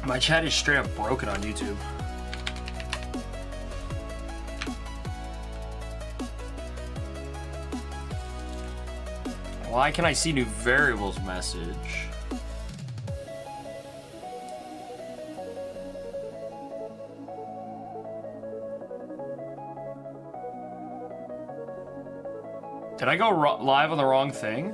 My chat is straight up broken on YouTube. Why can I see new variables message? Did I go live on the wrong thing?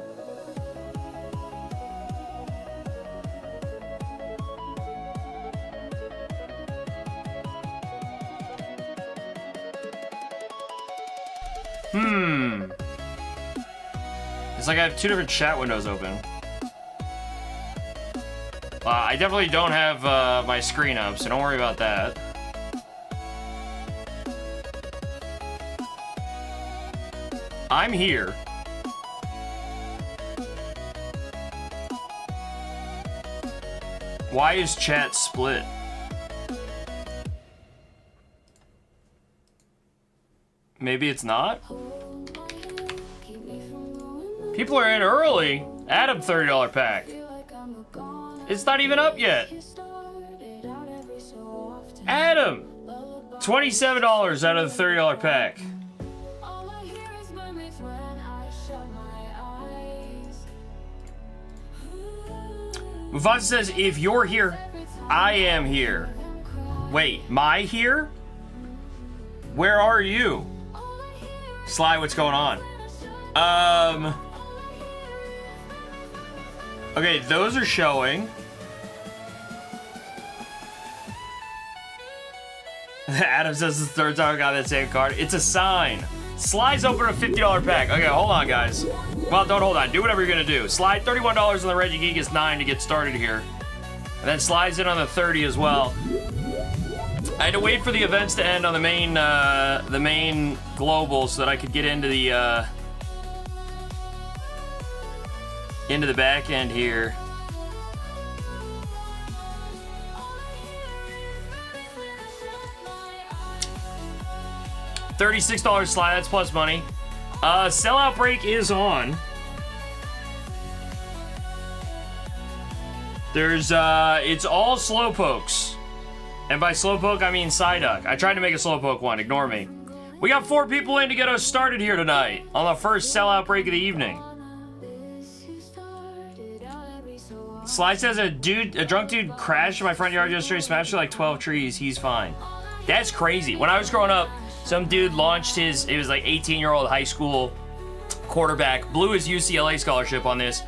It's like I have two different chat windows open. I definitely don't have my screen up, so don't worry about that. I'm here. Why is chat split? Maybe it's not? People are in early. Adam, $30 pack. It's not even up yet. Adam, $27 out of the $30 pack. Mufasa says, if you're here, I am here. Wait, my here? Where are you? Sly, what's going on? Okay, those are showing. Adam says it's the third time I got that same card. It's a sign. Sly's open a $50 pack. Okay, hold on, guys. Well, don't hold on. Do whatever you're gonna do. Slide $31 on the Reggie Geek is 9 to get started here. And then slides in on the 30 as well. I had to wait for the events to end on the main global so that I could get into the back end here. $36 slide, that's plus money. Sellout break is on. There's it's all slowpokes. And by slowpoke I mean Psyduck. I tried to make a slowpoke one, ignore me. We got 4 people in to get us started here tonight on the first sellout break of the evening. Sly says a drunk dude crashed in my front yard yesterday, smashed through like 12 trees. He's fine. That's crazy. When I was growing up, some dude launched it was like 18-year-old high school quarterback, blew his UCLA scholarship on this,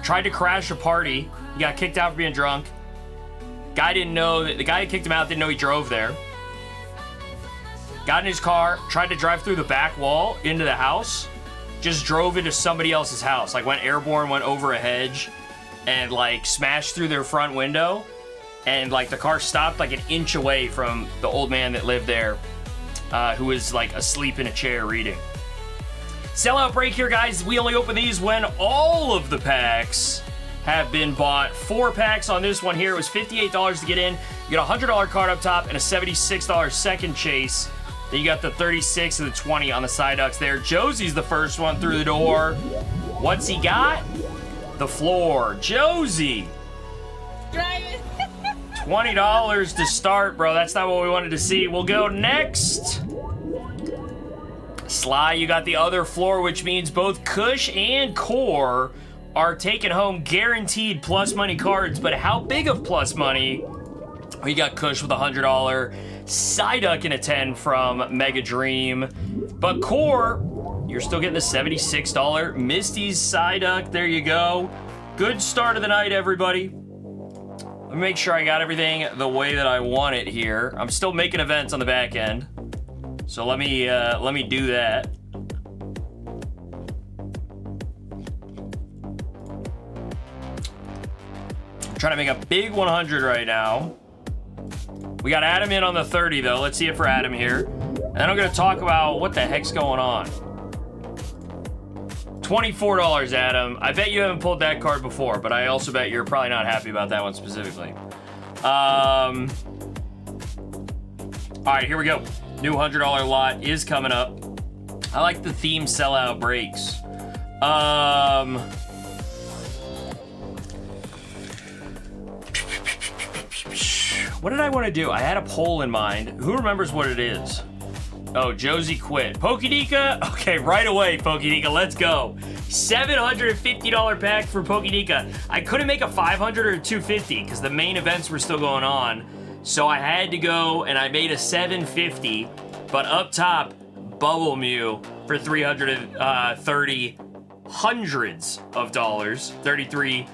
tried to crash a party. He got kicked out for being drunk. Guy didn't know that the guy that kicked him out didn't know he drove there. Got in his car, tried to drive through the back wall into the house, just drove into somebody else's house, like went airborne, went over a hedge, and like smashed through their front window, and like the car stopped like an inch away from the old man that lived there, who was like asleep in a chair reading. Sellout break here, guys. We only open these when all of the packs have been bought. 4 packs on this one here. It was $58 to get in. You get a $100 card up top and a $76 second chase. Then you got the 36 and the 20 on the Psyducks there. Josie's the first one through the door. What's he got? The floor. Josie. $20 to start, bro. That's not what we wanted to see. We'll go next. Sly, you got the other floor, which means both Kush and Core are taking home guaranteed plus money cards. But how big of plus money? We got Kush with a $100, Psyduck in a 10 from Mega Dream. But Core, you're still getting the $76 Misty's Psyduck. There you go. Good start of the night, everybody. Let me make sure I got everything the way that I want it here. I'm still making events on the back end, so let me do that. I'm trying to make a big 100 right now. We got Adam in on the 30 though. Let's see it for Adam here. And I'm gonna talk about what the heck's going on. $24, Adam. I bet you haven't pulled that card before, but I also bet you're probably not happy about that one specifically. All right, here we go. New $100 lot is coming up. I like the theme sellout breaks. What did I want to do? I had a poll in mind. Who remembers what it is? Oh, Josie quit. Pokénika? Okay, right away, Pokénika. Let's go. $750 pack for Pokénika. I couldn't make a 500 or 250 because the main events were still going on. So I had to go and I made a 750. But up top, Bubble Mew for 330 hundreds of dollars. $3,300.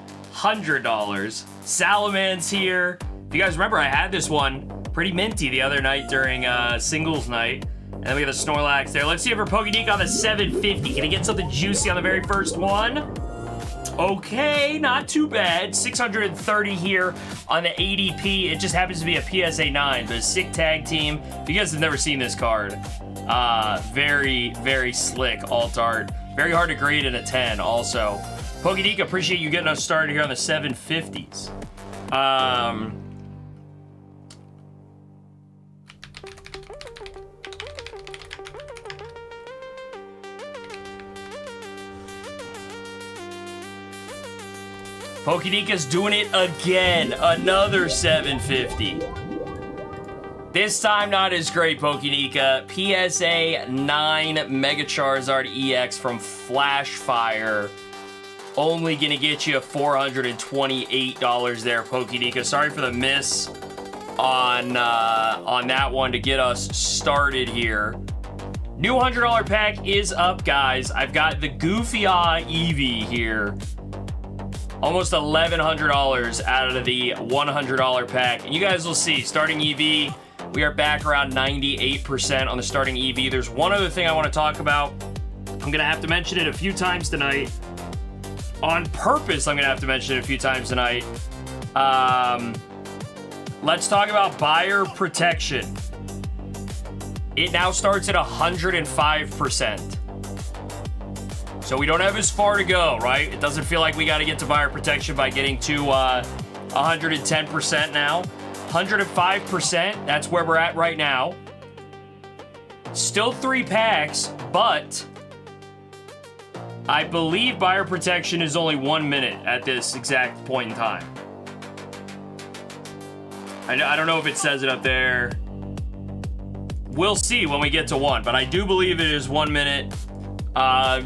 Salamence here. If you guys remember, I had this one pretty minty the other night during singles night. And then we got the Snorlax there. Let's see if for Pokédeek on the 750. Can he get something juicy on the very first one? Okay, not too bad. 630 here on the ADP. It just happens to be a PSA 9, but a sick tag team. If you guys have never seen this card, very, very slick alt art. Very hard to grade in a 10 also. Pokédeek, appreciate you getting us started here on the 750s. Pokédeeka's doing it again. Another 750. This time not as great, Pokédeeka. PSA 9 Mega Charizard EX from Flashfire. Only gonna get you $428 there, Pokédeeka. Sorry for the miss on that one to get us started here. New $100 pack is up, guys. I've got the Goofy Eevee here. Almost $1,100 out of the $100 pack. And you guys will see, starting EV, we are back around 98% on the starting EV. There's one other thing I want to talk about. I'm going to have to mention it a few times tonight. On purpose, I'm going to have to mention it a few times tonight. Let's talk about buyer protection. It now starts at 105%. So we don't have as far to go, right? It doesn't feel like we got to get to buyer protection by getting to 110% now. 105%, that's where we're at right now. Still 3 packs, but I believe buyer protection is only 1 minute at this exact point in time. I don't know if it says it up there. We'll see when we get to 1, but I do believe it is 1 minute.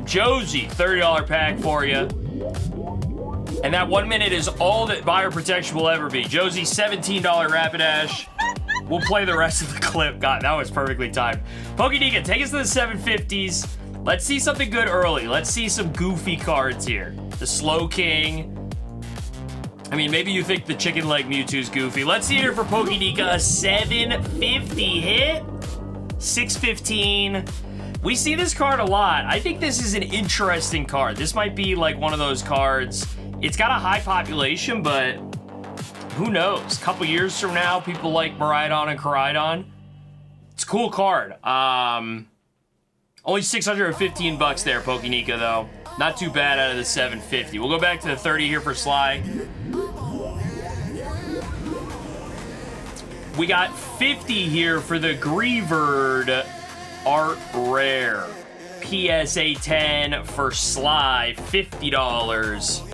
Josie, $30 pack for you. And that 1 minute is all that buyer protection will ever be. Josie, $17 Rapidash. We'll play the rest of the clip. God, that was perfectly timed. Pokédeeka, take us to the 750s. Let's see something good early. Let's see some goofy cards here. The Slow King. I mean, maybe you think the chicken leg Mewtwo's goofy. Let's see here for Pokédeeka. A 750 hit. 615. We see this card a lot. I think this is an interesting card. This might be like one of those cards. It's got a high population, but who knows? A couple years from now, people like Miraidon and Koraidon. It's a cool card. Only 615 bucks there, Pokédeeka, though. Not too bad out of the 750. We'll go back to the 30 here for Sly. We got 50 here for the Greavard Art Rare. PSA 10 for Sly, $50.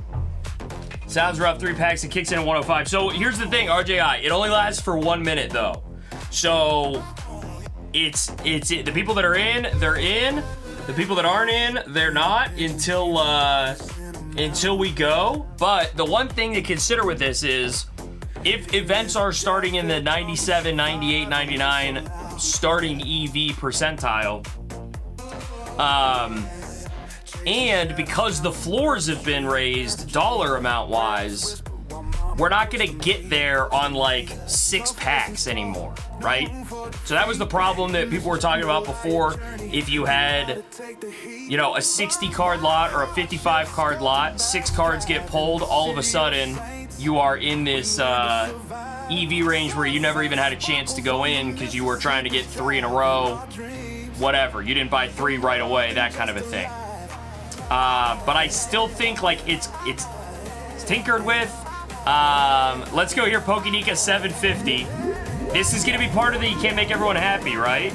Sounds rough, 3 packs, it kicks in at 105. So here's the thing, RJI, it only lasts for 1 minute though. So it's the people that are in, they're in. The people that aren't in, they're not until we go. But the one thing to consider with this is if events are starting in the 97, 98, 99 starting EV percentile, and because the floors have been raised dollar amount wise, we're not gonna get there on like 6 packs anymore, right? So that was the problem that people were talking about before. If you had, you know, a 60 card lot or a 55 card lot, 6 cards get pulled, all of a sudden you are in this EV range where you never even had a chance to go in because you were trying to get 3 in a row, whatever. You didn't buy 3 right away, that kind of a thing. But I still think like it's tinkered with. Let's go here, Pokédeeka 750. This is gonna be part of the you can't make everyone happy, right?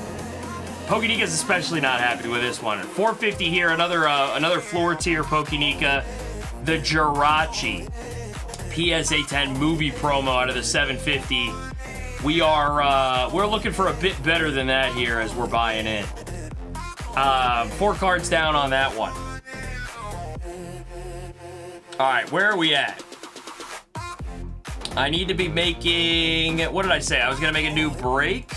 Pokédeeka's especially not happy with this one. 450 here, another floor tier Pokédeeka. The Jirachi PSA 10 movie promo out of the 750. we're looking for a bit better than that here as we're buying in. 4 cards down on that one. All right, where are we at? I need to be making, what did I say? I was gonna make a new break.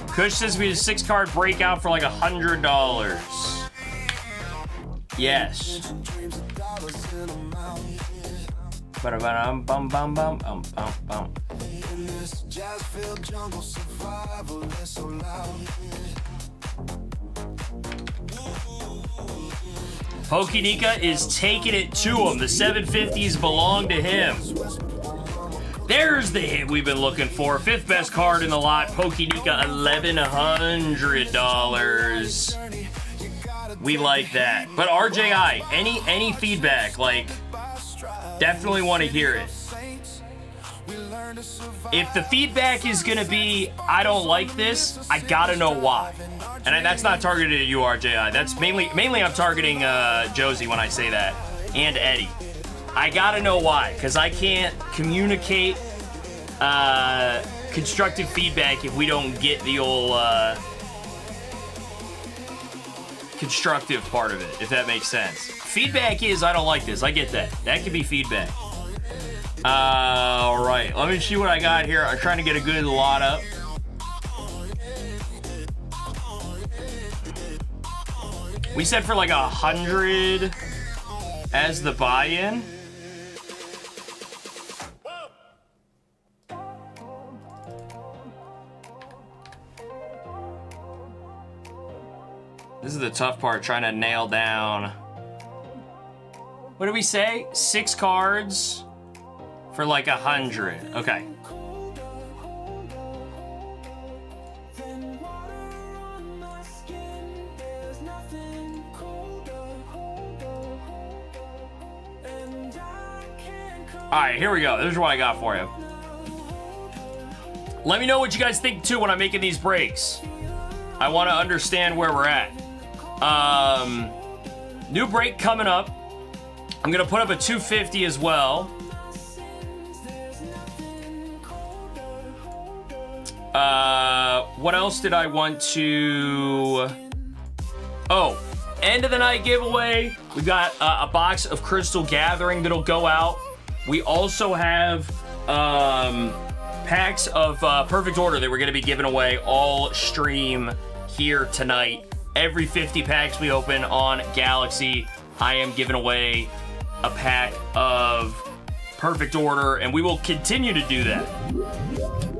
Kush says we have a 6-card breakout for like $100. Yes. Pokinika is taking it to him. The 750s belong to him. There's the hit we've been looking for. 5th best card in the lot. Pokinika, $1,100. We like that. But RJI, any feedback? Like, definitely want to hear it. If the feedback is gonna be, I don't like this, I gotta know why. And that's not targeted at you, RJI. That's mainly I'm targeting Josie when I say that, and Eddie. I gotta know why, because I can't communicate constructive feedback if we don't get the old constructive part of it, if that makes sense. Feedback is, I don't like this. I get that. That could be feedback. All right, let me see what I got here. I'm trying to get a good lot up. We said for like 100 as the buy-in. This is the tough part, trying to nail down. What did we say? 6 cards for like 100. Okay. All right, here we go. This is what I got for you. Let me know what you guys think too when I'm making these breaks. I want to understand where we're at. New break coming up. I'm gonna put up a 250 as well. What else did I want to? Oh, end of the night giveaway. We've got a box of Crystal Gathering that'll go out. We also have packs of Perfect Order that we're gonna be giving away all stream here tonight. Every 50 packs we open on Galaxy, I am giving away a pack of Perfect Order, and we will continue to do that.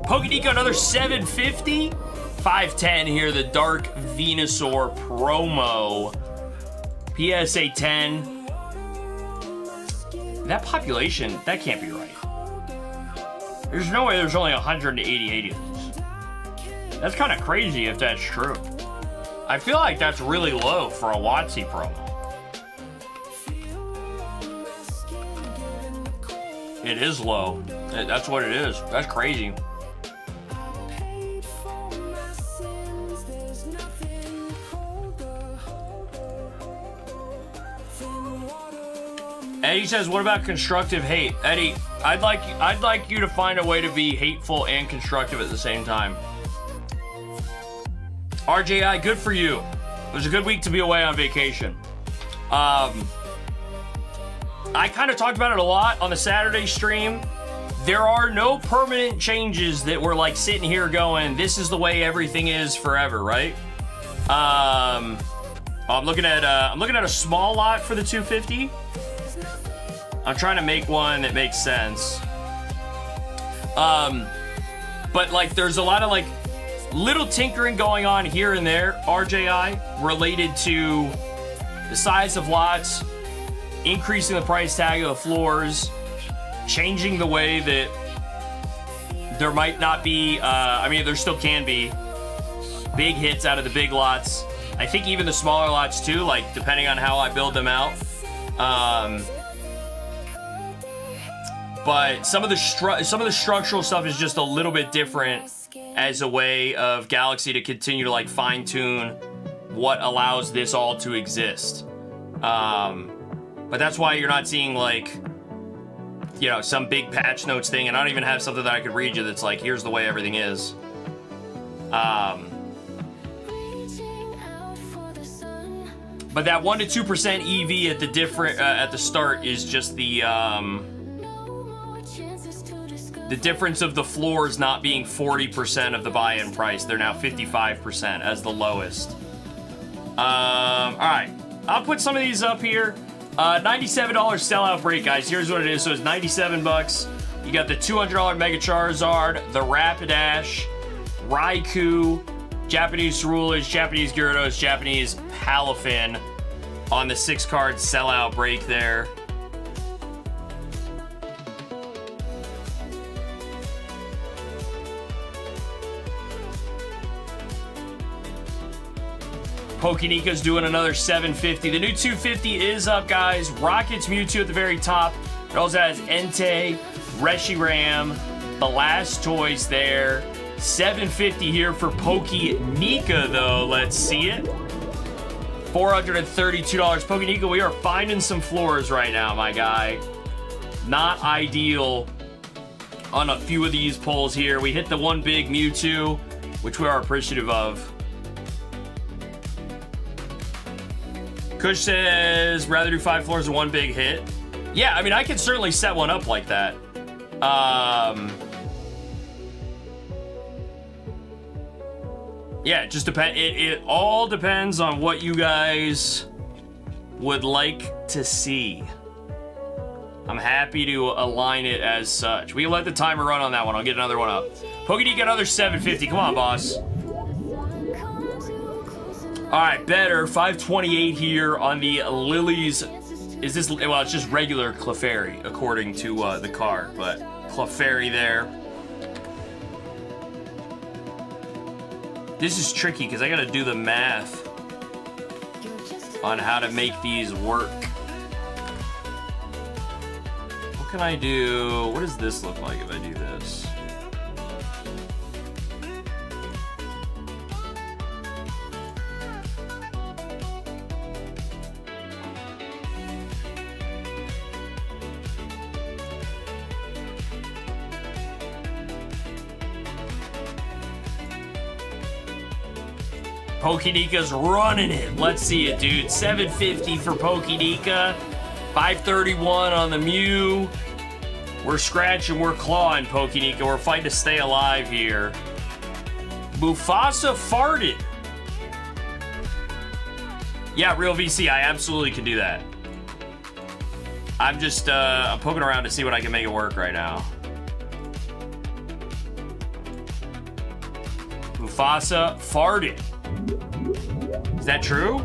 Pokinika, another 750. 510 here, the Dark Venusaur promo. PSA 10. That population, that can't be right. There's no way there's only 188 of these. That's kind of crazy if that's true. I feel like that's really low for a WotC promo. It is low. That's what it is. That's crazy. Eddie says, what about constructive hate? Eddie, I'd like you to find a way to be hateful and constructive at the same time. RJI, good for you. It was a good week to be away on vacation. I kind of talked about it a lot on the Saturday stream. There are no permanent changes that we're like sitting here going, this is the way everything is forever, right? I'm looking at a small lot for the 250. I'm trying to make one that makes sense. But like there's a lot of like little tinkering going on here and there, RJI, related to the size of lots, increasing the price tag of the floors, changing the way that there might not be, I mean, there still can be big hits out of the big lots. I think even the smaller lots too, like depending on how I build them out. But some of the structural stuff is just a little bit different as a way of Galaxy to continue to like fine tune what allows this all to exist. But But that's why you're not seeing, like, you know, some big patch notes thing, and I don't even have something that I could read you that's like, here's the way everything is. But that 1 to 2% EV at the at the start is just the difference of the floors not being 40% of the buy-in price. They're now 55% as the lowest. All right, I'll put some of these up here. $97 sellout break, guys. Here's what it is. So it's 97 bucks. You got the $200 Mega Charizard, the Rapidash, Raikou, Japanese Rulers, Japanese Gyarados, Japanese Palafin on the 6-card sellout break there. Pokénika's doing another 750. The new 250 is up, guys. Rocket's Mewtwo at the very top. It also has Entei, Reshiram, Blastoise there. 750 here for Pokénika, though. Let's see it. $432. Pokénika, we are finding some floors right now, my guy. Not ideal on a few of these pulls here. We hit the one big Mewtwo, which we are appreciative of. Kush says, rather do 5 floors than one big hit. Yeah, I mean, I could certainly set one up like that. Yeah, it just depends. It all depends on what you guys would like to see. I'm happy to align it as such. We can let the timer run on that one. I'll get another one up. Pokédex, another 750. Come on, boss. All right, better. 528 here on the Lilies. Is this, well, it's just regular Clefairy, according to the card, but Clefairy there. This is tricky because I got to do the math on how to make these work. What can I do? What does this look like if I do this? Pokénika's running it. Let's see it, dude. 750 for Pokénika. 531 on the Mew. We're scratching, we're clawing, Pokénika. We're fighting to stay alive here. Mufasa farted. Yeah, real VC, I absolutely can do that. I'm just, I'm poking around to see what I can make it work right now. Mufasa farted. Is that true?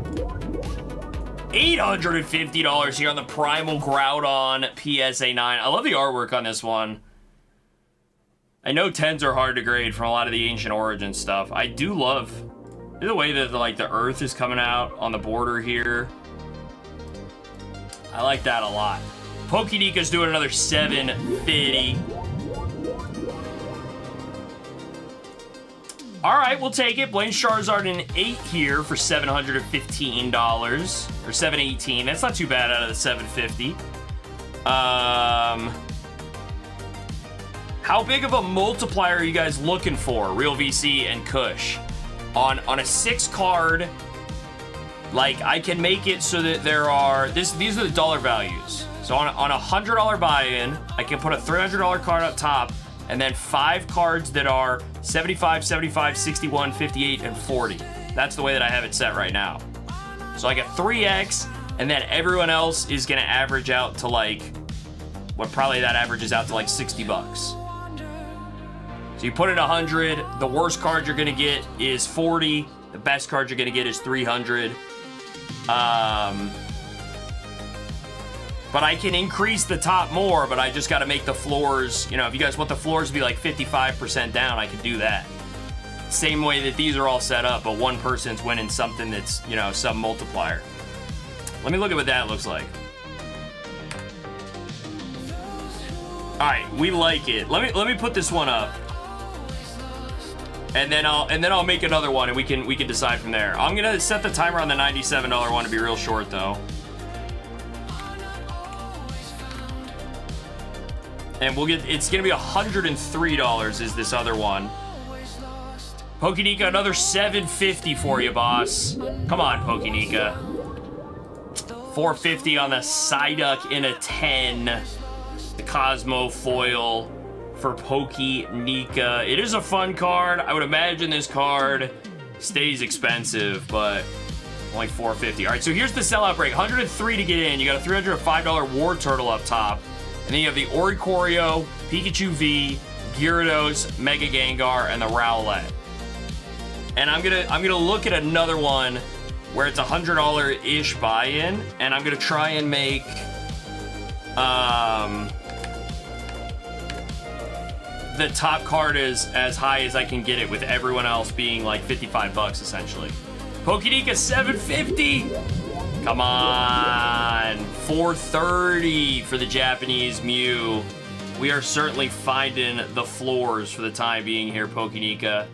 $850 here on the Primal Groudon PSA 9. I love the artwork on this one. I know 10s are hard to grade from a lot of the Ancient Origin stuff. I do love the way that the Earth is coming out on the border here. I like that a lot. Pokénika's doing another 750. All right, we'll take it. Blaine Charizard an 8 here for $715 or $718. That's not too bad out of the 750. How big of a multiplier are you guys looking for, Real VC and Kush? On a 6-card, like I can make it so that there are these are the dollar values. So on a $100 buy-in, I can put a $300 card up top, and then 5 cards that are 75, 75, 61, 58, and 40. That's the way that I have it set right now. So I get 3x, and then everyone else is gonna average out to like, what probably that averages out to like 60 bucks. So you put in 100, the worst card you're gonna get is 40, the best card you're gonna get is 300. But I can increase the top more, but I just got to make the floors, you know, if you guys want the floors to be like 55% down, I can do that. Same way that these are all set up, but one person's winning something that's, you know, some multiplier. Let me look at what that looks like. All right, we like it. Let me put this one up. And then I'll make another one and we can decide from there. I'm going to set the timer on the $97 one to be real short though. And we'll get, it's gonna be $103 is this other one. Pokenika, another $750 for you, boss. Come on, Pokenika. $450 on the Psyduck in a 10. The Cosmo foil for Pokenika. It is a fun card. I would imagine this card stays expensive, but only $450. All right, so here's the sellout break. $103 to get in. You got a $305 War Turtle up top. And then you have the Oricorio, Pikachu V, Gyarados, Mega Gengar, and the Rowlet. And I'm gonna look at another one where it's $100-ish buy-in, and I'm gonna try and make the top card is as high as I can get it, with everyone else being like 55 bucks essentially. Pokenika $750. Come on, $430 for the Japanese Mew. We are certainly finding the floors for the time being here, Pokenika.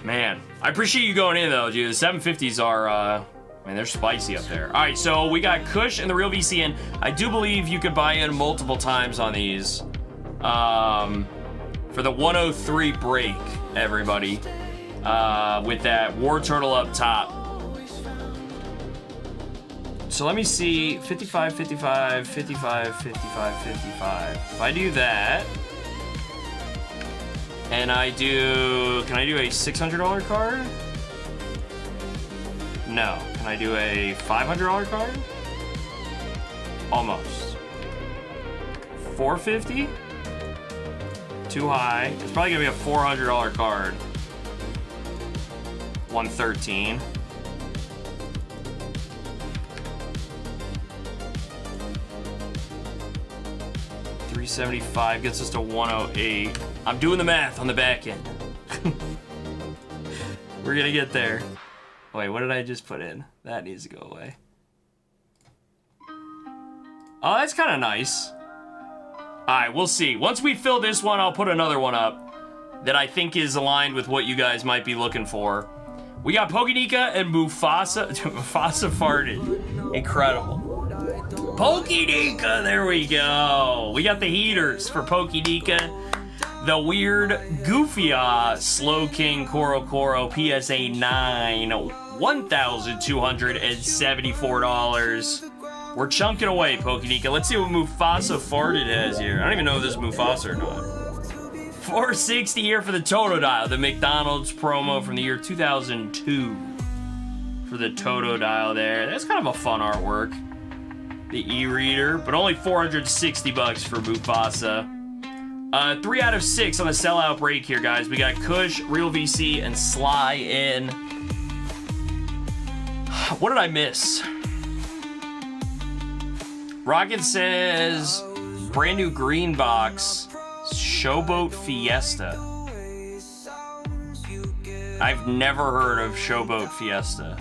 Man, I appreciate you going in though, dude. The 750s are, man, they're spicy up there. All right, so we got Kush and the Real VC in. I do believe you could buy in multiple times on these. For the 103 break, everybody. With that War Turtle up top. So let me see, 55, 55, 55, 55, 55. If I do that, and I do, can I do a $600 card? No. Can I do a $500 card? Almost. 450? Too high. It's probably gonna be a $400 card. 113. $375 gets us to 108. I'm doing the math on the back end. We're gonna get there. Wait, what did I just put in? That needs to go away. Oh, that's kind of nice. All right, we'll see. Once we fill this one, I'll put another one up that I think is aligned with what you guys might be looking for. We got Pokenika and Mufasa. Mufasa farted. Incredible. Pokenika, there we go. We got the heaters for Pokenika. The weird Goofia Slow King Korokoro PSA 9, $1,274. We're chunking away, Pokenika. Let's see what Mufasa farted has here. I don't even know if this is Mufasa or not. $460 here for the Totodile, the McDonald's promo from the year 2002 for the Totodile there. That's kind of a fun artwork. The e-reader, but only $460 for Mufasa. 3 out of 6 on the sellout break here, guys. We got Kush, Real VC, and Sly in. What did I miss? Rocket says, brand new green box, Showboat Fiesta. I've never heard of Showboat Fiesta.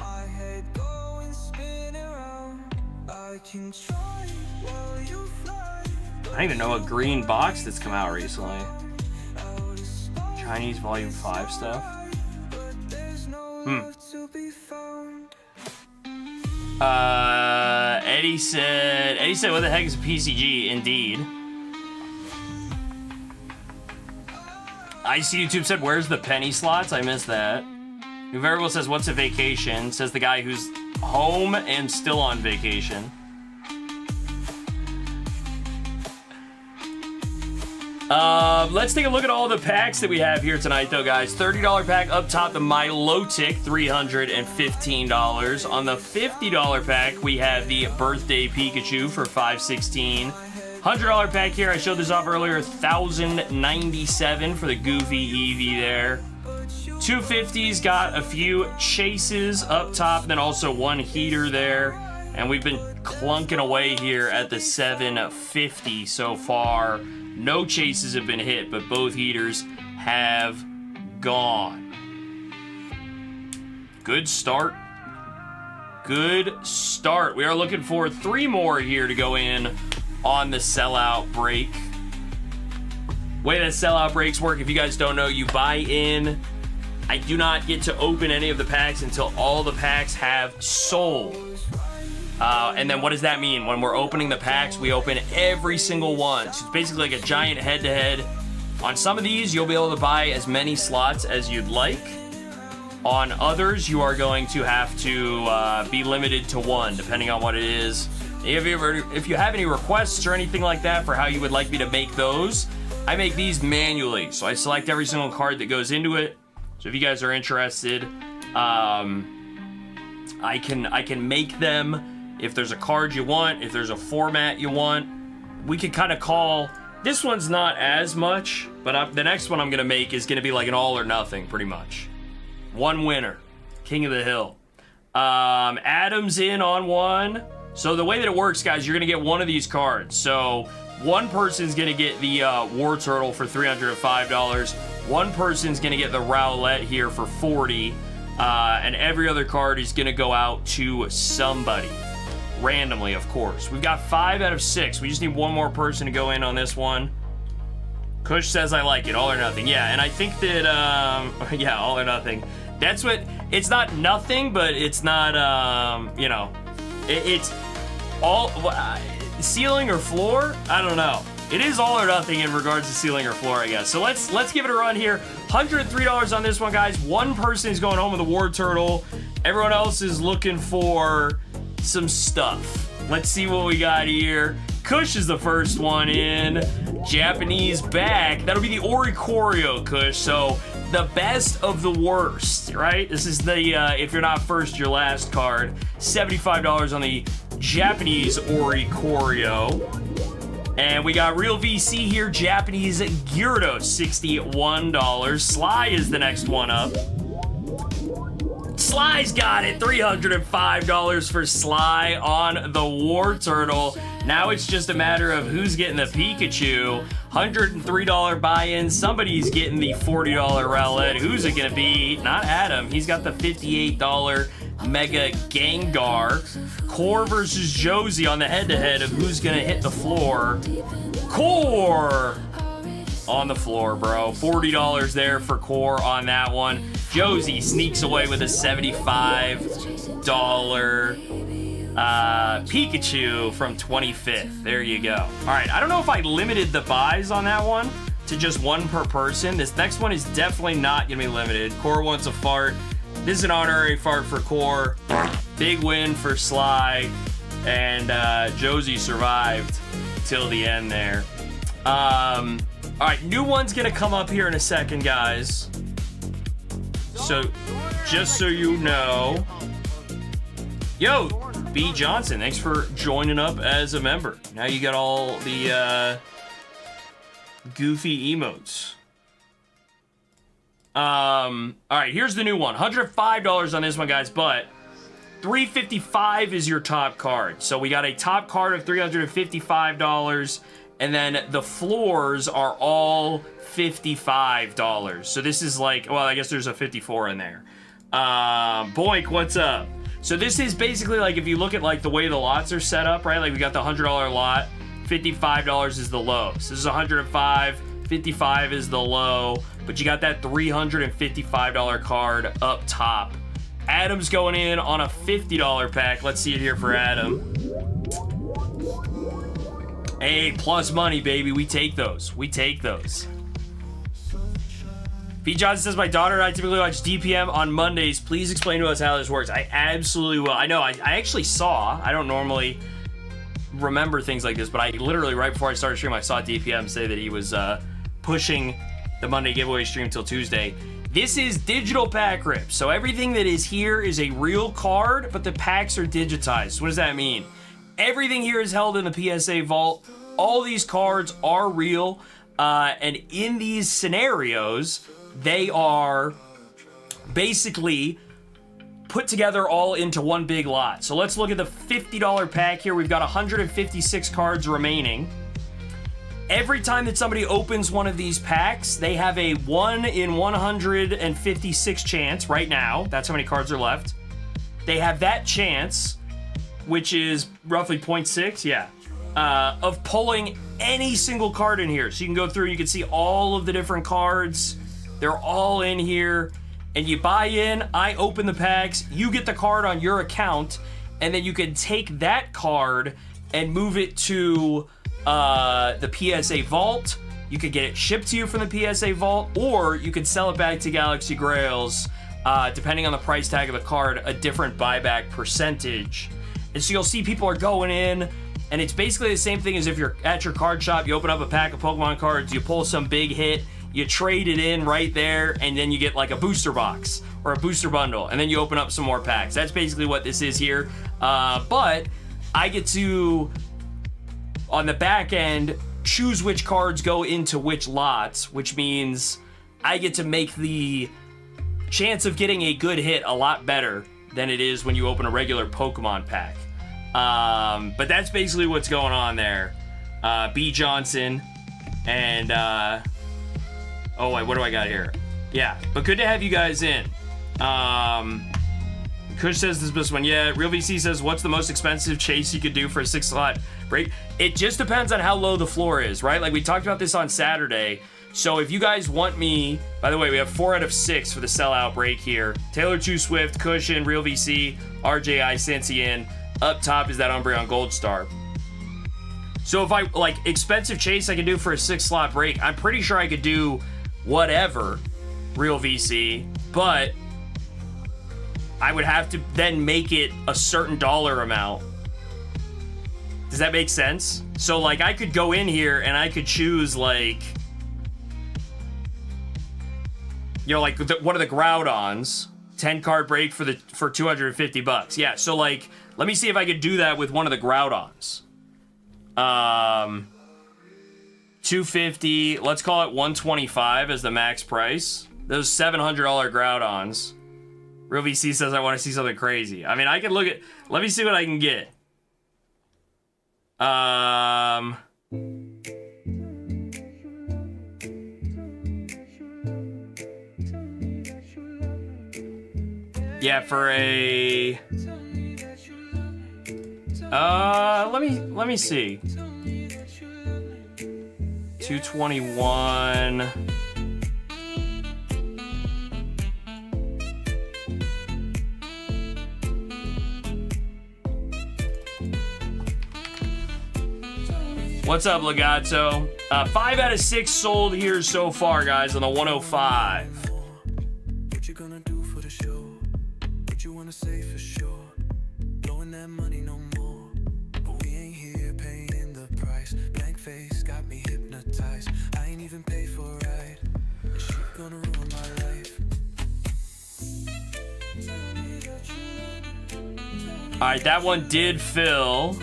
I don't even know a green box that's come out recently. Chinese Volume 5 stuff. Eddie said, what the heck is a PCG? Indeed. IC YouTube said, where's the penny slots? I missed that. New Variable says, what's a vacation? Says the guy who's home and still on vacation. Let's take a look at all the packs that we have here tonight, though, guys. $30 pack up top, the Milotic, $315. On the $50 pack, we have the Birthday Pikachu for $516. $100 pack here, I showed this off earlier, $1,097 for the Goofy Eevee there. 250's got a few chases up top, and then also one heater there. And we've been clunking away here at the 750 so far. No chases have been hit, but both heaters have gone. Good start. Good start. We are looking for 3 more here to go in on the sellout break. Way that sellout breaks work, if you guys don't know, you buy in. I do not get to open any of the packs until all the packs have sold. And then what does that mean? When we're opening the packs, we open every single one. So it's basically like a giant head-to-head. On some of these, you'll be able to buy as many slots as you'd like. On others, you are going to have to be limited to one, depending on what it is. If you have any requests or anything like that for how you would like me to make those, I make these manually. So I select every single card that goes into it. So if you guys are interested, I can make them. If there's a card you want, if there's a format you want, we can kind of call. This one's not as much, but the next one I'm gonna make is gonna be like an all or nothing, pretty much. One winner, King of the Hill. Adam's in on one. So the way that it works, guys, you're gonna get one of these cards. So one person's gonna get the War Turtle for $305. One person's gonna get the Rowlett here for $40, and every other card is gonna go out to somebody. Randomly, of course. We've got 5 out of 6. We just need one more person to go in on this one. Kush says I like it, all or nothing. Yeah, and I think that, yeah, all or nothing. That's what, it's not nothing, but it's not, you know, it's all, ceiling or floor? I don't know. It is all or nothing in regards to ceiling or floor, I guess. So let's give it a run here. $103 on this one, guys. One person is going home with a War Turtle. Everyone else is looking for some stuff. Let's see what we got here. Kush is the first one in. Japanese back. That'll be the Oricorio, Kush. So the best of the worst, right? This is the, if you're not first, you're last card. $75 on the Japanese Oricorio. And we got Real VC here, Japanese Gyarados, $61. Sly is the next one up. Sly's got it, $305 for Sly on the War Turtle. Now it's just a matter of who's getting the Pikachu. $103 buy-in. Somebody's getting the $40 Rowlett. Who's it gonna be? Not Adam. He's got the $58 Mega Gengar. Core versus Josie on the head-to-head of who's gonna hit the floor. Core on the floor, bro. $40 there for Core on that one. Josie sneaks away with a $75 Pikachu from 25th. There you go. All right, I don't know if I limited the buys on that one to just one per person. This next one is definitely not gonna be limited. Core wants a fart. This is an honorary fart for Core. Big win for Sly. And Josie survived till the end there. All right, new one's gonna come up here in a second, guys. So, just so you know, yo, B Johnson, thanks for joining up as a member. Now you got all the goofy emotes. All right, here's the new one. $105 on this one, guys, but $355 is your top card. So we got a top card of $355, and then the floors are all $55. So this is like, well, I guess there's a 54 in there. Boink, what's up? So this is basically like, if you look at like the way the lots are set up, right? Like we got the $100 lot, $55 is the low. So this is $105, $55 is the low, but you got that $355 card up top. Adam's going in on a $50 pack. Let's see it here for Adam. Hey, plus money, baby. We take those. We take those. B. Johnson says, my daughter and I typically watch DPM on Mondays. Please explain to us how this works. I absolutely will. I know, I actually saw, I don't normally remember things like this, but I literally, right before I started streaming, I saw DPM say that he was pushing the Monday giveaway stream till Tuesday. This is digital pack rips. So everything that is here is a real card, but the packs are digitized. What does that mean? Everything here is held in the PSA vault. All these cards are real. And in these scenarios, they are basically put together all into one big lot. So let's look at the $50 pack here. We've got 156 cards remaining. Every time that somebody opens one of these packs, they have a 1 in 156 chance right now. That's how many cards are left. They have that chance, which is roughly 0.6, yeah, of pulling any single card in here. So you can go through, you can see all of the different cards. They're all in here, and you buy in, I open the packs, you get the card on your account, and then you can take that card and move it to the PSA Vault. You could get it shipped to you from the PSA Vault, or you could sell it back to Galaxy Grails, depending on the price tag of the card, a different buyback percentage. And so you'll see people are going in, and it's basically the same thing as if you're at your card shop, you open up a pack of Pokemon cards, you pull some big hit, you trade it in right there, and then you get like a booster box or a booster bundle, and then you open up some more packs. That's basically what this is here. But I get to, on the back end, choose which cards go into which lots, which means I get to make the chance of getting a good hit a lot better than it is when you open a regular Pokemon pack. But that's basically what's going on there. B. Johnson and oh wait, what do I got here? Yeah, but good to have you guys in. Kush says this one. Yeah, Real VC says, what's the most expensive chase you could do for a 6-slot break? It just depends on how low the floor is, right? Like we talked about this on Saturday. So if you guys want me, by the way, we have 4 out of 6 for the sellout break here. Taylor Too Swift, Cushion, Real VC, RJI, Cincian. Up top is that Umbreon Gold Star. So if I, like, expensive chase I can do for a 6-slot break, I'm pretty sure I could do whatever, Real VC, but I would have to then make it a certain dollar amount. Does that make sense? So, like, I could go in here and I could choose, like, you know, like one of the Groudons, 10-card break for $250. Yeah, so, like, let me see if I could do that with one of the Groudons. $250. Let's call it $125 as the max price. Those $700 Groudons. Real VC says I want to see something crazy. I mean, I can look at. Let me see what I can get. Yeah, for a. Let me see. 221. What's up, Legato? 5 out of 6 sold here so far, guys, on the 105. What you gonna do for the show? What you wanna say for sure? Blowing that money no more. But we ain't here paying the price. Blank face got me hypnotized. I ain't even paid for a ride. And she gonna ruin my life. All right, that one did fill.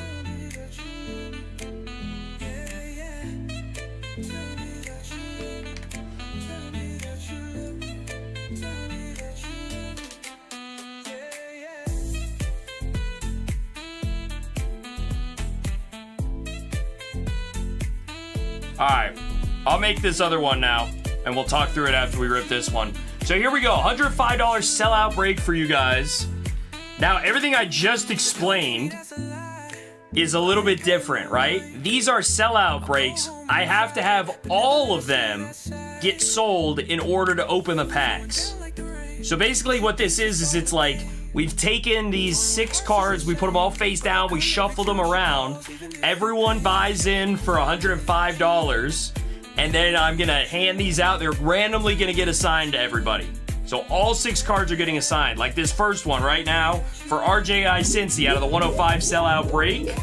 All right, I'll make this other one now, and we'll talk through it after we rip this one. So here we go, $105 sellout break for you guys. Now, everything I just explained is a little bit different, right? These are sellout breaks. I have to have all of them get sold in order to open the packs. So basically what this is it's like, we've taken these 6 cards, we put them all face down, we shuffled them around. Everyone buys in for $105, and then I'm gonna hand these out. They're randomly gonna get assigned to everybody. So all 6 cards are getting assigned. Like this first one right now for RJI Cincy out of the 105 sellout break.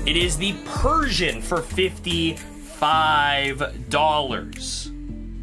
It is the Persian for $55.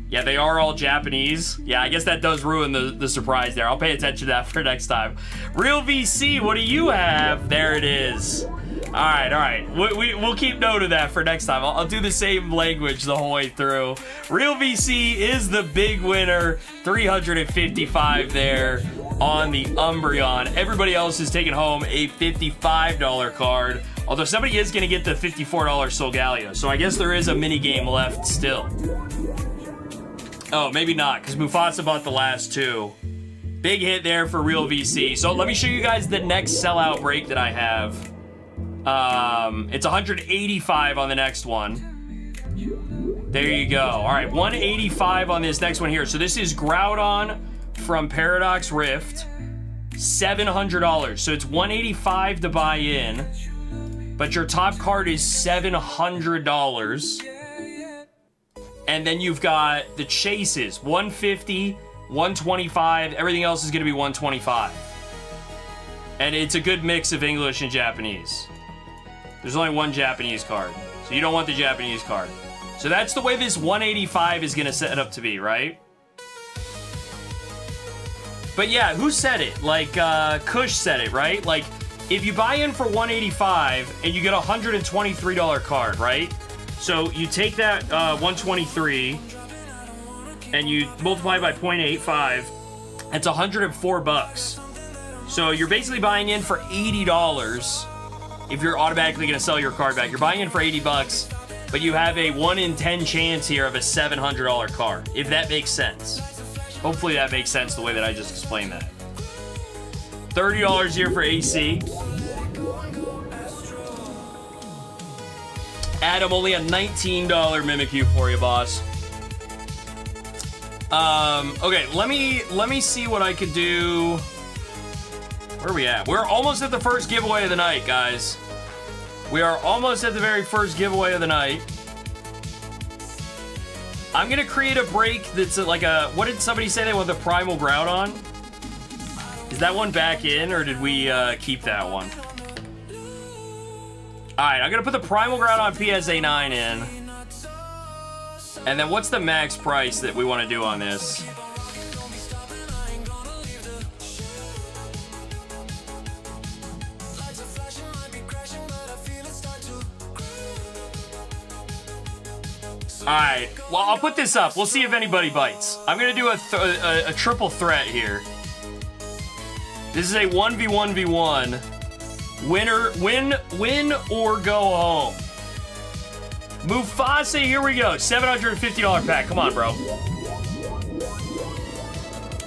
Yeah, they are all Japanese. Yeah, I guess that does ruin the surprise there. I'll pay attention to that for next time. Real VC, what do you have? There it is. All right. We'll keep note of that for next time. I'll do the same language the whole way through. Real VC is the big winner. 355 there on the Umbreon. Everybody else is taking home a $55 card. Although somebody is going to get the $54 Solgaleo. So I guess there is a mini game left still. Oh, maybe not, because Mufasa bought the last 2. Big hit there for Real VC. So let me show you guys the next sellout break that I have. It's 185 on the next one. There you go. All right, 185 on this next one here. So this is Groudon from Paradox Rift. $700. So it's $185 to buy in, but your top card is $700. And then you've got the chases, $150, $125. Everything else is going to be $125. And it's a good mix of English and Japanese. There's only one Japanese card, so you don't want the Japanese card. So that's the way this $185 is going to set up to be, right? But yeah, who said it? Like, Kush said it, right? Like, if you buy in for $185 and you get a $123 card, right? So you take that 123 and you multiply by 0.85, that's $104. So you're basically buying in for $80 if you're automatically going to sell your card back. You're buying in for $80, but you have a 1 in 10 chance here of a $700 card, if that makes sense. Hopefully that makes sense the way that I just explained that. $30 here for AC. Adam, only a $19 Mimikyu for you, boss. Okay, let me see what I could do. Where are we at? We're almost at the first giveaway of the night, guys. We are almost at the very first giveaway of the night. I'm gonna create a break that's like a, what did somebody say they want the Primal Groudon? Is that one back in, or did we keep that one? Alright, I'm gonna put the Primal Groudon PSA 9 in. And then what's the max price that we want to do on this? Alright, well, I'll put this up. We'll see if anybody bites. I'm going to do a triple threat here. This is a 1v1v1. Win or go home. Mufasa, here we go. $750 pack. Come on, bro.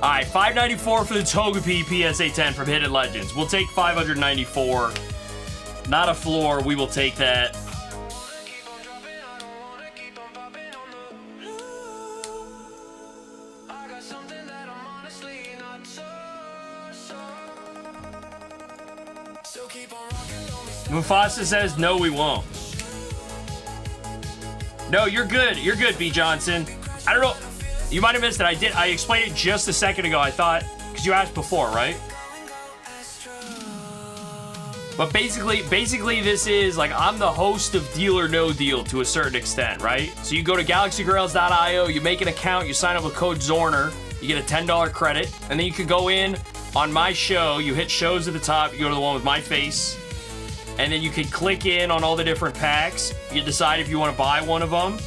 Alright, $594 for the Togepi PSA 10 from Hidden Legends. We'll take $594. Not a floor. We will take that. Mufasa says, no, we won't. No, you're good. You're good, B. Johnson. I don't know. You might have missed it. I explained it just a second ago, I thought, because you asked before, right? But basically, this is, like, I'm the host of Deal or No Deal to a certain extent, right? So you go to GalaxyGrails.io, you make an account, you sign up with code Zorner, you get a $10 credit, and then you can go in on my show, you hit shows at the top, you go to the one with my face, and then you can click in on all the different packs. You decide if you want to buy one of them.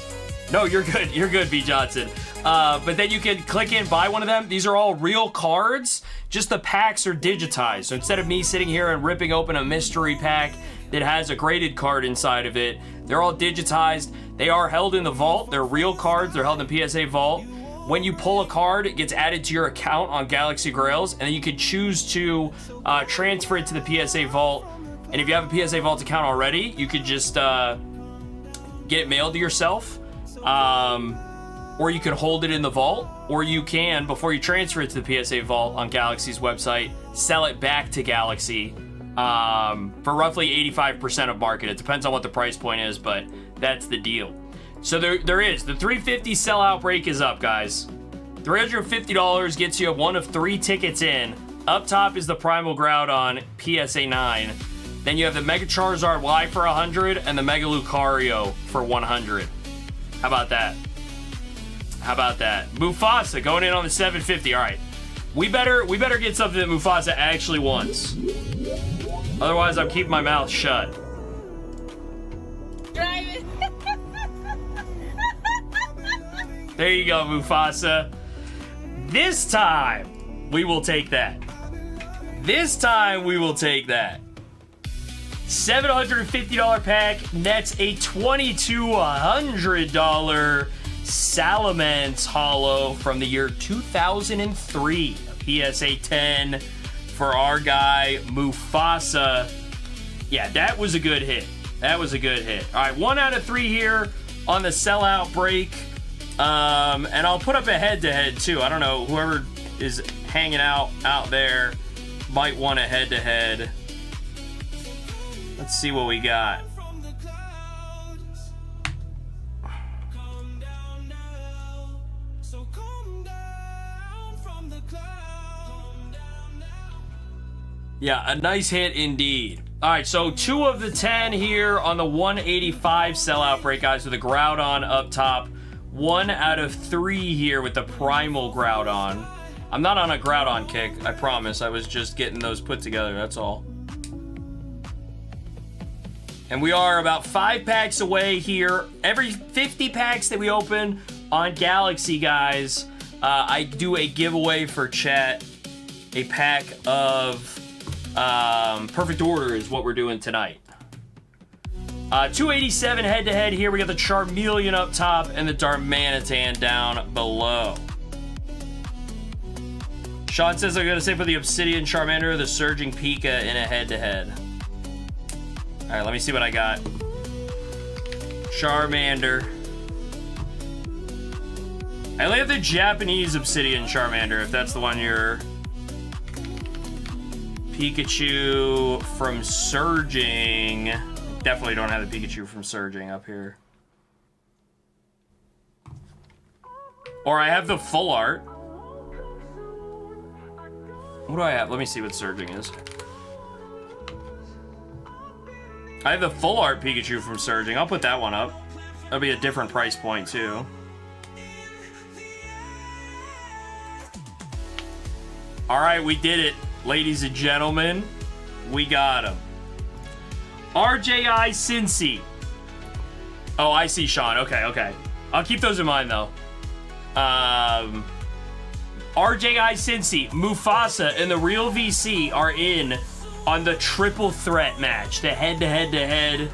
No, you're good. You're good, B. Johnson. But then you can click in, buy one of them. These are all real cards. Just the packs are digitized. So instead of me sitting here and ripping open a mystery pack that has a graded card inside of it, they're all digitized. They are held in the vault. They're real cards. They're held in PSA Vault. When you pull a card, it gets added to your account on Galaxy Grails, and then you can choose to transfer it to the PSA Vault. And if you have a PSA Vault account already, you could just get it mailed to yourself, or you could hold it in the vault, or you can, before you transfer it to the PSA Vault on Galaxy's website, sell it back to Galaxy for roughly 85% of market. It depends on what the price point is, but that's the deal. So there is. The $350 sellout break is up, guys. $350 gets you one of 3 tickets in. Up top is the Primal Groudon PSA 9. Then you have the Mega Charizard Y for 100 and the Mega Lucario for 100. How about that? How about that? Mufasa going in on the 750. All right. We better get something that Mufasa actually wants. Otherwise, I'm keeping my mouth shut. Driving. There you go, Mufasa. This time, we will take that. This time, we will take that. $750 pack, nets a $2,200 Salamence Holo from the year 2003. PSA 10 for our guy, Mufasa. Yeah, that was a good hit. That was a good hit. All right, 1 out of 3 here on the sellout break. And I'll put up a head-to-head, too. I don't know, whoever is hanging out there. might want a head-to-head. Let's see what we got. Yeah, a nice hit indeed. All right, so 2 of the 10 here on the 185 sellout break, guys, with a Groudon up top. 1 out of 3 here with the Primal Groudon. I'm not on a Groudon kick, I promise. I was just getting those put together, that's all. And we are about 5 packs away here. Every 50 packs that we open on Galaxy, guys, I do a giveaway for chat. A pack of Perfect Order is what we're doing tonight. 287 head-to-head here. We got the Charmeleon up top and the Darmanitan down below. Sean says I'm going to say for the Obsidian Charmander, the Surging Pika in a head-to-head. All right, let me see what I got. Charmander. I only have the Japanese Obsidian Charmander, if that's the one you're... Pikachu from Surging. Definitely don't have the Pikachu from Surging up here. Or I have the full art. What do I have? Let me see what Surging is. I have the full art Pikachu from Surging. I'll put that one up. That'll be a different price point too. All right, we did it. Ladies and gentlemen, we got him. RJI Cincy. Oh, I see Sean. Okay, okay. I'll keep those in mind, though. RJI Cincy, Mufasa, and the Real VC are in on the triple threat match. The head-to-head-to-head.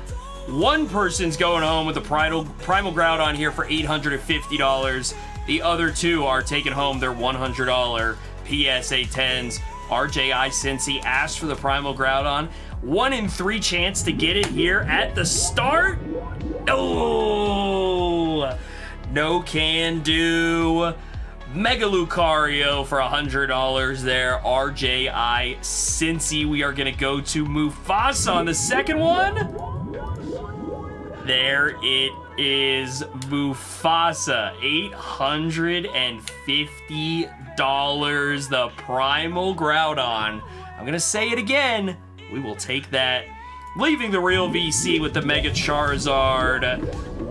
One person's going home with the Primal Groudon here for $850. The other 2 are taking home their $100 PSA 10s. RJI Cincy asked for the Primal Groudon. 1 in 3 chance to get it here at the start. Oh, no can do. Mega Lucario for $100 there. RJI Cincy. We are going to go to Mufasa on the second one. There it is, Mufasa. $850. The Primal Groudon. I'm gonna say it again. We will take that. Leaving the Real VC with the Mega Charizard.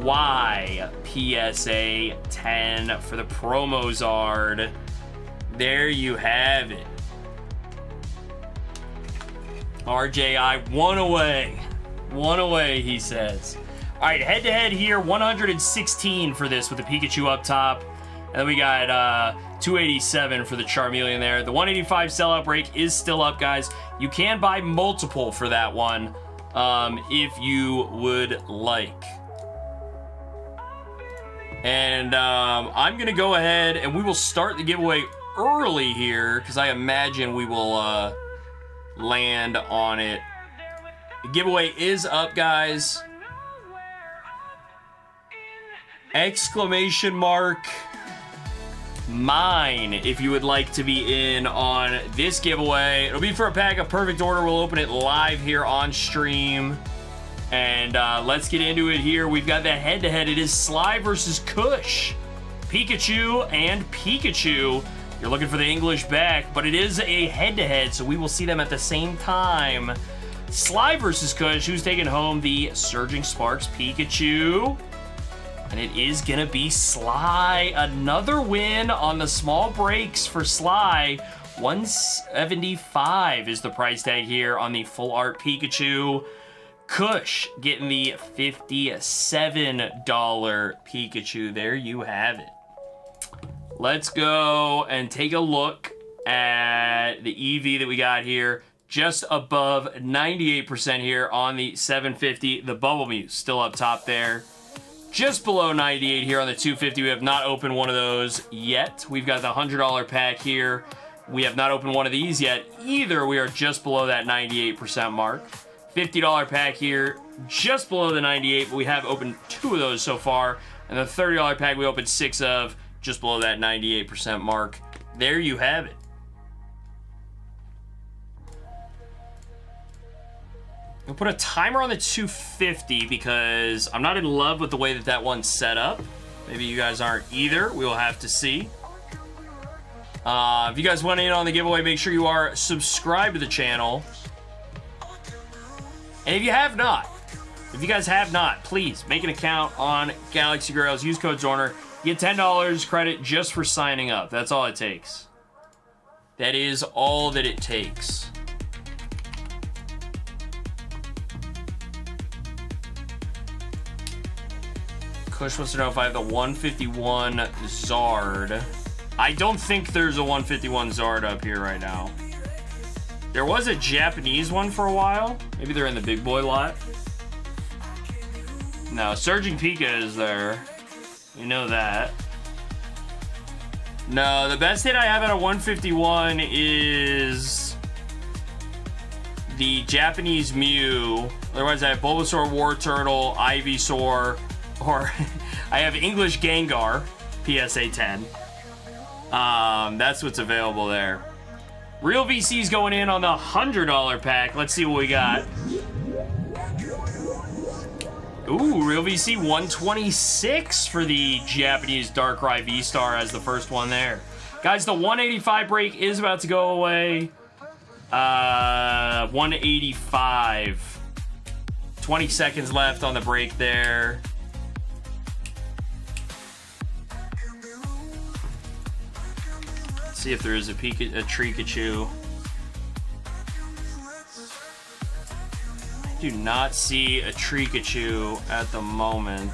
Y PSA 10 for the Promozard. There you have it. RJI, 1 away. 1 away, he says. All right, head-to-head here, 116 for this with the Pikachu up top. And then we got 287 for the Charmeleon there. The 185 sellout break is still up, guys. You can buy multiple for that one if you would like. And I'm going to go ahead and we will start the giveaway early here because I imagine we will land on it. The giveaway is up, guys. Exclamation mark mine if you would like to be in on this giveaway. It'll be for a pack of Perfect Order. We'll open it live here on stream. And let's get into it here. We've got the head-to-head. It is Sly versus Kush. Pikachu and Pikachu. You're looking for the English back, but it is a head-to-head, so we will see them at the same time. Sly versus Kush, who's taking home the Surging Sparks Pikachu. And it is gonna be Sly. Another win on the small breaks for Sly. $175 is the price tag here on the full art Pikachu. Kush getting the $57 Pikachu. There you have it. Let's go and take a look at the EV that we got here. Just above 98% here on the 750. The Bubble Mew still up top there. Just below 98 here on the 250. We have not opened one of those yet. We've got the $100 pack here. We have not opened one of these yet either. We are just below that 98% mark. $50 pack here, just below the 98, but we have opened 2 of those so far. And the $30 pack we opened 6 of, just below that 98% mark. There you have it. We'll put a timer on the 250 because I'm not in love with the way that that one's set up. Maybe you guys aren't either. We will have to see. If you guys want in on the giveaway, make sure you are subscribed to the channel. And if you guys have not, please make an account on Galaxy Grails. Use code Zorner. Get $10 credit just for signing up. That's all it takes. That is all that it takes. Kush wants to know if I have the 151 Zard. I don't think there's a 151 Zard up here right now. There was a Japanese one for a while. Maybe they're in the big boy lot. No, Surging Pika is there. You know that. No, the best hit I have at a 151 is the Japanese Mew. Otherwise, I have Bulbasaur, War Turtle, Ivysaur, or I have English Gengar, PSA 10. That's what's available there. Real VC's going in on the $100 pack. Let's see what we got. Ooh, Real VC 126 for the Japanese Darkrai V-Star as the first one there. Guys, the 185 break is about to go away. 185. 20 seconds left on the break there. Let's see if there is a Pikachu. I do not see a Pikachu at the moment.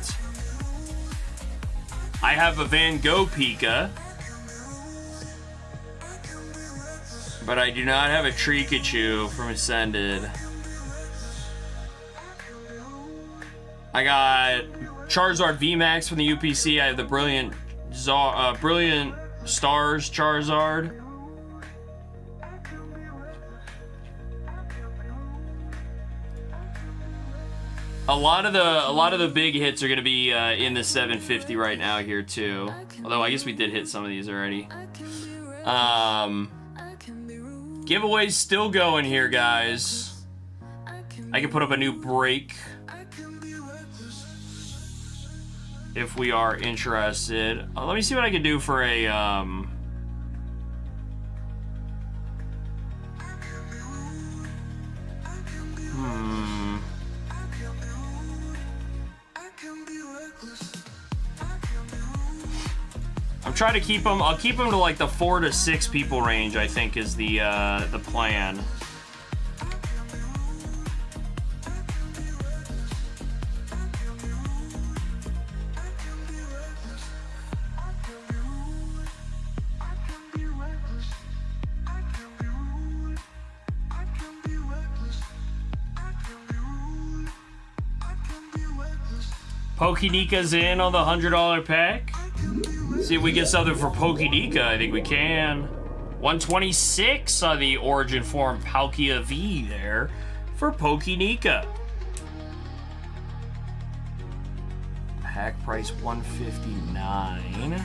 I have a Van Gogh Pika, but I do not have a Pikachu from Ascended. I got Charizard VMAX from the UPC. I have the Brilliant Stars Charizard. A lot of the big hits are going to be in the 750 right now here too. Although I guess we did hit some of these already. Giveaways still going here, guys. I can put up a new break if we are interested. Let me see what I can do for a I'm trying to keep them. I'll keep them to like the 4 to 6 people range, I think, is the plan. Pokénika's in on the $100 pack. See if we get something for Pokénika. I think we can. 126 on the Origin Form Palkia V there for Pokénika. Pack price $159.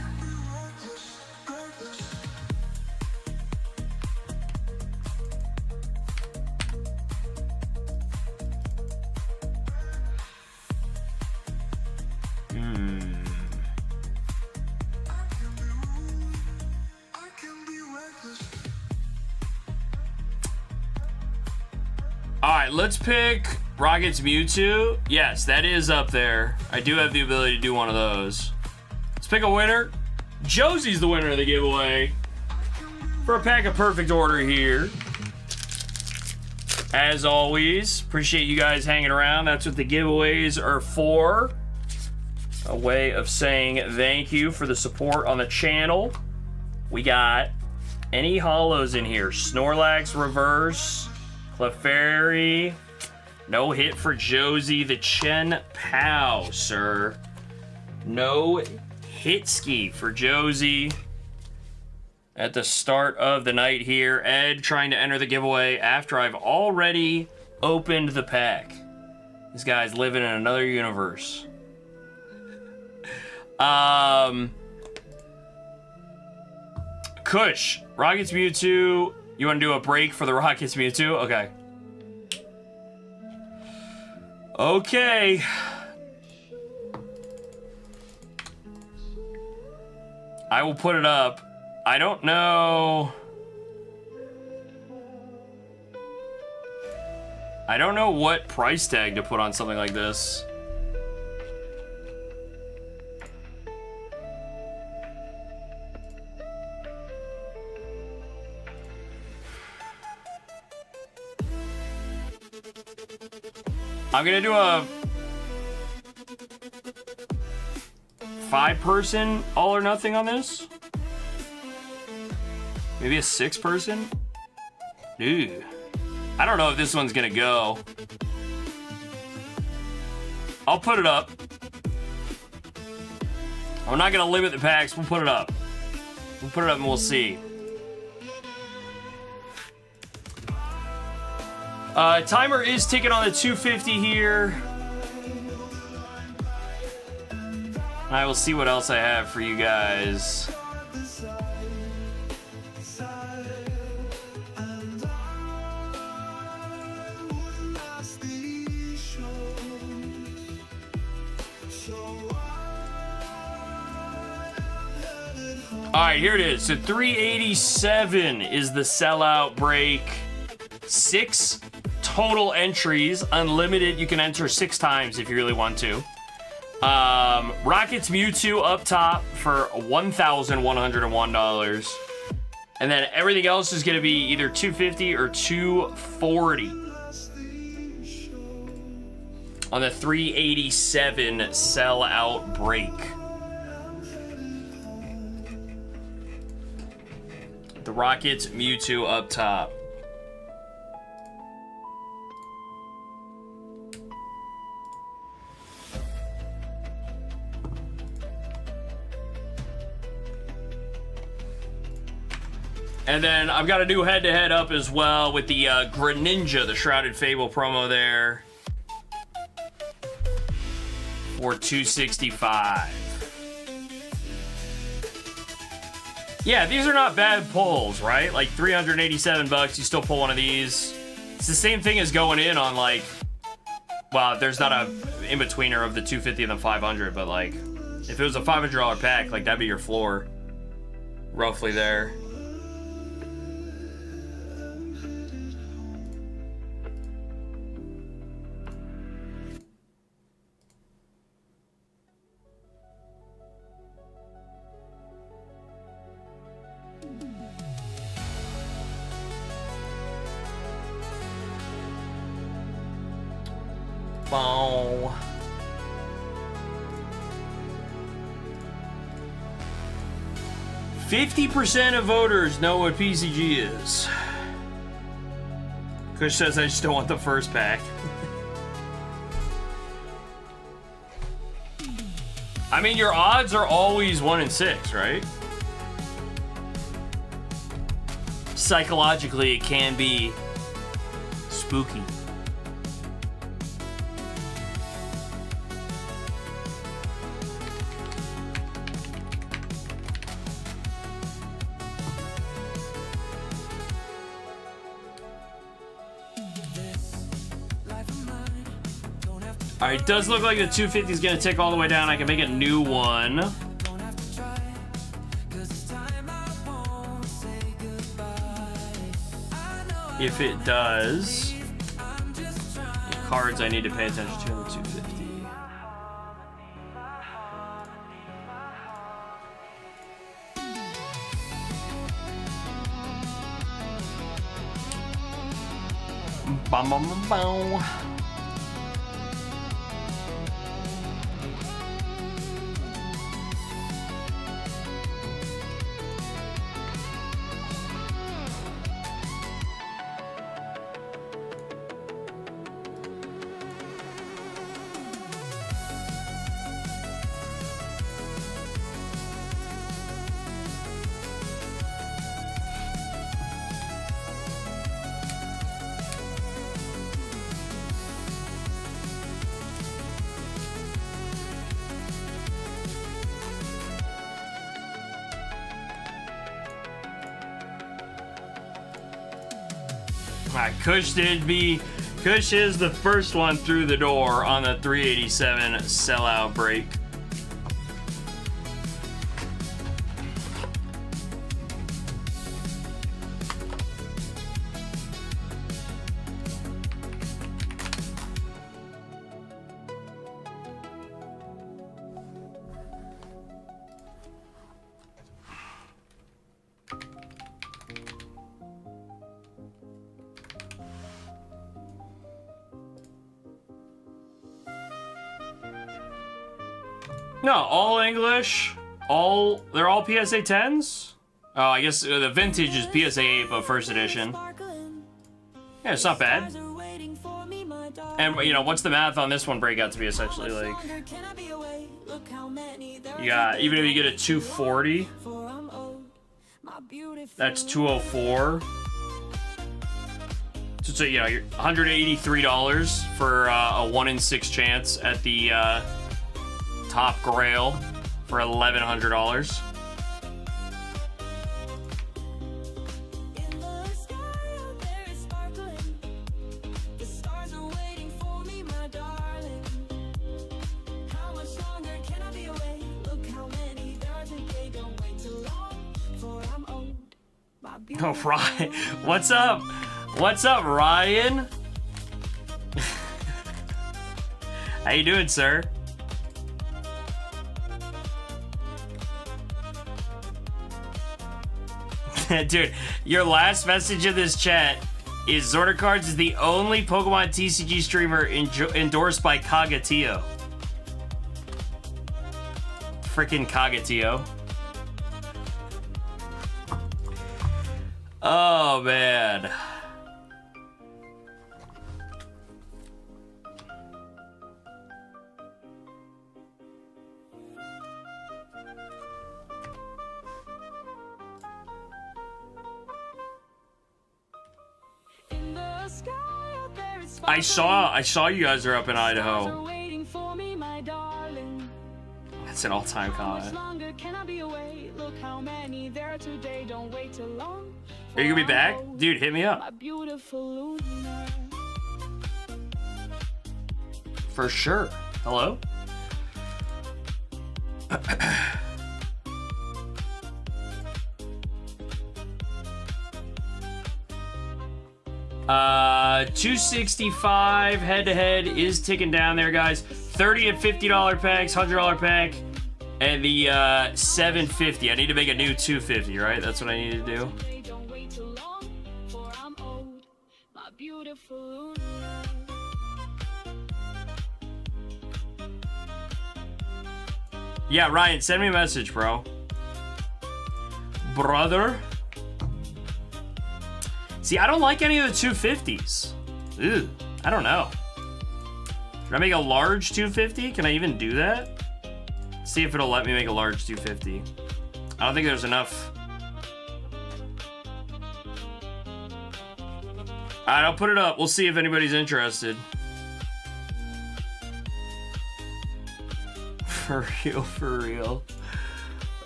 Alright, let's pick Rocket's Mewtwo. Yes, that is up there. I do have the ability to do one of those. Let's pick a winner. Josie's the winner of the giveaway for a pack of Perfect Order here. As always, appreciate you guys hanging around. That's what the giveaways are for. A way of saying thank you for the support on the channel. We got any hollows in here. Snorlax Reverse, Clefairy, no hit for Josie, the Chen Pao, sir. No hit ski for Josie at the start of the night here. Ed trying to enter the giveaway after I've already opened the pack. This guy's living in another universe. Kush, Rocket's Mewtwo. You want to do a break for the Rocket's Mewtwo? Okay. Okay. I will put it up. I don't know. I don't know what price tag to put on something like this. I'm gonna do a 5-person all or nothing on this. Maybe a 6-person. Ooh. I don't know if this one's gonna go. I'll put it up. I'm not gonna limit the packs. We'll put it up. We'll put it up and we'll see. Timer is ticking on the 250 here. I will see what else I have for you guys. All right, here it is. So 387 is the sellout break. 6 total entries, unlimited. You can enter 6 times if you really want to. Rockets Mewtwo up top for $1,101. And then everything else is going to be either 250 or 240 on the 387 sellout break. The Rockets Mewtwo up top. And then I've got a new head-to-head up as well with the Greninja, the Shrouded Fable promo there for $265. Yeah, these are not bad pulls, right? Like $387, you still pull one of these. It's the same thing as going in on like, well, there's not a in-betweener of the 250 and the 500, but like, if it was a $500 pack, like that'd be your floor, roughly there. Bow. %50 of voters know what PCG is. Kush says I just don't want the first pack. I mean, your odds are always 1 in 6, right? Psychologically, it can be spooky. All right, it does look like the 250 is going to tick all the way down. I can make a new one. If it does. The cards I need to pay attention to in the 250. Bum, bum, bum, bum. Kush did be Kush is the first one through the door on the 387 sellout break. No, all English. They're all PSA 10s? Oh, I guess the vintage is PSA 8, but first edition. Yeah, it's not bad. And, you know, what's the math on this one break out to be essentially like? You got, even if you get a 240, that's 204. So, you know, you're $183 for a 1 in 6 chance at the top Grail for $1,100. Oh, Ryan. What's up? What's up, Ryan? How you doing, sir? Dude, your last message in this chat is Zorner Cards is the only Pokemon TCG streamer endorsed by Kagatio. Freaking Kagatio. Oh, man. I saw you guys are up in Idaho. That's an all-time comment. Are you gonna be back? Dude, hit me up. For sure. Hello? $265 head-to-head is ticking down there, guys. $30 and $50 packs, $100 pack, and the $750. I need to make a new $250, right? That's what I need to do. Yeah, Ryan, send me a message, bro. Brother. See, I don't like any of the 250s. Ew, I don't know. Should I make a large 250? Can I even do that? See if it'll let me make a large 250. I don't think there's enough. Alright, I'll put it up. We'll see if anybody's interested. For real, for real.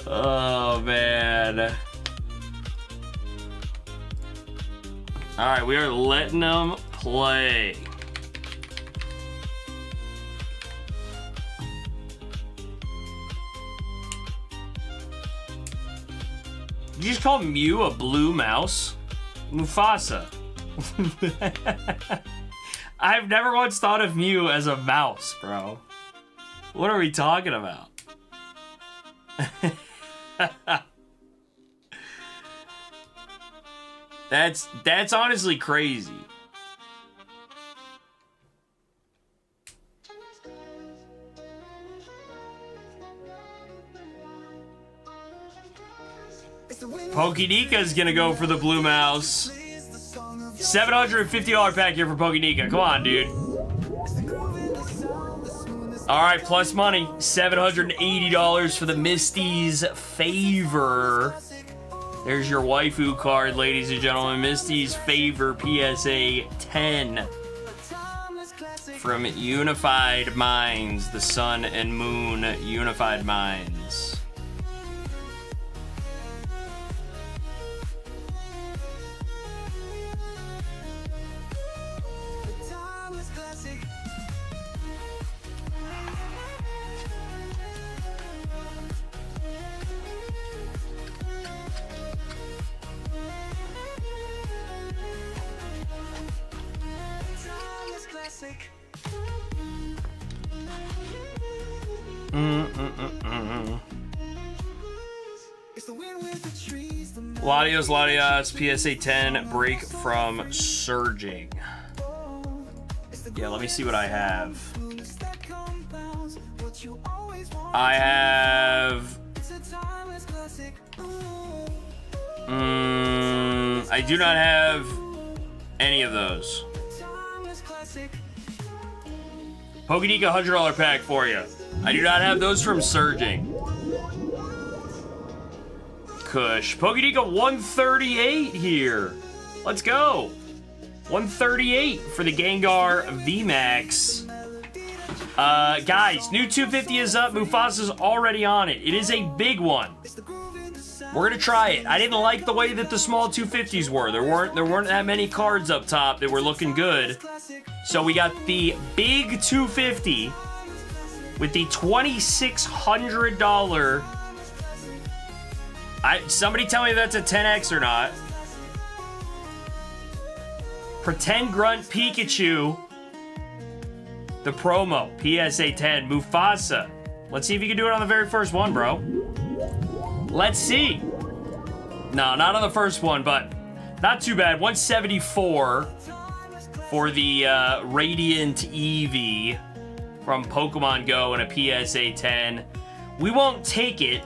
Oh, man. Alright, we are letting them play. Did you just call Mew a blue mouse? Mufasa. I've never once thought of Mew as a mouse, bro. What are we talking about? That's honestly crazy. Pokénika's gonna go for the blue mouse. $750 pack here for Pokénika. Come on, dude. Alright, plus money. $780 for the Misty's Favor. There's your waifu card, ladies and gentlemen. Misty's Favor PSA 10. From Unified Minds. The Sun and Moon Unified Minds. Latios, PSA 10 break from Surging. Yeah, let me see what I have. I have... I do not have any of those. Pokédeca $100 pack for you. I do not have those from Surging. Kush. Pokédeca 138 here. Let's go. 138 for the Gengar VMAX. Guys, new 250 is up. Mufasa's already on it. It is a big one. We're gonna try it. I didn't like the way that the small 250s were. There weren't that many cards up top that were looking good. So we got the big 250 with the $2,600. Somebody tell me if that's a 10X or not. Pretend Grunt Pikachu. The promo, PSA 10, Mufasa. Let's see if you can do it on the very first one, bro. Let's see. No, not on the first one, but not too bad. 174 for the Radiant Eevee from Pokemon Go and a PSA 10. We won't take it,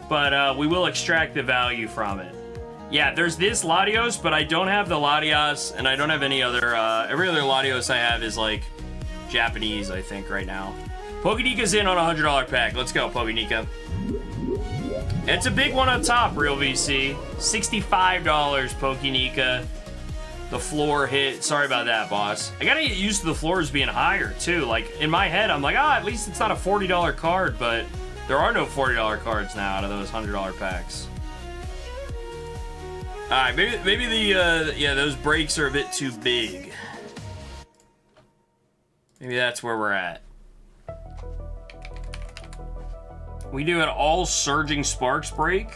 but we will extract the value from it. Yeah, there's this Latios, but I don't have the Latios, and I don't have any other, every other Latios I have is like Japanese, I think, right now. Pokédeca's in on a $100 pack. Let's go, Pokédeca. It's a big one up top, Real VC. $65, Pokédeca. The floor hit. Sorry about that, boss. I gotta get used to the floors being higher, too. Like, in my head, I'm like, at least it's not a $40 card, but there are no $40 cards now out of those $100 packs. Alright, maybe the, yeah, those breaks are a bit too big. Maybe that's where we're at. We do an all Surging Sparks break.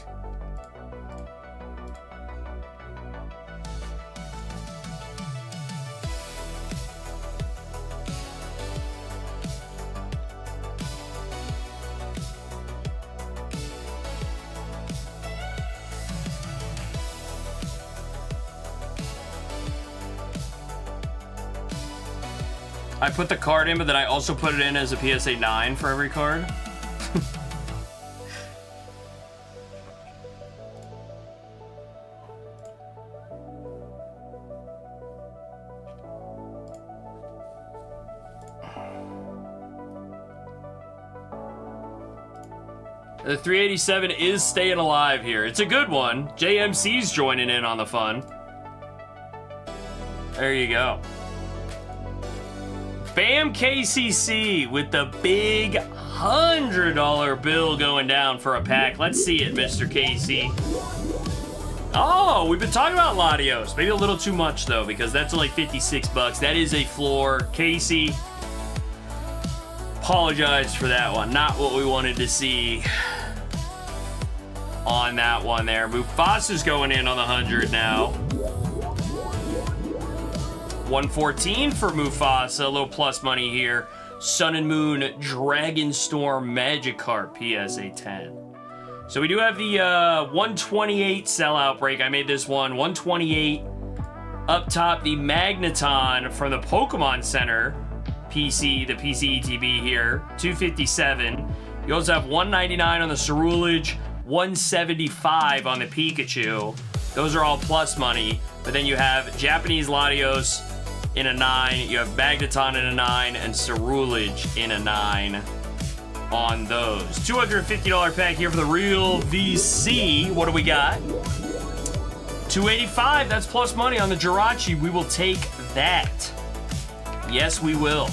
I put the card in, but then I also put it in as a PSA 9 for every card. The 387 is staying alive here. It's a good one. JMC's joining in on the fun. There you go. Bam KCC with the big $100 bill going down for a pack. Let's see it, Mr. KC. Oh, we've been talking about Latios. Maybe a little too much, though, because that's only 56 bucks. That is a floor. Casey, apologize for that one. Not what we wanted to see on that one there. Mufasa's going in on the 100 now. 114 for Mufasa, a little plus money here. Sun and Moon Dragonstorm Magikarp PSA 10. So we do have the 128 sellout break. I made this one. 128 up top, the Magneton from the Pokemon Center PC, the PC ETB here. 257. You also have 199 on the Cerulege, 175 on the Pikachu. Those are all plus money. But then you have Japanese Latios in a 9, you have Magneton in a 9, and Cerulege in a 9 on those. $250 pack here for the Real VC. What do we got? 285, that's plus money on the Jirachi. We will take that. Yes, we will.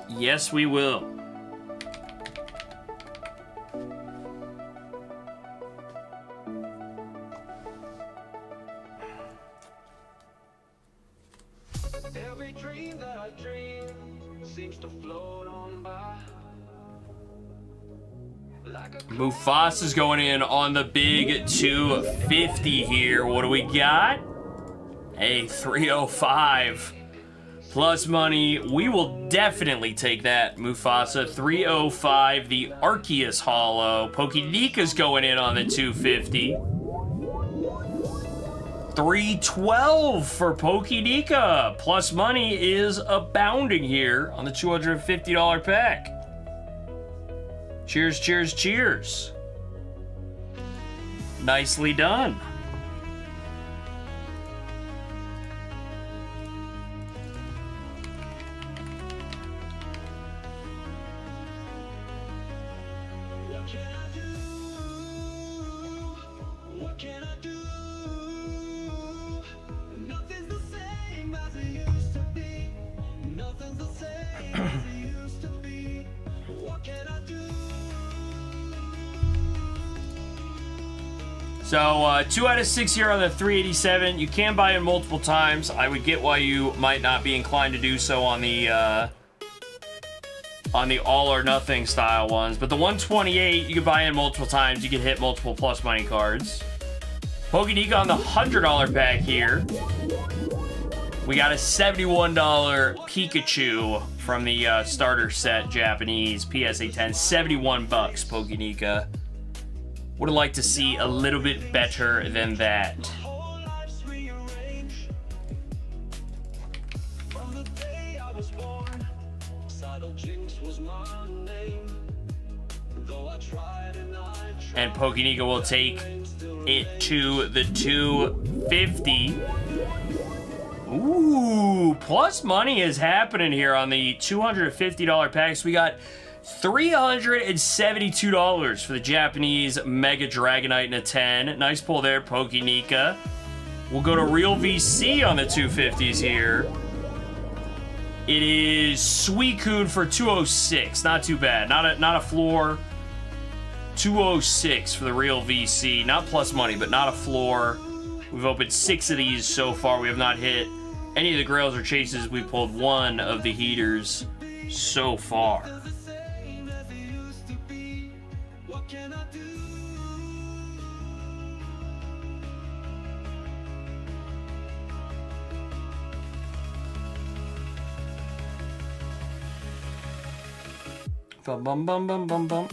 Yes, we will. Every dream that I dream seems to float on by. Mufasa's going in on the big 250 here. What do we got? A 305 Plus money, we will definitely take that. Mufasa, 305, the Arceus Hollow. Pokénika's going in on the 250. 312 for Pokénika. Plus money is abounding here on the $250 pack. Cheers, cheers, cheers. Nicely done. So, 2 out of 6 here on the 387. You can buy in multiple times. I would get why you might not be inclined to do so on the all or nothing style ones. But the 128, you can buy in multiple times. You can hit multiple plus money cards. Pokénika on the $100 pack here. We got a $71 Pikachu from the starter set Japanese PSA 10. 71 bucks, Pokénika. Would have liked to see a little bit better than that. And Pokénika will take it to the 250. Ooh, plus money is happening here on the $250 packs. We got $372 for the Japanese Mega Dragonite in a 10. Nice pull there, Pokénika. We'll go to Real VC on the 250s here. It is Suicune for 206. Not too bad. Not a floor. 206 for the Real VC. Not plus money, but not a floor. We've opened 6 of these so far. We have not hit any of the Grails or Chases. We pulled 1 of the heaters so far. Bum bum bum bum bum bum.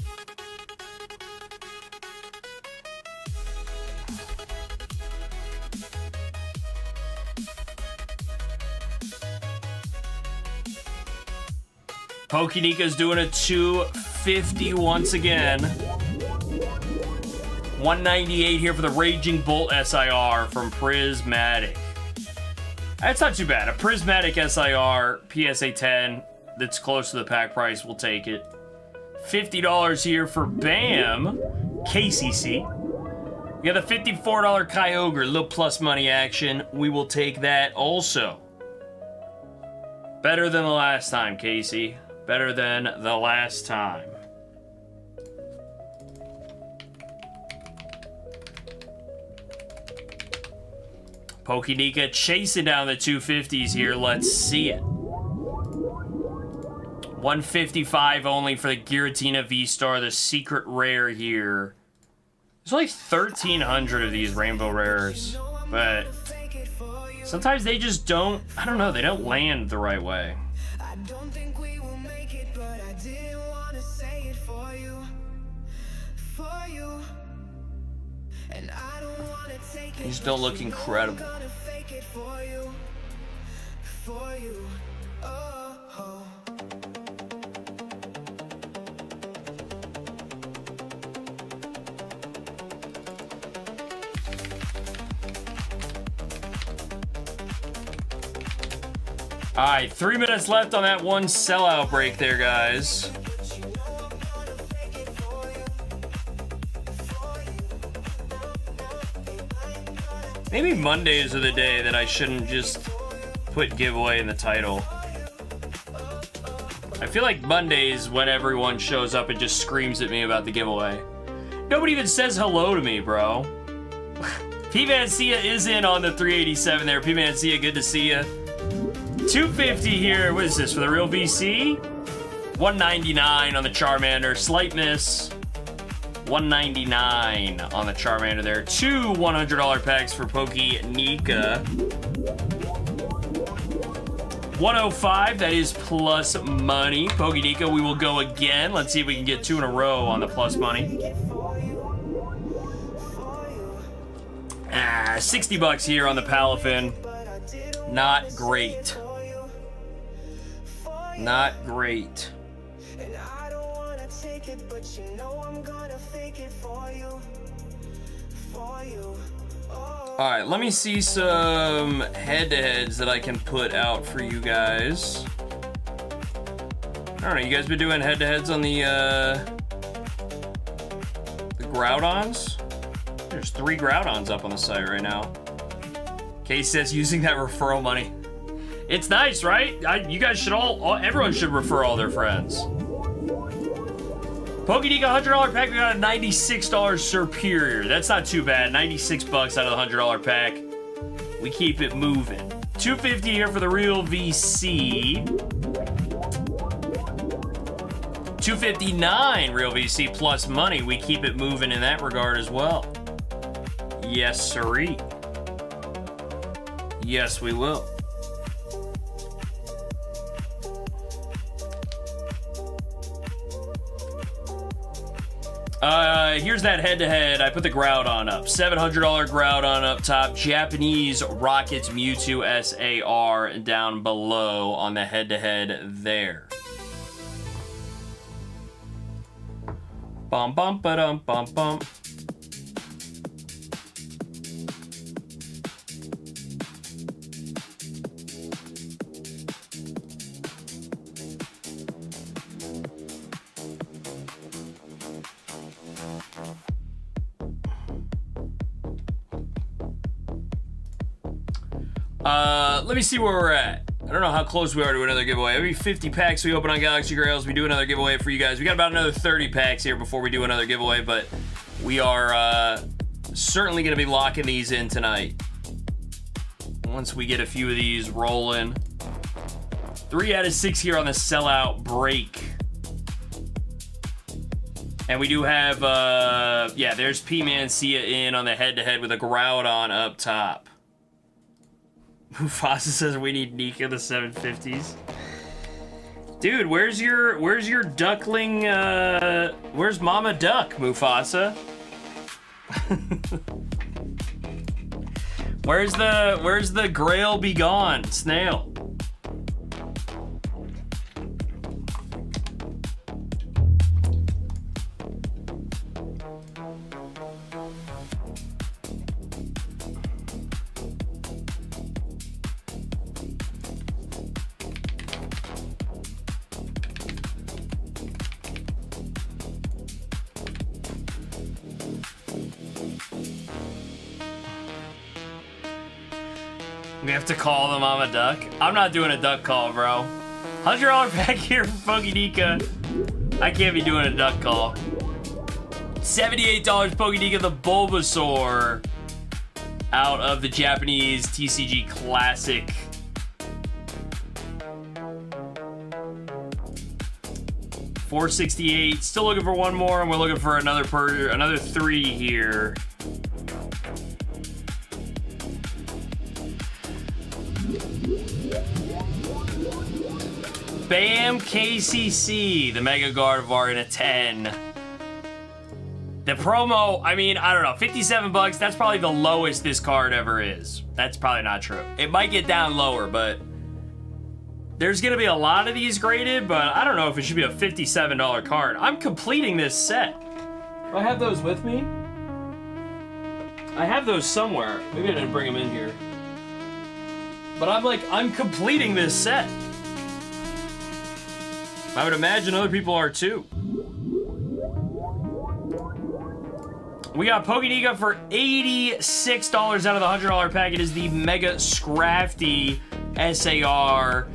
Pokénika's doing a 250 once again. 198 here for the Raging Bolt SIR from Prismatic. That's not too bad. A Prismatic SIR PSA 10 that's close to the pack price, we'll take it. $50 here for BAM KCC. We got the $54 Kyogre, little plus money action. We will take that also. Better than the last time, Casey. Better than the last time. Pokénika chasing down the 250s here. Let's see it. 155 only for the Giratina V-Star, the secret rare here. There's only 1,300 of these rainbow rares, but sometimes they just don't, I don't know, they don't land the right way. I don't think we will make it, but I did want to say it for you. And I don't want to take it. These don't look incredible. All right, 3 minutes left on that one sellout break there, guys. Maybe Mondays are the day that I shouldn't just put giveaway in the title. I feel like Mondays when everyone shows up and just screams at me about the giveaway. Nobody even says hello to me, bro. P. Mancia is in on the 387 there. P. Mancia, good to see you. 250 here. What is this for the Real VC? 199 on the Charmander. Slight miss. 199 on the Charmander there. 2 $100 packs for Pokénika. 105, that is plus money. Poginica, we will go again. Let's see if we can get 2 in a row on the plus money. 60 bucks here on the Palafin. Not great. Not great. Alright, let me see some head-to-heads that I can put out for you guys. I don't know, you guys been doing head-to-heads on the Groudons? There's 3 Groudons up on the site right now. Case says using that referral money. It's nice, right? You guys should everyone should refer all their friends. Pokédeca $100 pack, we got a $96 Superior. That's not too bad. 96 bucks out of the $100 pack. We keep it moving. 250 here for the real VC. 259 real VC plus money. We keep it moving in that regard as well. Yes, sirree. Yes, we will. Here's that head-to-head. I put the Groudon up. $700 Groudon up top. Japanese Rockets Mewtwo SAR down below on the head-to-head there. Bum bum ba-dum bum bum. Let me see where we're at. I don't know how close we are to another giveaway. Every 50 packs we open on Galaxy Grails, we do another giveaway for you guys. We got about another 30 packs here before we do another giveaway, but we are certainly going to be locking these in tonight. Once we get a few of these rolling. 3 out of 6 here on the sellout break. And we do have, yeah, there's P-Man Sia in on the head-to-head with a Groudon up top. Mufasa says we need Nika the 750s. Dude, where's your duckling, where's Mama Duck, Mufasa? Where's the Grail be gone, Snail? We have to call the Mama Duck. I'm not doing a duck call, bro. $100 pack here for Pokédeca. I can't be doing a duck call. $78 Pokédeca, the Bulbasaur out of the Japanese TCG Classic. $468. Still looking for one more, and we're looking for another 3 here. Bam KCC, the Mega Gardevoir in a 10. The promo, I mean, I don't know, 57 bucks, that's probably the lowest this card ever is. That's probably not true. It might get down lower, but there's gonna be a lot of these graded, but I don't know if it should be a $57 card. I'm completing this set. Do I have those with me? I have those somewhere. Maybe I didn't bring them in here. But I'm completing this set. I would imagine other people are too. We got Pokédeca for $86 out of the $100 pack. It is the Mega Scrafty SAR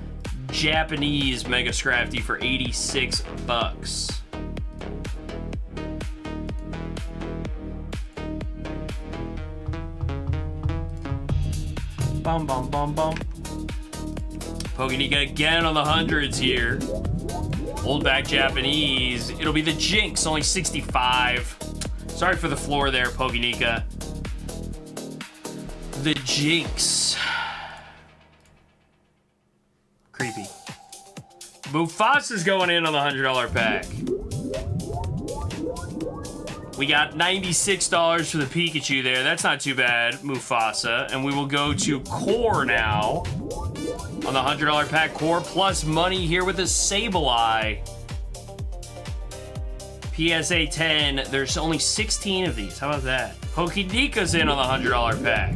Japanese Mega Scrafty for 86 bucks. Bum bum bum bum. Pokédeca again on the hundreds here. Old back Japanese. It'll be the Jinx, only 65. Sorry for the floor there, Pokédeca. The Jinx. Mufasa's going in on the $100 pack. We got $96 for the Pikachu there. That's not too bad, Mufasa. And we will go to Core now on the $100 pack. Core plus money here with a Sableye. PSA 10. There's only 16 of these. How about that? Pokédika's in on the $100 pack.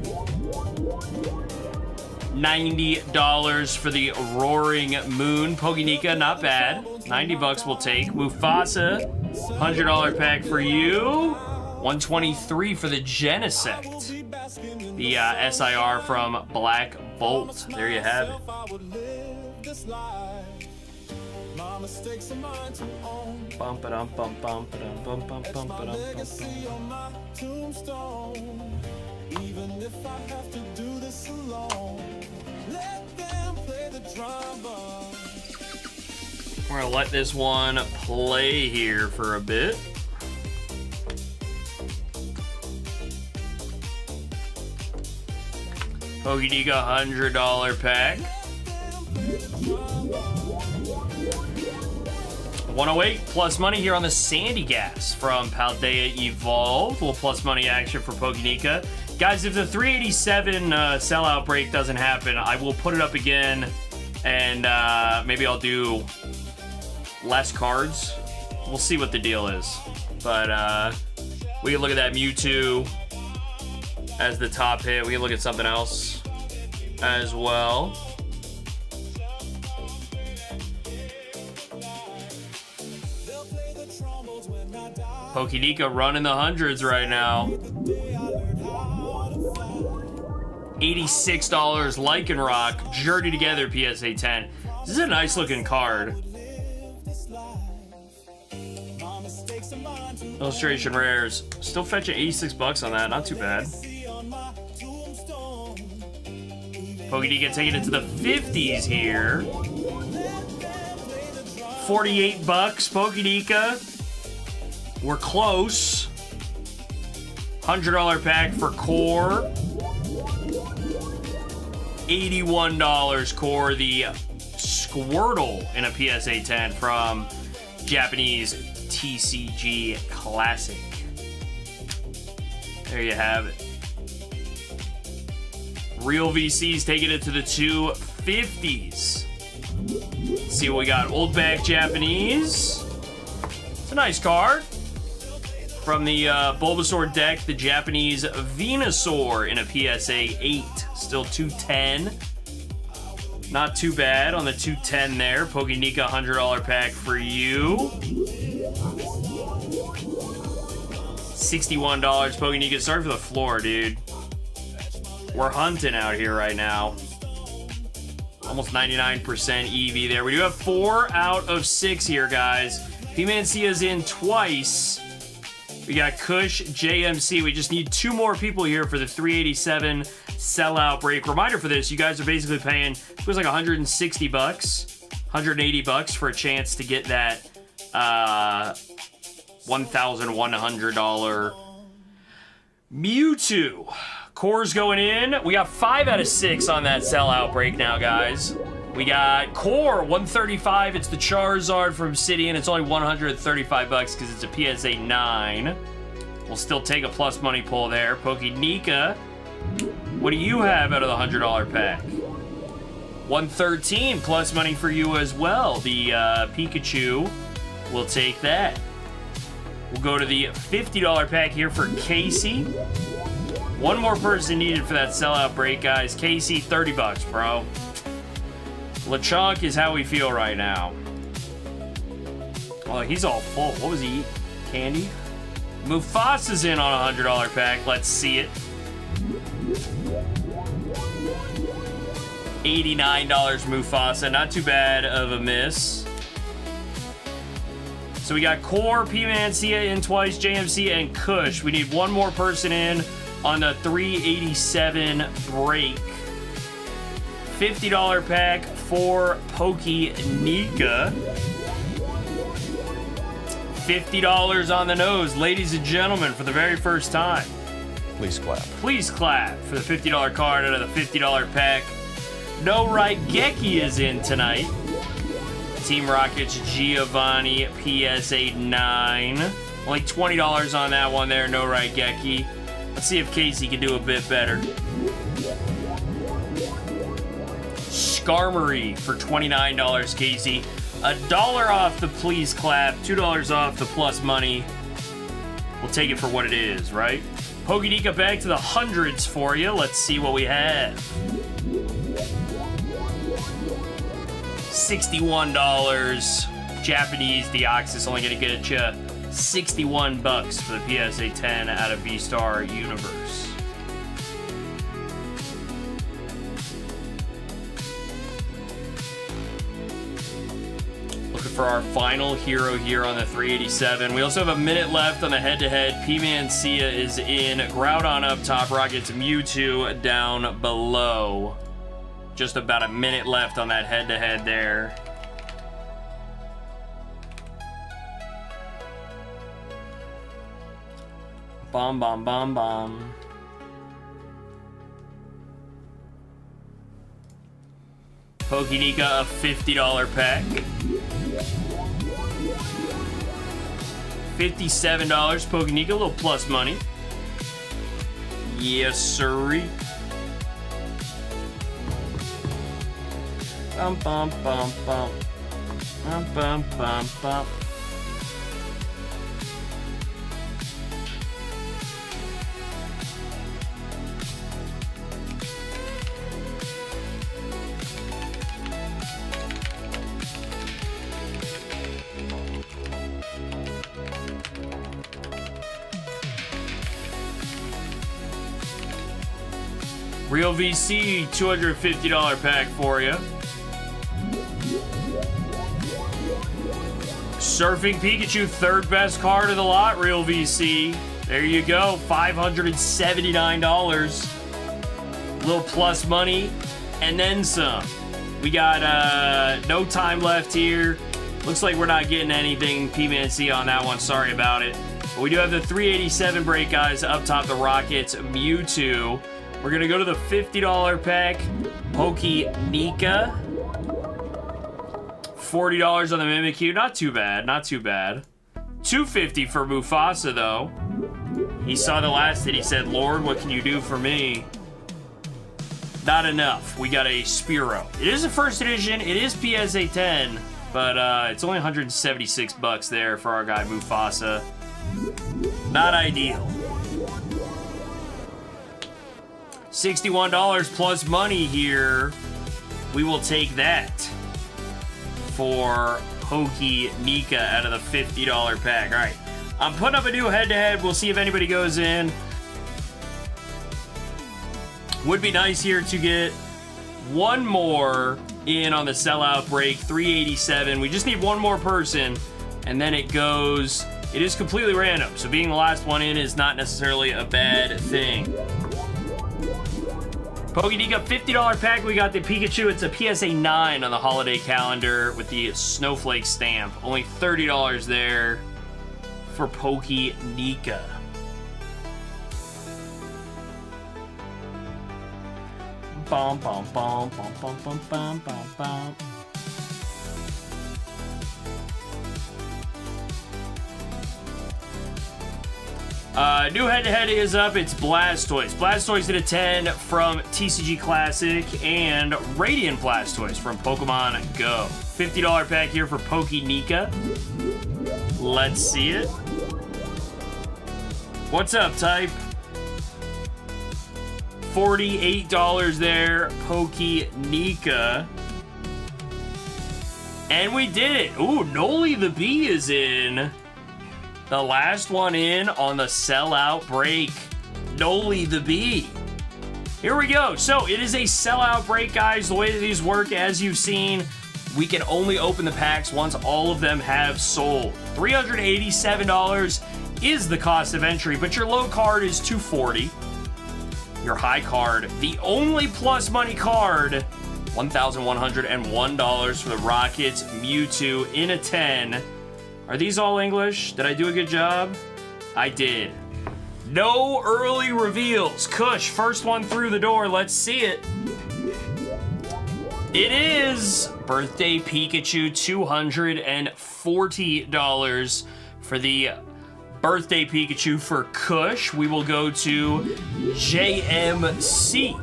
$90 for the Roaring Moon. Pokédika, not bad. 90 bucks we'll take. Mufasa, $100 pack for you. 123 for the Genesect. The SIR from Black Bolt. There you have it. Bump it bump bump bump bump bump bump bump bump. Even if I have to do this alone, let them play the drama. We're gonna let this one play here for a bit. Pokédika $100 pack. 108 plus money here on the Sandy Gas from Paldea Evolved. A little plus money action for Pokédika. Guys, if the 387 sellout break doesn't happen, I will put it up again, and maybe I'll do less cards. We'll see what the deal is. But we can look at that Mewtwo as the top hit. We can look at something else as well. Pokédika running the hundreds right now. $86 Lycanroc, Journey Together PSA 10. This is a nice looking card. Illustration rares. Still fetching 86 bucks on that, not too bad. Pokédika taking it to the 50s here. 48 bucks, Pokédika. We're close. $100 pack for Core. $81 Core, the Squirtle in a PSA 10 from Japanese TCG Classic. There you have it. Real VC's taking it to the 250s. Let's see what we got. Old back Japanese. It's a nice card. From the Bulbasaur deck, the Japanese Venusaur in a PSA 8. Still 210. Not too bad on the 210 there. Pokédika $100 pack for you. $61 Pokédika. Sorry for the floor, dude. We're hunting out here right now. Almost 99% EV there. We do have 4 out of 6 here, guys. P-Mancia's in twice. We got Kush, JMC. We just need 2 more people here for the 387 sellout break. Reminder for this, you guys are basically paying, it was like 160 bucks, 180 bucks for a chance to get that $1,100 Mewtwo. Core's going in. We got 5 out of 6 on that sellout break now, guys. We got Core, 135. It's the Charizard from City, and it's only 135 bucks because it's a PSA 9. We'll still take a plus money pull there. Pokédika, what do you have out of the $100 pack? 113 plus money for you as well. The Pikachu, we'll take that. We'll go to the $50 pack here for Casey. One more person needed for that sellout break, guys. Casey, 30 bucks, bro. LeChonk is how we feel right now. Oh, he's all full. What was he eating? Candy? Mufasa's in on a $100 pack. Let's see it. $89 Mufasa. Not too bad of a miss. So we got Core, P-Mancia in twice, JMC, and Kush. We need one more person in on the 387 break. $50 pack for Pokédika. $50 on the nose, ladies and gentlemen, for the very first time. Please clap. Please clap for the $50 card out of the $50 pack. No Right Geki is in tonight. Team Rockets Giovanni PSA 9. Only $20 on that one there, no right, Geki. Let's see if Casey can do a bit better. Skarmory for $29, Casey. $1 off the please clap, $2 off the plus money. We'll take it for what it is, right? Pokénika back to the hundreds for you. Let's see what we have. $61. Japanese Deoxys only gonna get you $61 for the PSA 10 out of V-Star Universe. Looking for our final hero here on the 387. We also have a minute left on the head-to-head. P-Man Sia is in. Groudon up top. Rockets Mewtwo down below. Just about a minute left on that head-to-head there. Bomb, bomb, bomb, bomb. Pokénika, a $50 pack. $57, Pokénika, a little plus money. Yes, sirree. Bum, bum, bum, bum. Bum, bum, bum, bum. Real VC, $250 pack for you. Surfing Pikachu, third best card of the lot, Real VC. There you go, $579. Little plus money, and then some. We got no time left here. Looks like we're not getting anything P-Man C on that one, sorry about it. But we do have the 387 break, guys, up top, the Rockets Mewtwo. We're gonna go to the $50 pack, Pokénika. $40 on the Mimikyu, not too bad, not too bad. $250 for Mufasa, though. He saw the last hit, he said, Lord, what can you do for me? Not enough. We got a Spearow. It is a first edition, it is PSA 10, but it's only $176 there for our guy Mufasa. Not ideal. $61 plus money here. We will take that for Pokénika out of the $50 pack. All right, I'm putting up a new head-to-head. We'll see if anybody goes in. Would be nice here to get one more in on the sellout break, 387. We just need one more person, and then it goes. It is completely random, so being the last one in is not necessarily a bad thing. Pokénika, $50 pack. We got the Pikachu. It's a PSA 9 on the holiday calendar with the snowflake stamp. Only $30 there for Pokénika. Bum, bum, bum, bum, bum, bum, bum, bum, bum. New head-to-head is up. It's Blastoise. Blastoise did a 10 from TCG Classic and Radiant Blastoise from Pokemon Go. $50 pack here for Pokénika. Let's see it. What's up, Type? $48 there, Pokénika. And we did it. Ooh, Noli the Bee is in. The last one in on the sellout break, Noli the Bee. Here we go. So it is a sellout break, guys. The way that these work, as you've seen, we can only open the packs once all of them have sold. $387 is the cost of entry, but your low card is $240. Your high card, the only plus money card, $1,101 for the Rockets Mewtwo in a 10. Are these all English? Did I do a good job? I did. No early reveals. Kush, first one through the door. Let's see it. It is Birthday Pikachu, $240 for the Birthday Pikachu for Kush. We will go to JMC,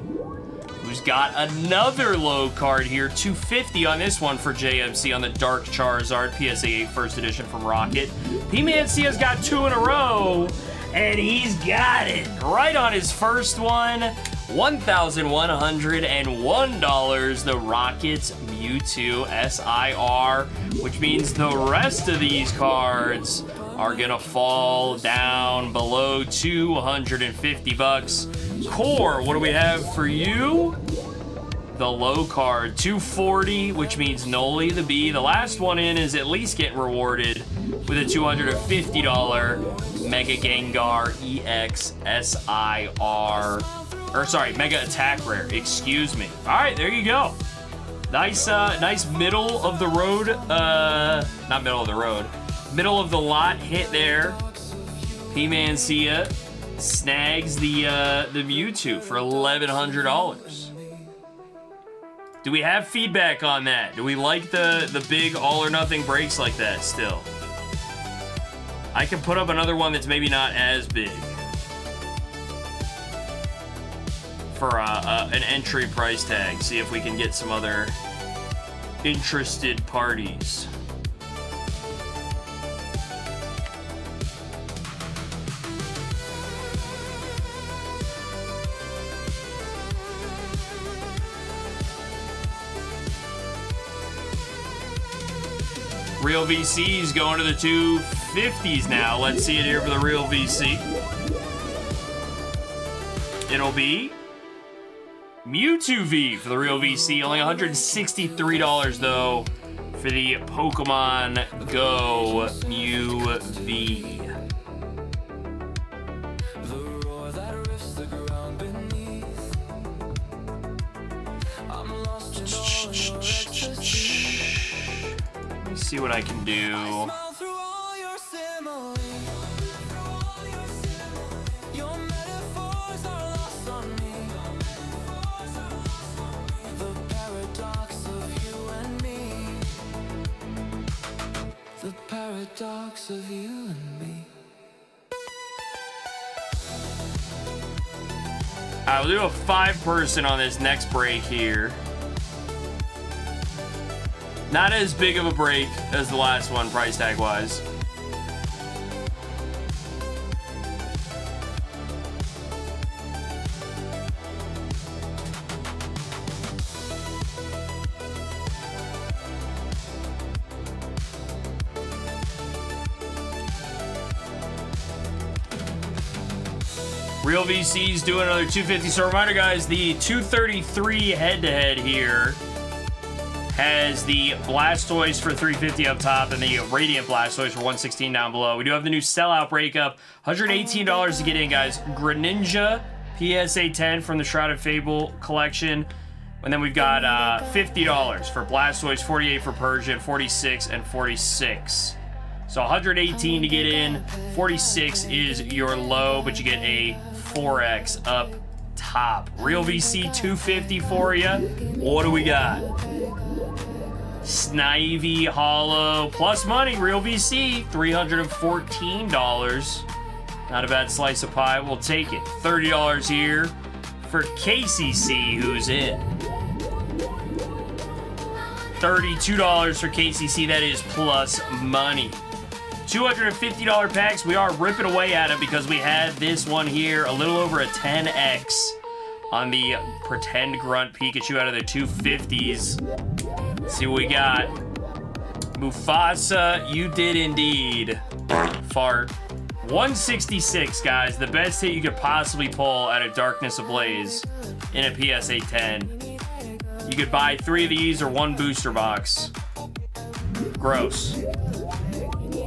who's got another low card here, $250 on this one for JMC on the Dark Charizard, PSA 8 First Edition from Rocket. P-Man Cia's got 2 in a row, and he's got it right on his first one. $1,101, the Rockets Mewtwo SIR, which means the rest of these cards are gonna fall down below $250. Core, what do we have for you? The low card, $240, which means Noli the B. The last one in is at least getting rewarded with a $250 Mega Gengar EX SIR. Or sorry, Mega Attack Rare, excuse me. All right, there you go. Nice, nice middle of the road, not middle of the road, middle of the lot hit there. P-Man Cia snags the Mewtwo for $1,100. Do we have feedback on that? Do we like the big all or nothing breaks like that still? I can put up another one that's maybe not as big for an entry price tag. See if we can get some other interested parties. Real VC's going to the 250s now. Let's see it here for the Real VC. It'll be Mewtwo V for the Real VC. Only $163 though for the Pokemon Go Mew V. See what I can do. The paradox of you and me. Alright, we'll do a 5-person on this next break here. Not as big of a break as the last one, price tag wise. Real VC's doing another 250. So reminder guys, the 233 head-to-head here has the Blastoise for $350 up top and the Radiant Blastoise for $116 down below. We do have the new sellout breakup, $118 to get in, guys. Greninja PSA 10 from the Shrouded Fable collection. And then we've got $50 for Blastoise, $48 for Persian, $46 and $46. So $118 to get in, $46 is your low, but you get a 4X up top. Real VC 250 for you. What do we got? Snivy Hollow plus money. Real VC $314. Not a bad slice of pie. We'll take it. $30 here for KCC, who's in. $32 for KCC. That is plus money. $250 packs. We are ripping away at it because we had this one here, a little over a 10x on the Pretend Grunt Pikachu out of the 250s. Let's see what we got. Mufasa, you did indeed fart. 166, guys. The best hit you could possibly pull out of Darkness Ablaze in a PSA 10. You could buy 3 of these or 1 booster box. Gross.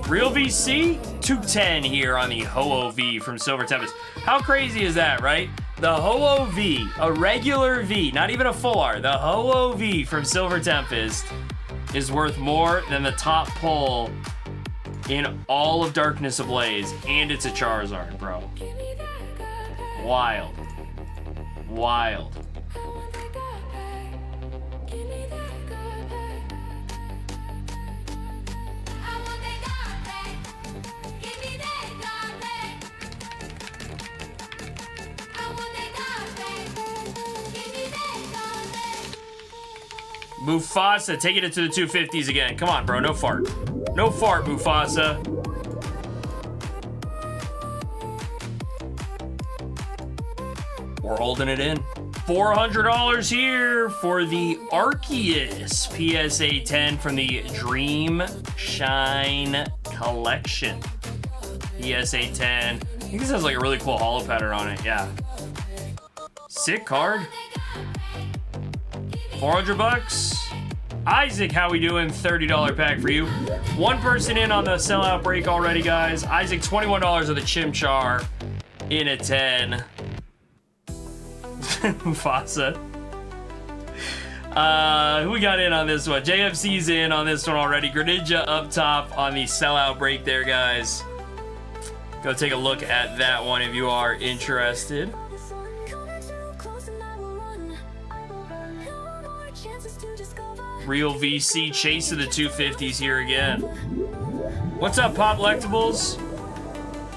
Real VC, 210 here on the Ho-Oh V from Silver Tempest. How crazy is that, right? The Ho-Oh V, a regular V, not even a full art. The Ho-Oh V from Silver Tempest is worth more than the top pull in all of Darkness Ablaze, and it's a Charizard, bro. Wild. Wild. Mufasa taking it to the 250s again. Come on, bro. No fart. No fart, Mufasa. We're holding it in. $400 here for the Arceus PSA 10 from the Dream Shine Collection. PSA 10. I think this has like a really cool holo pattern on it. Yeah. Sick card. 400 bucks. Isaac, how we doing? $30 pack for you. One person in on the sellout break already, guys. Isaac, $21 of the Chimchar in a 10. Mufasa. Who we got in on this one? JFC's in on this one already. Greninja up top on the sellout break there, guys. Go take a look at that one if you are interested. Real VC chase of the 250s here again. What's up, Pop Lectables?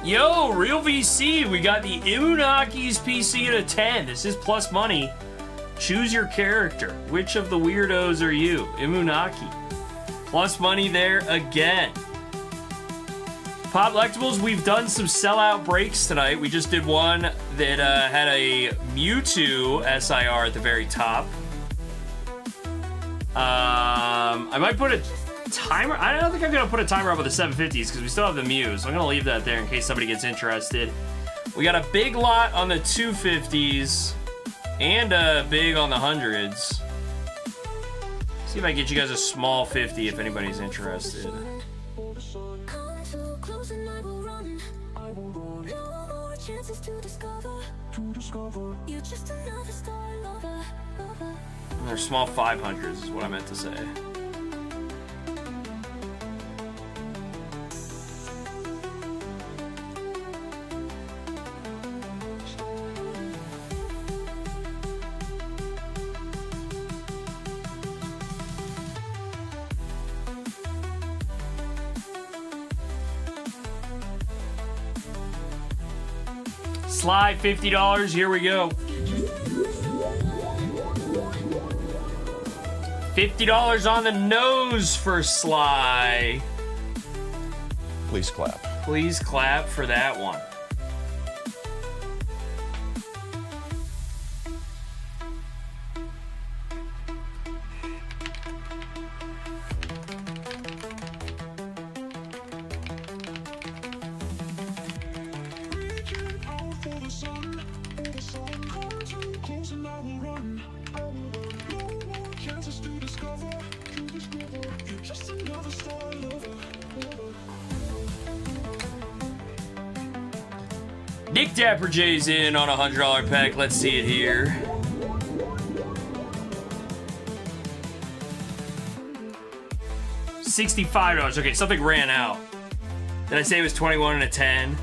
Yo, Real VC, we got the Imunaki's PC at a 10. This is plus money. Choose your character. Which of the weirdos are you? Imunaki. Plus money there again. Pop Lectables, we've done some sellout breaks tonight. We just did one that had a Mewtwo SIR at the very top. I might put a timer. I don't think I'm gonna put a timer up with the 750s because we still have the Mew, so I'm gonna leave that there in case somebody gets interested. We got a big lot on the 250s and a big on the 100s. See if I can get you guys a small 50 if anybody's interested. They're small 500s is what I meant to say. Slide $50, here we go. $50 on the nose for Sly. Please clap. Please clap for that one. Nick Dapper J's in on a $100 pack. Let's see it here. $65. Okay, something ran out. Did I say it was 21 and a 10?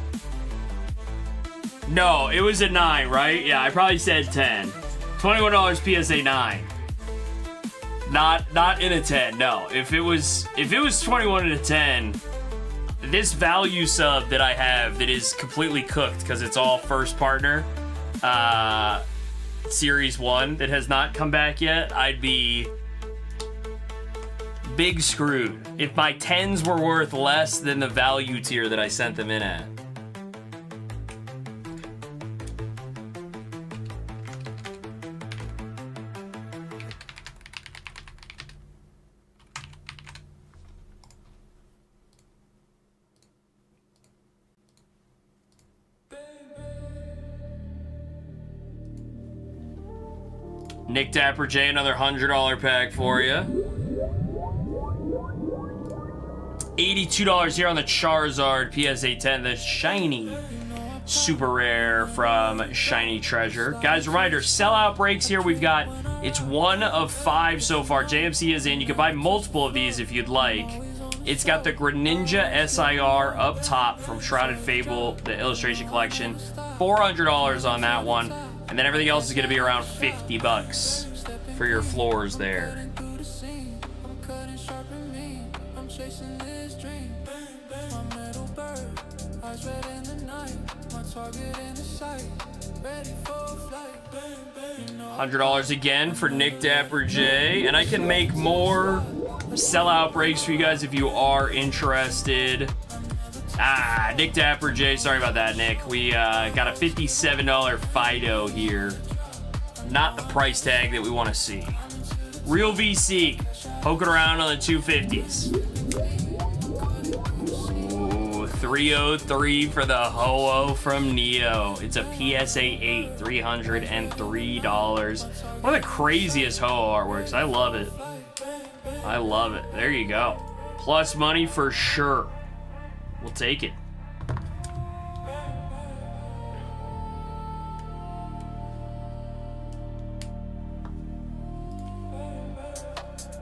No, it was a 9, right? Yeah, I probably said 10. $21 PSA 9. Not in a 10. No. If it was 21 and a 10, this value sub that I have that is completely cooked because it's all first partner series 1 that has not come back yet, I'd be big screwed if my 10s were worth less than the value tier that I sent them in at. Nick Dapper J, another $100 pack for you. $82 here on the Charizard PSA 10, the shiny super rare from Shiny Treasure. Guys, reminder, sellout breaks here. We've got, it's 1 of 5 so far. JMC is in. You can buy multiple of these if you'd like. It's got the Greninja SIR up top from Shrouded Fable, the illustration collection. $400 on that one. And then everything else is going to be around $50 for your floors there. $100 again for Nick Dapper J. And I can make more sellout breaks for you guys if you are interested. Nick Dapper J. Sorry about that, Nick. We got a $57 Fido here. Not the price tag that we want to see. Real VC. Poking around on the 250s. Ooh, 303 for the Ho-Oh from Neo. It's a PSA 8, $303. One of the craziest Ho-Oh artworks. I love it. I love it. There you go. Plus money for sure. We'll take it.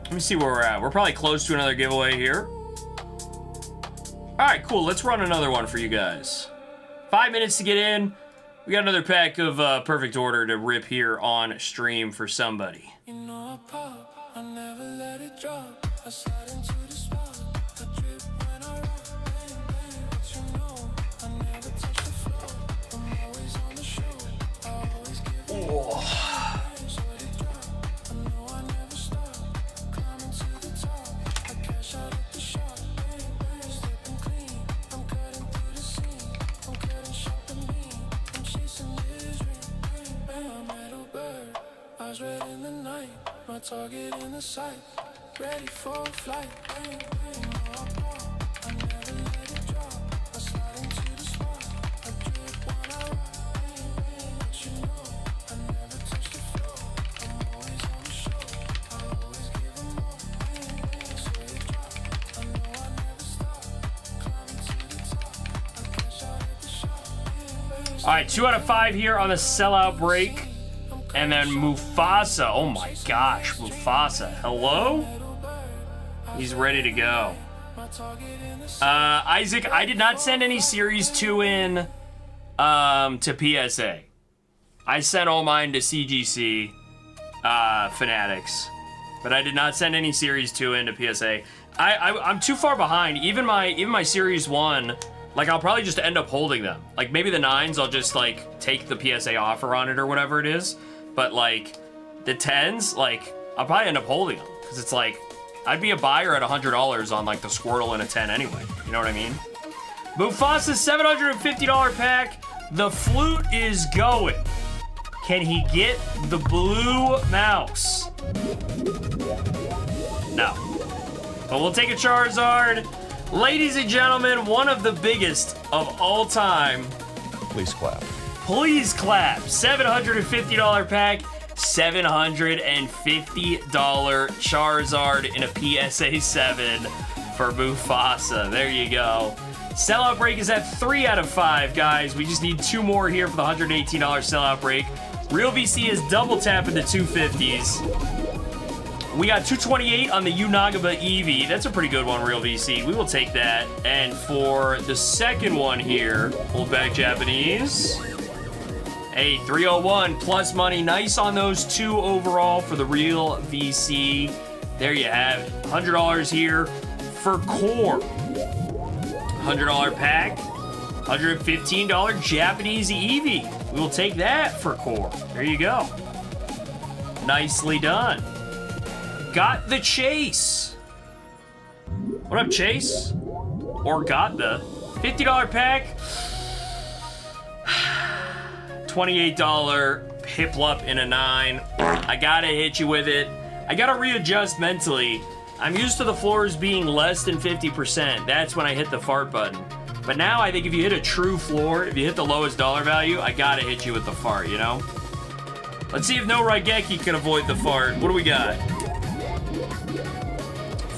Let me see where we're at. We're probably close to another giveaway here. All right, cool. Let's run another one for you guys. 5 minutes to get in. We got another pack of Perfect Order to rip here on stream for somebody. You know I pop, I never let it drop. I slide into the spot, I drip when I rock. Bang, bang, but you know I never touch the floor. I'm always on the show, I always give it all. So they drop, I know I never stop. Climbing to the top, I cash out at the shop. Bang, bang, slipping clean, I'm cutting through the scene. I'm cutting shop and bean, I'm chasing this ring. Bang, bang, my metal bird, eyes red in the night. My target in the sight, ready for flight. Bang, bang, no, I pop, I never let it drop. I slide into the spot, I drip when I rock. Bang, bang, but you know I never touch the floor. I'm always on the show, I always give them more. Bang, bang, so they drop, I know I never stop. Climbing to the top, I cash out at the shop. Bang, bang, All right, 2 out of 5 here on the sellout break. And then Mufasa. Oh my gosh, Mufasa. Hello? He's ready to go. Isaac, I did not send any Series 2 in to PSA. I sent all mine to CGC Fanatics. But I did not send any Series 2 in to PSA. I'm too far behind. Even my Series 1, like, I'll probably just end up holding them. Like, maybe the 9s, I'll just, like, take the PSA offer on it or whatever it is. But, like, the 10s, like, I'll probably end up holding them. Because it's like, I'd be a buyer at $100 on, like, the Squirtle and a 10 anyway. You know what I mean? Mufasa's $750 pack. The flute is going. Can he get the blue mouse? No. But we'll take a Charizard. Ladies and gentlemen, one of the biggest of all time. Please clap. Please clap. $750 pack, $750 Charizard in a PSA 7 for Mufasa. There you go. Sellout break is at 3 out of 5, guys. We just need 2 more here for the $118 sellout break. Real VC is double tapping the 250s. We got 228 on the Unagaba Eevee. That's a pretty good one, Real VC. We will take that. And for the second one here, hold back Japanese. Hey, 301 plus money. Nice on those 2 overall for the Real VC. There you have it. $100 here for Core. $100 pack. $115 Japanese Eevee. We will take that for Core. There you go. Nicely done. Got the Chase. What up, Chase? Or got the $50 pack. $28 Piplup in a 9. I gotta hit you with it. I gotta readjust mentally. I'm used to the floors being less than 50%. That's when I hit the fart button. But now I think if you hit a true floor, if you hit the lowest dollar value, I gotta hit you with the fart, you know? Let's see if no Raigeki can avoid the fart. What do we got?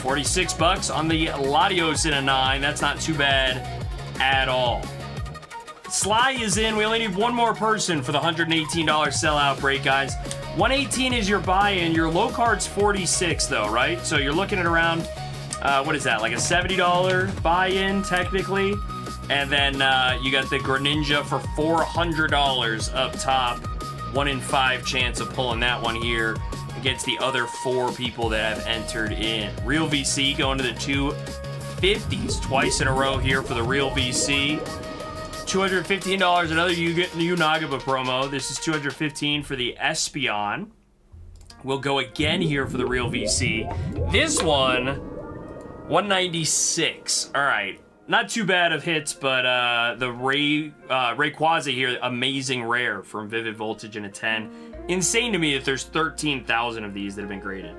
46 bucks on the Latios in a 9. That's not too bad at all. Sly is in. We only need 1 more person for the $118 sellout break, guys. 118 is your buy-in. Your low card's 46 though, right? So you're looking at around, what is that? Like a $70 buy-in technically. And then you got the Greninja for $400 up top. 1 in 5 chance of pulling that one here against the other 4 people that have entered in. Real VC going to the 250s twice in a row here for the Real VC. $215, another Unagaba promo. This is $215 for the Espeon. We'll go again here for the real VC. This one, $196. All right. Not too bad of hits, but the Rayquaza here, amazing rare from Vivid Voltage in a 10. Insane to me that there's 13,000 of these that have been graded.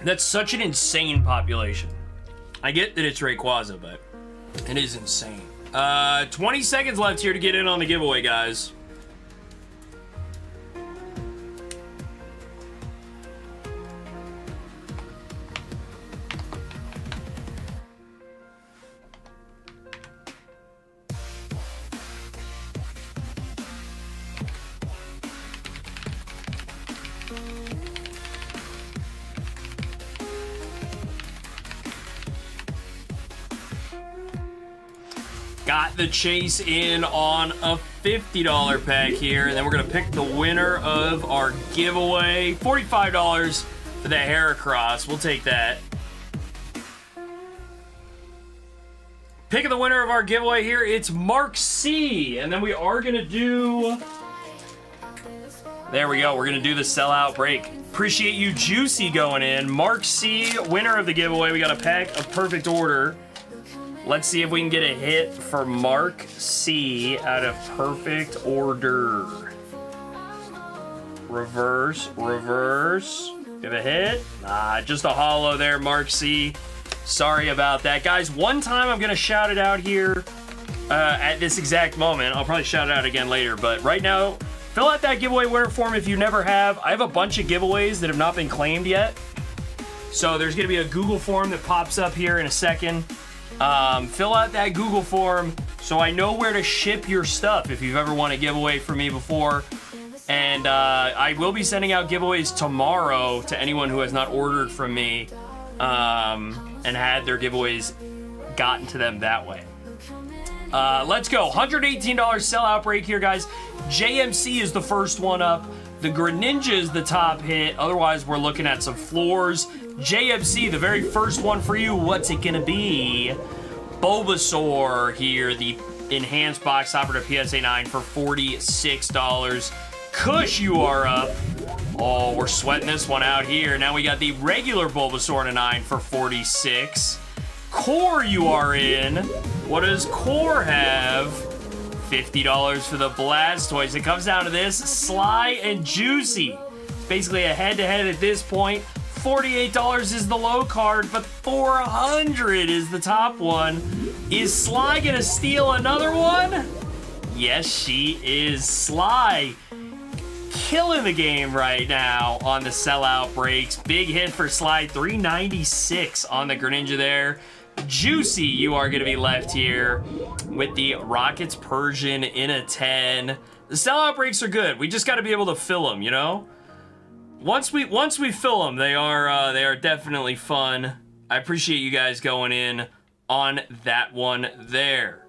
That's such an insane population. I get that it's Rayquaza, but it is insane. 20 seconds left here to get in on the giveaway, guys. Got the chase in on a $50 pack here, and then we're gonna pick the winner of our giveaway. $45 for the Heracross. We'll take that. Picking the winner of our giveaway here, it's Mark C. And then we are gonna do... There we go, we're gonna do the sellout break. Appreciate you, Juicy, going in. Mark C, winner of the giveaway. We got a pack of perfect order. Let's see if we can get a hit for Mark C out of perfect order. Reverse, reverse. Give a hit. Just a holo there, Mark C. Sorry about that. Guys, one time I'm going to shout it out here at this exact moment. I'll probably shout it out again later, but right now, fill out that giveaway winner form if you never have. I have a bunch of giveaways that have not been claimed yet. So there's going to be a Google form that pops up here in a second. Fill out that Google form so I know where to ship your stuff if you've ever won a giveaway from me before. And I will be sending out giveaways tomorrow to anyone who has not ordered from me and had their giveaways gotten to them that way. Let's go. $118 sellout break here, guys. JMC is the first one up. The Greninja is the top hit. Otherwise, we're looking at some floors. JMC, the very first one for you. What's it gonna be? Bulbasaur here, the enhanced box topper to PSA 9 for $46. Kush, you are up. Oh, we're sweating this one out here. Now we got the regular Bulbasaur in a 9 for $46. Core, you are in. What does Core have? $50 for the Blastoise. It comes down to this, Sly and Juicy. It's basically a head-to-head at this point. $48 is the low card, but $400 is the top one. Is Sly gonna steal another one? Yes, she is. Sly killing the game right now on the sellout breaks. Big hit for Sly, $396 on the Greninja there. Juicy, you are gonna be left here with the Rockets Persian in a 10. The sellout breaks are good. We just got to be able to fill them, you know? Once we fill them, they are definitely fun. I appreciate you guys going in on that one there.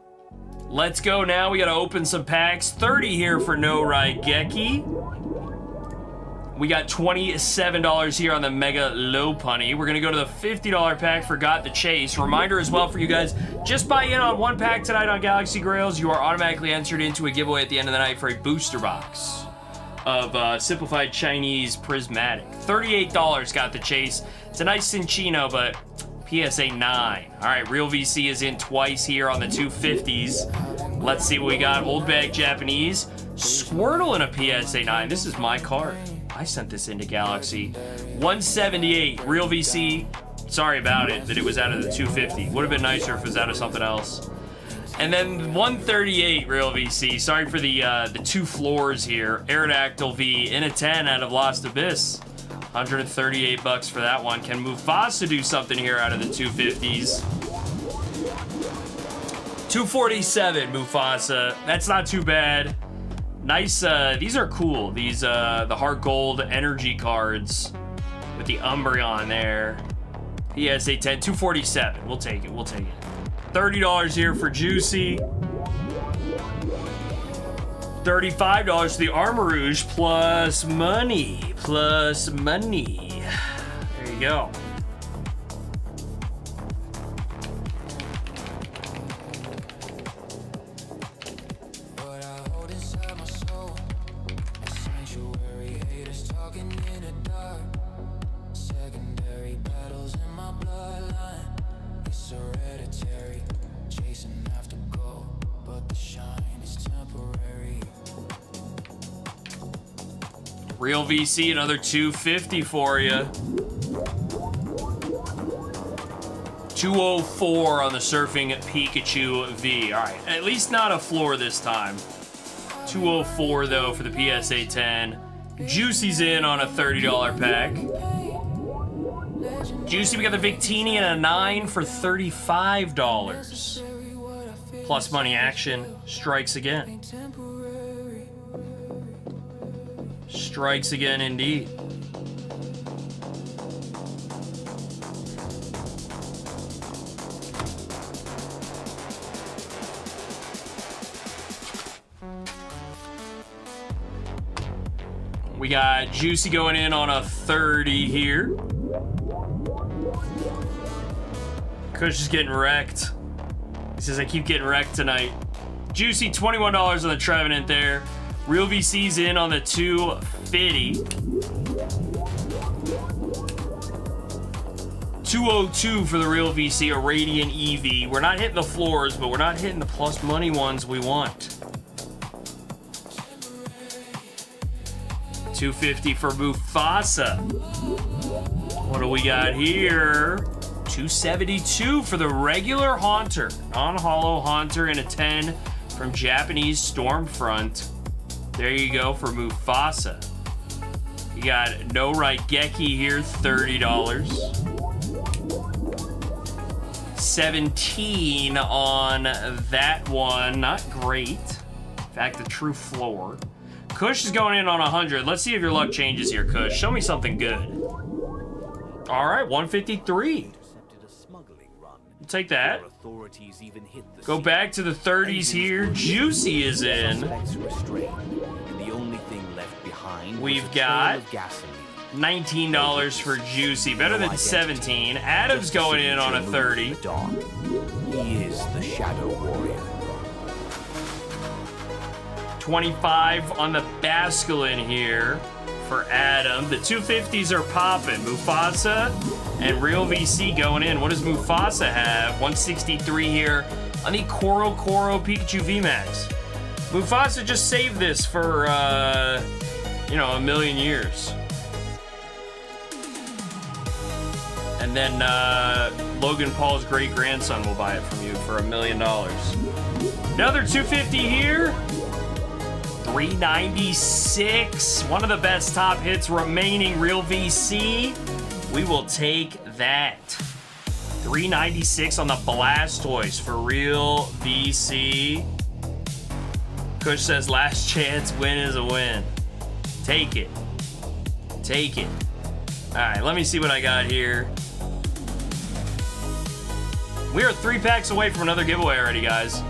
Let's go now. We got to open some packs. 30 here for No Raigeki. We got $27 here on the Mega Lopunny. We're going to go to the $50 pack for Got the Chase. Reminder as well for you guys, just buy in on one pack tonight on Galaxy Grails. You are automatically entered into a giveaway at the end of the night for a booster box of Simplified Chinese Prismatic. $38 Got the Chase. It's a nice Cinchino, but PSA 9. All right, Real VC is in twice here on the 250s. Let's see what we got. Old Bag Japanese. Squirtle in a PSA 9. This is my card. I sent this into Galaxy. 178, Real VC. Sorry about it, that it was out of the 250. Would have been nicer if it was out of something else. And then 138, Real VC. Sorry for the two floors here. Aerodactyl V in a 10 out of Lost Abyss. $138 for that one. Can Mufasa do something here out of the 250s? 247, Mufasa. That's not too bad. Nice, these are cool. These, the Heart Gold energy cards with the Umbreon there. PSA 10, 247. We'll take it, we'll take it. $30 here for Juicy. $35 for the Armarouge plus money, plus money. There you go. Real VC, another 250 for you. 204 on the Surfing Pikachu V. All right, at least not a floor this time. 204 though for the PSA 10. Juicy's in on a $30 pack. Juicy, we got the Victini and a 9 for $35. Plus money action strikes again. Strikes again indeed. We got Juicy going in on a 30 here. Kush is getting wrecked. He says, I keep getting wrecked tonight. Juicy, $21 on the Trevenant there. Real VC's in on the 250. 202 for the Real VC, a Radiant EV. We're not hitting the floors, but we're not hitting the plus money ones we want. 250 for Mufasa. What do we got here? 272 for the regular Haunter. Non-hollow Haunter and a 10 from Japanese Stormfront. There you go for Mufasa. You got No Raigeki here, $30. 17 on that one. Not great. In fact, the true floor. Kush is going in on 100. Let's see if your luck changes here, Kush. Show me something good. All right, 153. We'll take that. Go back to the 30s here. Juicy is in. We've got $19 for Juicy. Better than 17. Adam's going in on a 30. He is the Shadow Warrior. 25 on the Basculin here for Adam. The 250s are popping. Mufasa and Real VC going in. What does Mufasa have? 163 here on the Koro Pikachu VMAX. Mufasa just saved this for, you know, a million years. And then Logan Paul's great-grandson will buy it from you for $1 million. Another 250 here. 396, one of the best top hits remaining, Real VC. We will take that. 396 on the Blastoise for Real VC. Kush says last chance win is a win. Take it. Take it. All right, let me see what I got here. We are 3 packs away from another giveaway already, guys.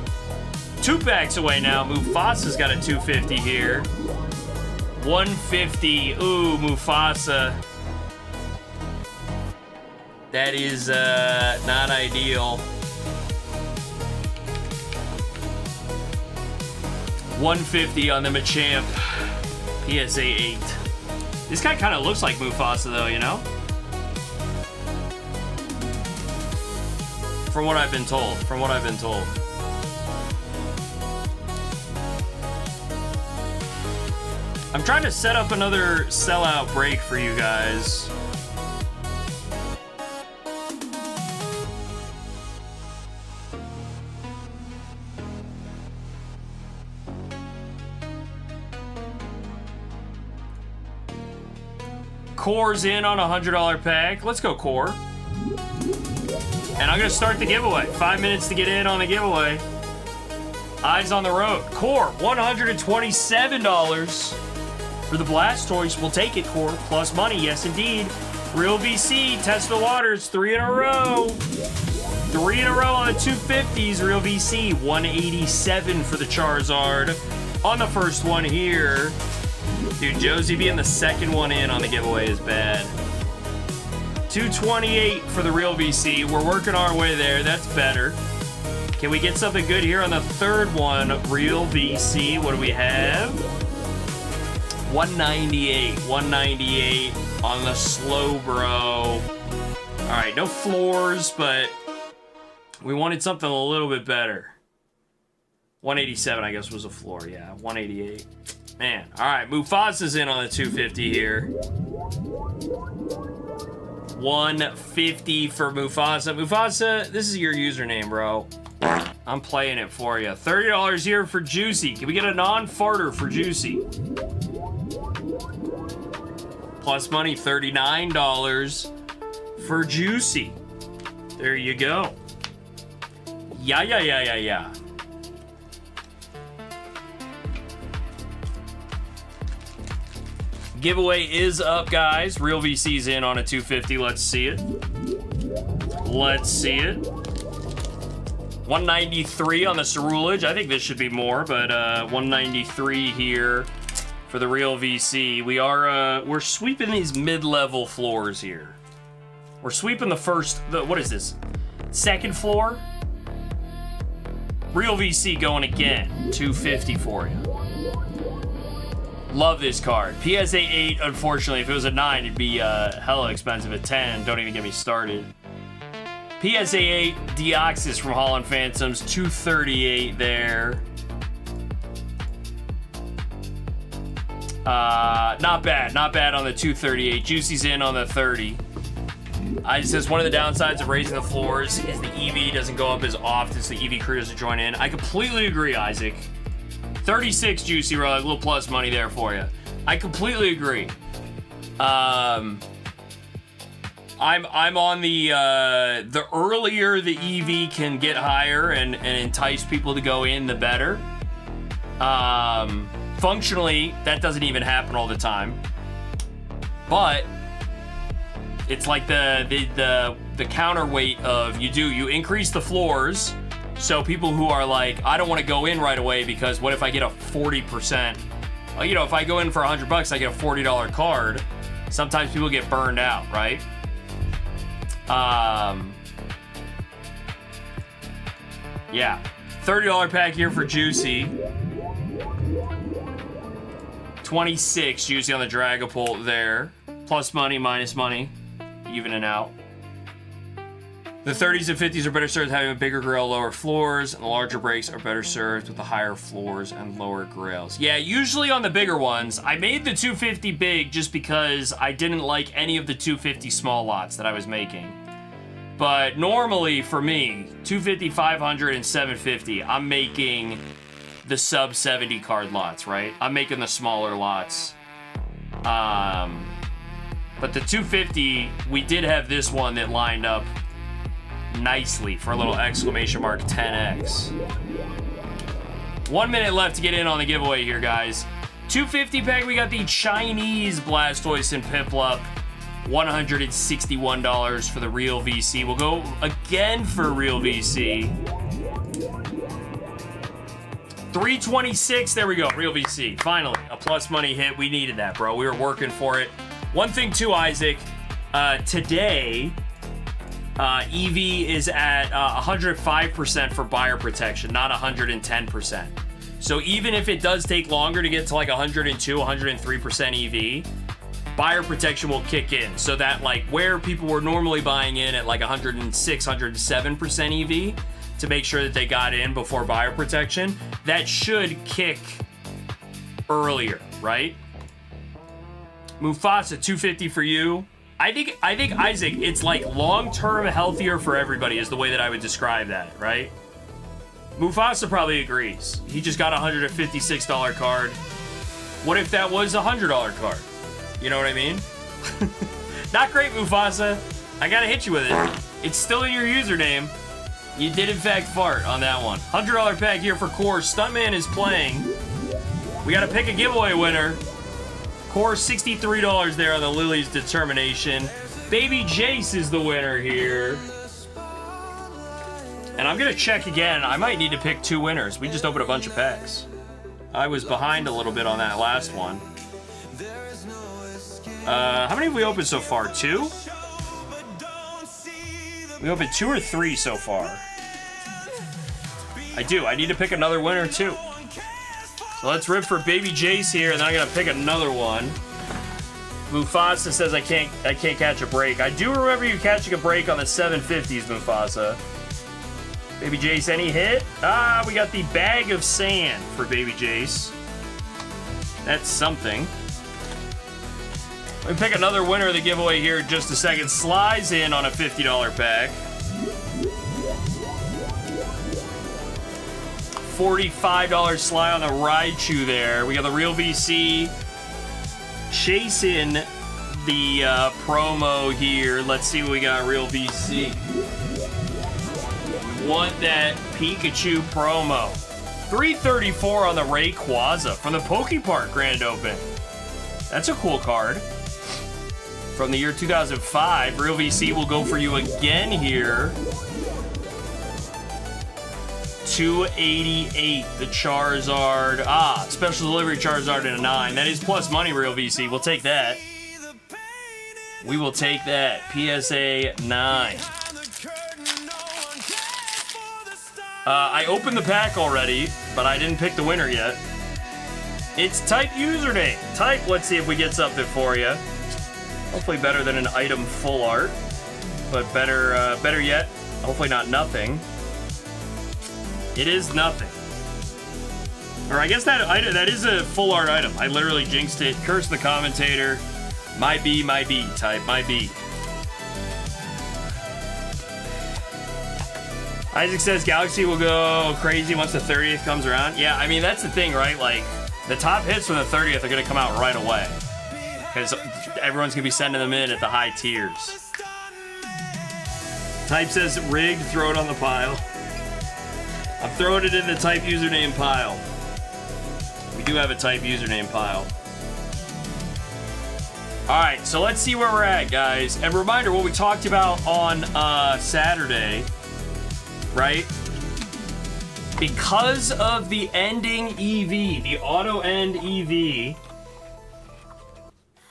2 packs away now. Mufasa's got a 250 here. 150. Ooh, Mufasa. That is not ideal. 150 on the Machamp. PSA 8. This guy kind of looks like Mufasa, though, you know? From what I've been told. From what I've been told. I'm trying to set up another sellout break for you guys. Core's in on a $100 pack. Let's go, Core. And I'm gonna start the giveaway. 5 minutes to get in on the giveaway. Eyes on the road. Core, $127 for the Blastoise. We'll take it, Core. Plus money, yes indeed. Real VC, test the waters, 3 in a row. 3 in a row on the 250s. Real VC, 187 for the Charizard. On the first one here. Dude, Josie being the second one in on the giveaway is bad. 228 for the Real VC. We're working our way there. That's better. Can we get something good here on the third one? Real VC. What do we have? 198. 198 on the Slowbro. All right, no floors, but we wanted something a little bit better. 187, I guess, was a floor. Yeah, 188. Man. All right, Mufasa's in on the 250 here. 150 for Mufasa. Mufasa, this is your username, bro. I'm playing it for you. $30 here for Juicy. Can we get a non-farter for Juicy? Plus money, $39 for Juicy. There you go. Yeah. Giveaway is up, guys. Real VC's in on a 250. Let's see it. 193 on the Cerulege. I think this should be more, but 193 here for the Real VC. We're sweeping these mid-level floors here. We're sweeping what is this? Second floor? Real VC going again. 250 for you. Love this card. PSA 8, unfortunately, if it was a 9, it'd be hella expensive at 10. Don't even get me started. PSA 8, Deoxys from Holland Phantoms, 238 there. Not bad on the 238. Juicy's in on the 30. It says one of the downsides of raising the floors is the EV doesn't go up as often, so the EV crew doesn't join in. I completely agree, Isaac. 36 Juicy, a little plus money there for you. I completely agree. I'm on the earlier the EV can get higher and entice people to go in, the better. Functionally, that doesn't even happen all the time. But it's like the counterweight of you increase the floors. So people who are like, I don't want to go in right away because what if I get a 40%? If I go in for $100, I get a $40 card. Sometimes people get burned out, right? Yeah. $30 pack here for Juicy. 26 Juicy on the Dragapult there. Plus money, minus money. Evening out. The 30s and 50s are better served having a bigger grill, lower floors, and the larger brakes are better served with the higher floors and lower grills. Yeah, usually on the bigger ones, I made the 250 big just because I didn't like any of the 250 small lots that I was making. But normally for me, 250, 500, and 750, I'm making the sub 70 card lots, right? I'm making the smaller lots. But the 250, we did have this one that lined up nicely for a little exclamation mark 10x. 1 minute left to get in on the giveaway here, guys. 250 pack, we got the Chinese Blastoise and Piplup. $161 for the Real VC. We'll go again for Real VC. 326, there we go, Real VC. Finally, a plus money hit. We needed that, bro. We were working for it. One thing too, Isaac, today, EV is at 105% for buyer protection, not 110%. So even if it does take longer to get to like 102, 103% EV, buyer protection will kick in. So that like where people were normally buying in at like 106, 107% EV to make sure that they got in before buyer protection, that should kick earlier, right? Mufasa, 250 for you. I think Isaac, it's like long-term healthier for everybody is the way that I would describe that, right? Mufasa probably agrees. He just got a $156 card. What if that was a $100 card? You know what I mean? Not great, Mufasa. I gotta hit you with it. It's still in your username. You did in fact fart on that one. $100 pack here for Core. Stuntman is playing. We gotta pick a giveaway winner. Core, $63 there on the Lily's Determination. Baby Jace is the winner here. And I'm gonna check again. I might need to pick 2 winners. We just opened a bunch of packs. I was behind a little bit on that last one. How many have we opened so far? 2? We opened 2 or 3 so far. I do. I need to pick another winner too. So let's rip for Baby Jace here, and then I gotta pick another one. Mufasa says I can't catch a break. I do remember you catching a break on the 750s, Mufasa. Baby Jace, any hit? We got the Bag of Sand for Baby Jace. That's something. Let me pick another winner of the giveaway here in just a second. Slides in on a $50 pack. $45 Sly on the Raichu there. We got the Real VC chasing the promo here. Let's see what we got, Real VC. Want that Pikachu promo. $334 on the Rayquaza from the Pokepark Grand Open. That's a cool card. From the year 2005, Real VC will go for you again here. $288, the Charizard. Special delivery Charizard in a 9. That is plus money, Real VC. We'll take that. We will take that. PSA 9. I opened the pack already, but I didn't pick the winner yet. It's Type Username. Type, let's see if we get something for you. Hopefully better than an item full art, but better yet, hopefully not nothing. It is nothing. Or I guess that is a full art item. I literally jinxed it. Curse the commentator. My B, Type, my B. Isaac says Galaxy will go crazy once the 30th comes around. Yeah, I mean, that's the thing, right? Like, the top hits from the 30th are going to come out right away. Because everyone's going to be sending them in at the high tiers. Type says rigged, throw it on the pile. I'm throwing it in the Type Username pile. We do have a Type Username pile. Alright, so let's see where we're at, guys. And reminder, what we talked about on Saturday, right? Because of the ending EV, the auto end EV,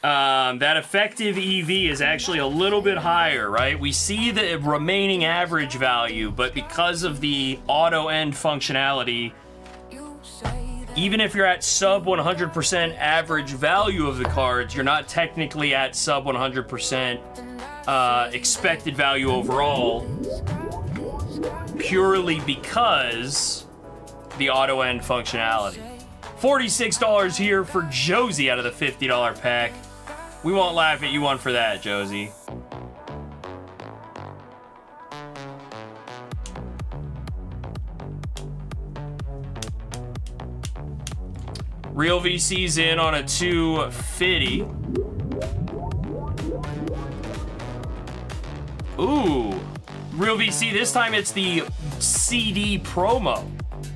that effective EV is actually a little bit higher, right? We see the remaining average value, but because of the auto end functionality, even if you're at sub 100% average value of the cards, you're not technically at sub 100% expected value overall, purely because the auto end functionality. $46 here for Josie out of the $50 pack. We won't laugh at you one for that, Josie. Real VC's in on a 250. Ooh. Real VC, this time it's the CD promo.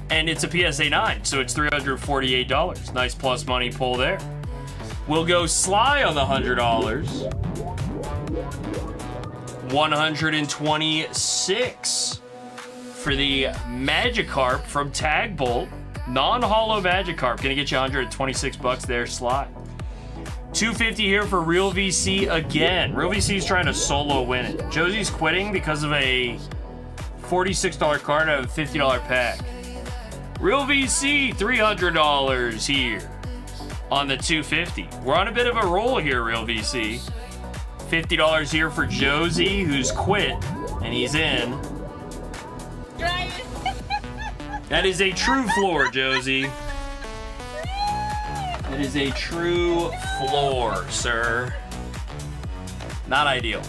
And it's a PSA 9, so it's $348. Nice plus money pull there. We'll go Sly on the $100. 126 for the Magikarp from Tag Bolt. Non-holo Magikarp. Gonna get you 126 bucks there, Sly. 250 here for Real VC again. Real VC's trying to solo win it. Josie's quitting because of a $46 card out of a $50 pack. Real VC, $300 here on the 250. We're on a bit of a roll here, Real VC. $50 here for Josie, who's quit, and he's in. That is a true floor, Josie. That is a true floor, sir. Not ideal.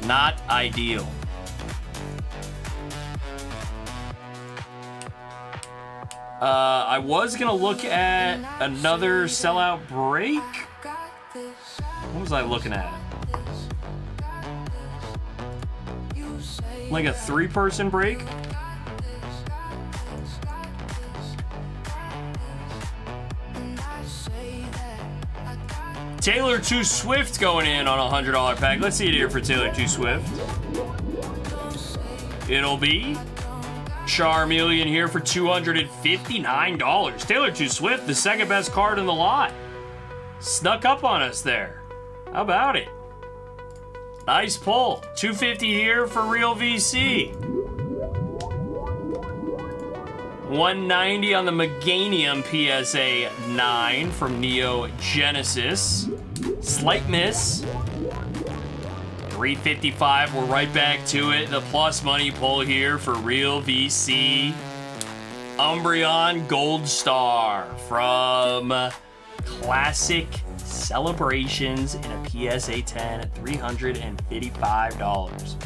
Not ideal. I was gonna look at another sellout break. What was I looking at? Like a 3-person break? Taylor 2 Swift going in on a $100 pack. Let's see it here for Taylor 2 Swift. It'll be Charmeleon here for $259. Taylor 2 Swift, the second best card in the lot. Snuck up on us there. How about it? Nice pull. $250 here for Real VC. $190 on the Meganium PSA 9 from Neo Genesis. Slight miss. $355. We're right back to it. The plus money pull here for Real VC. Umbreon Gold Star from Classic Celebrations in a PSA 10 at $355.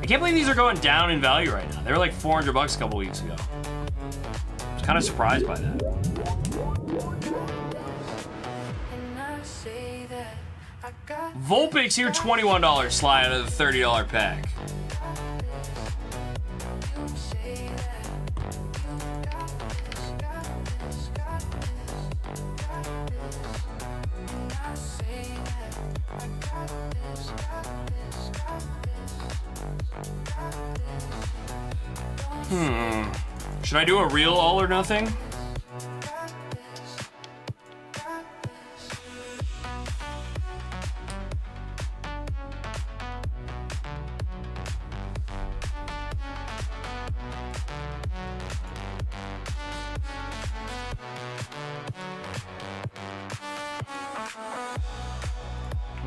I can't believe these are going down in value right now. They were like $400 a couple weeks ago. I was kind of surprised by that. Vulpix here, $21 slide out of the $30 pack. Should I do a real all or nothing?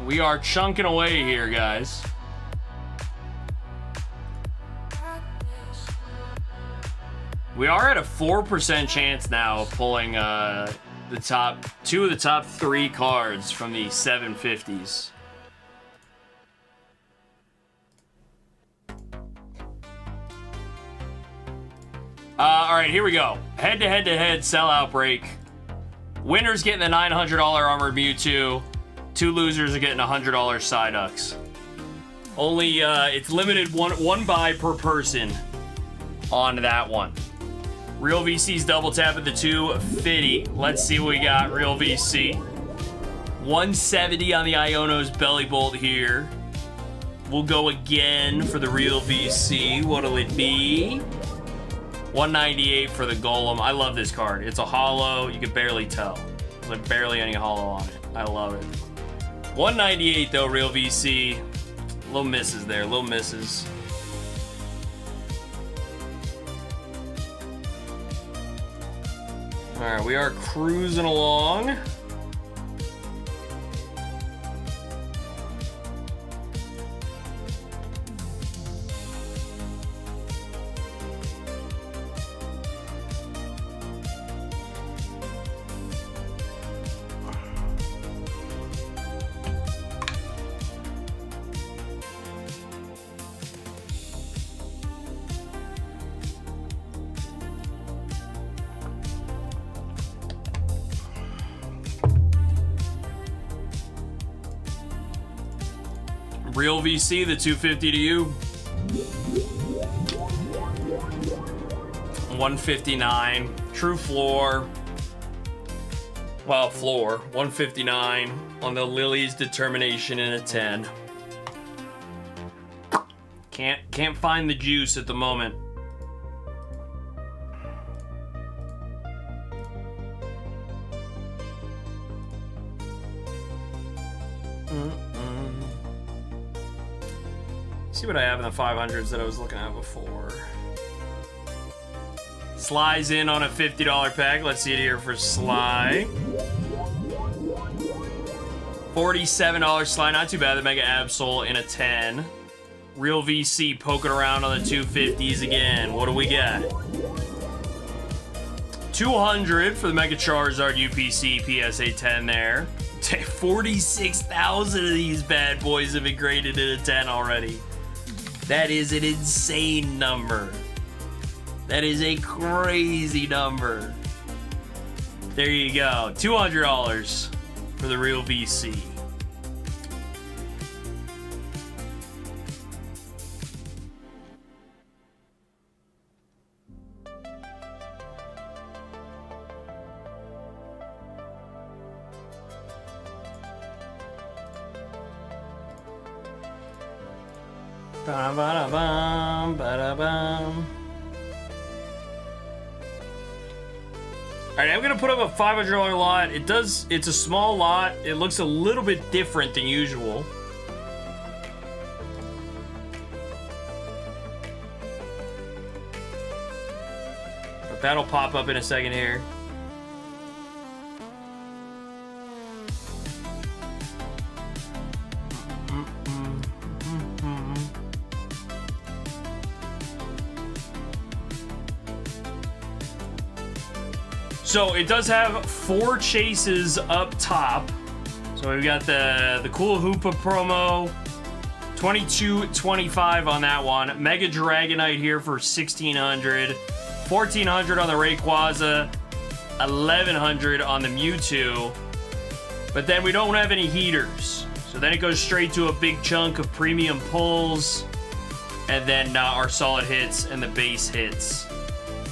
We are chunking away here, guys. We are at a 4% chance now of pulling two of the top 3 cards from the 750s. All right, here we go. Head-to-head sellout break. Winner's getting the $900 Armored Mewtwo. 2 losers are getting $100 Psyducks. Only, it's limited one buy per person on that one. Real VC's double tap at the 250. Let's see what we got, Real VC. 170 on the Iono's Belly Bolt here. We'll go again for the Real VC. What'll it be? 198 for the Golem. I love this card. It's a holo. You can barely tell. There's like barely any holo on it. I love it. 198 though, Real VC. Little misses there, little misses. All right, we are cruising along. Real VC, the 250 to you. 159. True floor. Well, floor. 159 on the Lily's Determination in a 10. Can't find the juice at the moment. See what I have in the 500s that I was looking at before. Sly's in on a $50 pack. Let's see it here for Sly. $47 Sly, not too bad. The Mega Absol in a 10. Real VC poking around on the 250s again. What do we got? 200 for the Mega Charizard UPC PSA 10 there. 46,000 of these bad boys have been graded in a 10 already. That is an insane number. That is a crazy number. There you go. $200 for the Real VC. Ba-da-ba-da-bum, ba-da-bum. Alright, I'm gonna put up a $500 lot. It's a small lot. It looks a little bit different than usual. But that'll pop up in a second here. So it does have 4 chases up top. So we've got the cool Hoopa promo, $22.25 on that one. Mega Dragonite here for $1,600, $1,400 on the Rayquaza, $1,100 on the Mewtwo. But then we don't have any heaters. So then it goes straight to a big chunk of premium pulls, and then our solid hits and the base hits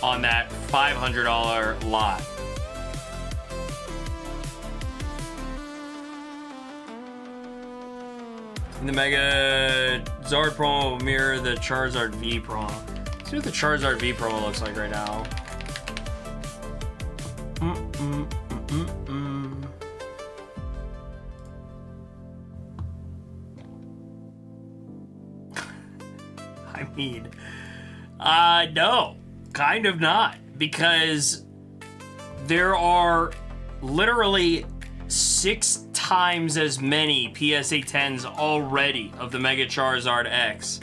on that $500 lot. And the Mega Zard promo will mirror the Charizard V promo. Let's see what the Charizard V promo looks like right now. I mean, no, kind of not, because there are literally 6 times as many PSA 10s already of the Mega Charizard X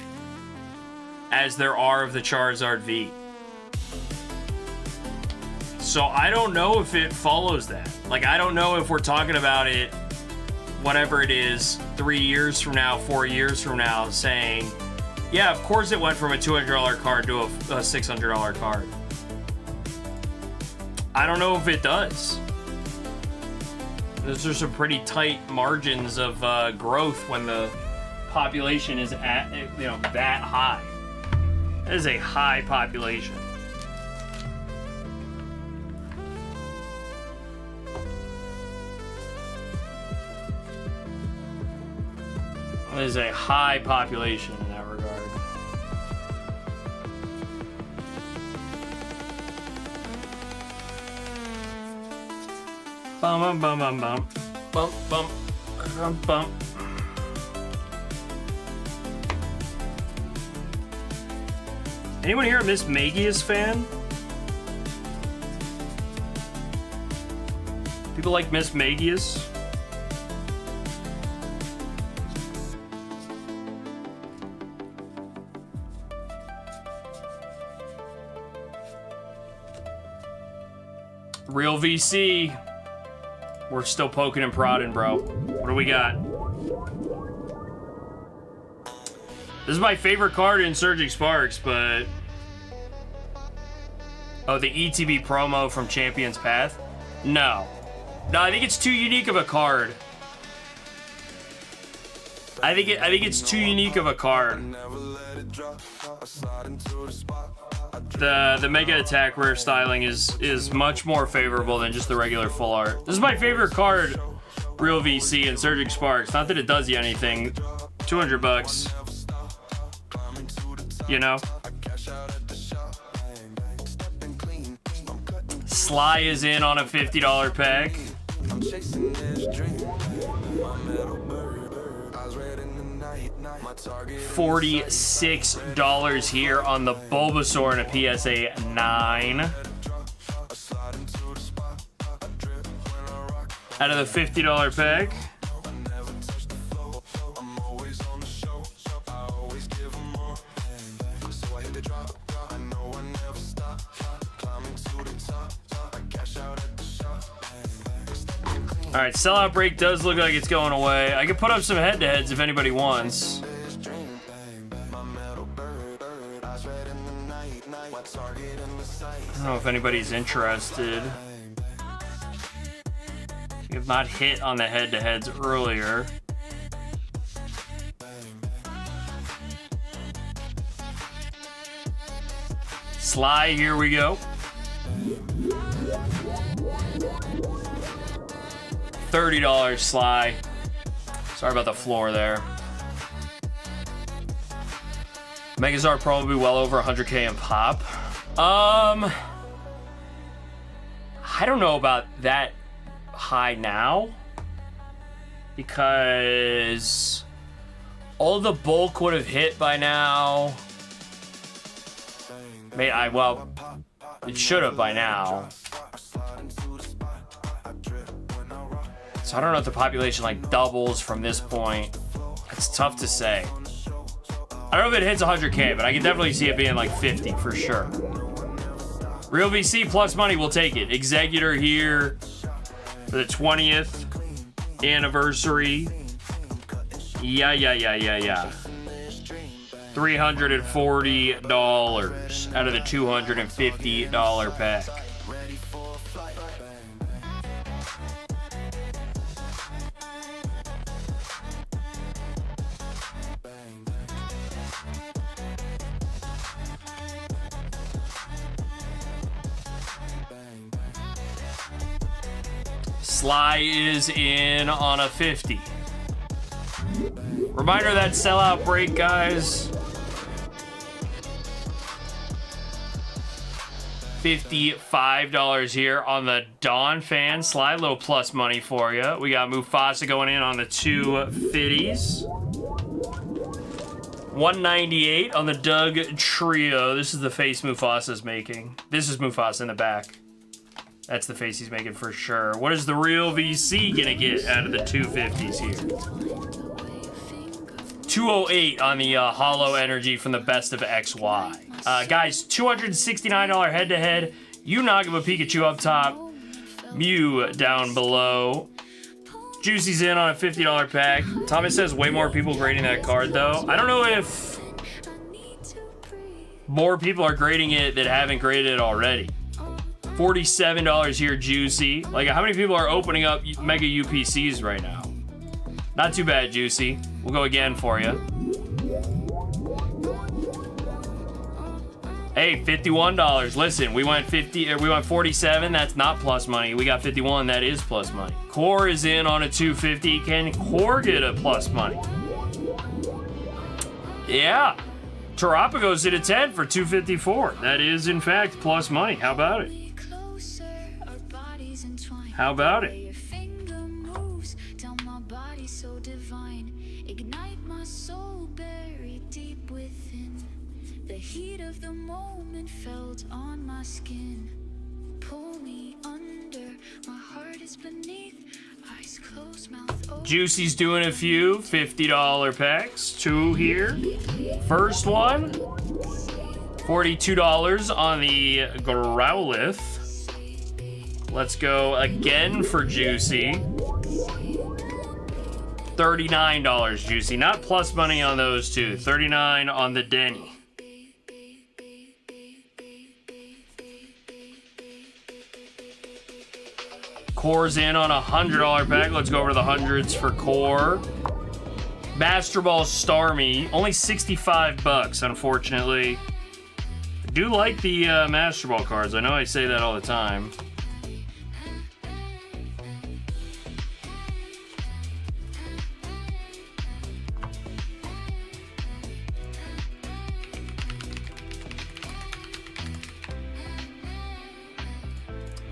as there are of the Charizard V. So I don't know if it follows that. Like, I don't know if we're talking about it, whatever it is, 3 years from now, 4 years from now, saying, yeah, of course it went from a $200 card to a $600 card. I don't know if it does. Those are some pretty tight margins of growth when the population is at, that high. That is a high population. That is a high population in that regard. Bum bum bum bum bum bum bum bum. Anyone here a Miss Magius fan? People like Miss Magius? Real VC. We're still poking and prodding, bro. What do we got? This is my favorite card in Surging Sparks, but... Oh, the ETB promo from Champion's Path? No. No, I think it's too unique of a card. I think it's too unique of a card. The Mega Attack rare styling is much more favorable than just the regular full art. This is my favorite card, Real VC and Surging Sparks. Not that it does you anything. $200, you know. Sly is in on a $50 pack. $46 here on the Bulbasaur and a PSA 9. Out of the $50 pack. All right, sellout break does look like it's going away. I can put up some head-to-heads if anybody wants. I don't know if anybody's interested. We have not hit on the head-to-heads earlier. Sly, here we go. $30 Sly. Sorry about the floor there. Megazord probably well over 100k in pop. I don't know about that high now, because all the bulk would have hit by now. Well, it should have by now. So I don't know if the population like doubles from this point. It's tough to say. I don't know if it hits 100k, but I can definitely see it being like 50 for sure. Real VC plus money, we'll take it. Executor here for the 20th anniversary. Yeah. $340 out of the $250 pack. Sly is in on a 50. Reminder that sellout break, guys. $55 here on the Dawn fan. Sly, little plus money for you. We got Mufasa going in on the 250s. $198 on the Doug Trio. This is the face Mufasa's making. This is Mufasa in the back. That's the face he's making for sure. What is the real VC gonna get out of the 250s here? 208 on the Hollow Energy from the Best of XY. Guys, $269 head-to-head. Unagaba Pikachu up top. Mew down below. Juicy's in on a $50 pack. Thomas says way more people grading that card, though. I don't know if more people are grading it that haven't graded it already. $47 here, Juicy. Like, how many people are opening up Mega UPCs right now? Not too bad, Juicy. We'll go again for you. Hey, $51. Listen, we went 47. That's not plus money. We got 51. That is plus money. Core is in on a 250. Can Core get a plus money? Yeah. Terapagos hit a 10 for 254. That is, in fact, plus money. How about it? How about it? The heat of the moment felt on my skin. Pull me under, my heart is beneath, eyes closed, mouth open. Juicy's doing a few $50 packs. 2 here. First one, $42 on the Growlithe. Let's go again for Juicy. $39, Juicy. Not plus money on those two. $39 on the Denny. Core's in on a $100 pack. Let's go over to the hundreds for Core. Master Ball Starmie, only $65, unfortunately. I do like the Master Ball cards. I know I say that all the time.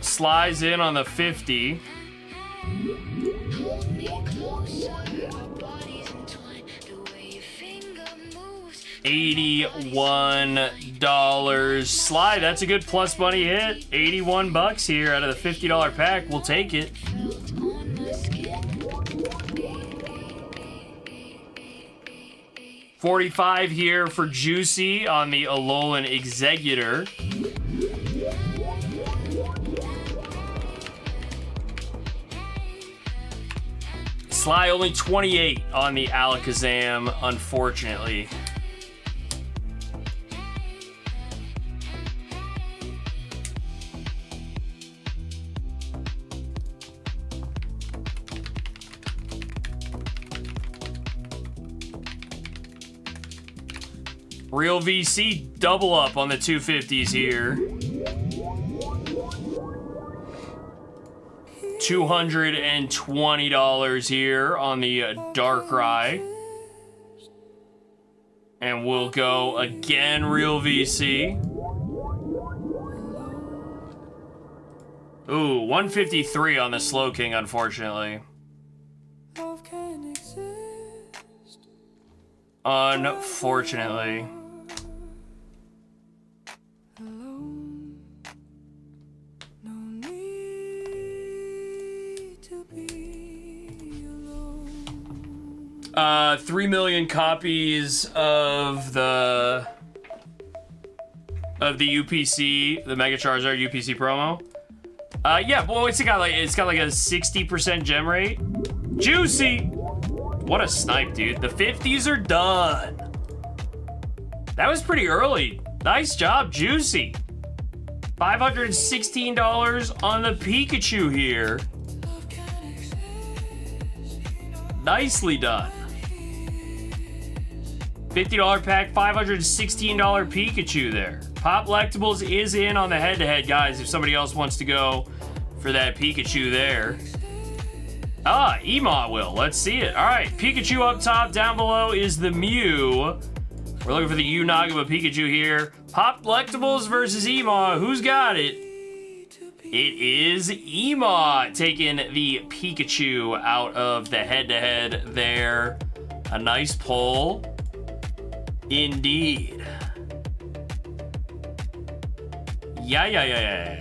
Slides in on the 50. $81. Sly, that's a good plus money hit. $81 here out of the $50 pack. We'll take it. $45 here for Juicy on the Alolan Executor. Sly only 28 on the Alakazam, unfortunately. Real VC double up on the 250s here. $220 here on the Darkrai. And we'll go again, Real VC. Ooh, 153 on the Slowking, unfortunately. Unfortunately. Uh, 3 million copies of the of the UPC, the Mega Charizard UPC promo. Yeah, boy, it's got like a 60% gem rate. Juicy. What a snipe, dude. The 50s are done. That was pretty early. Nice job, Juicy. $516 on the Pikachu here. Nicely done. $50 pack, $516 Pikachu there. Pop Lectables is in on the head-to-head, guys, if somebody else wants to go for that Pikachu there. Ah, Emot will. Let's see it. All right, Pikachu up top. Down below is the Mew. We're looking for the Unagaba Pikachu here. Pop Lectables versus Emot. Who's got it? It is Emot taking the Pikachu out of the head-to-head there. A nice pull. Indeed. Yeah.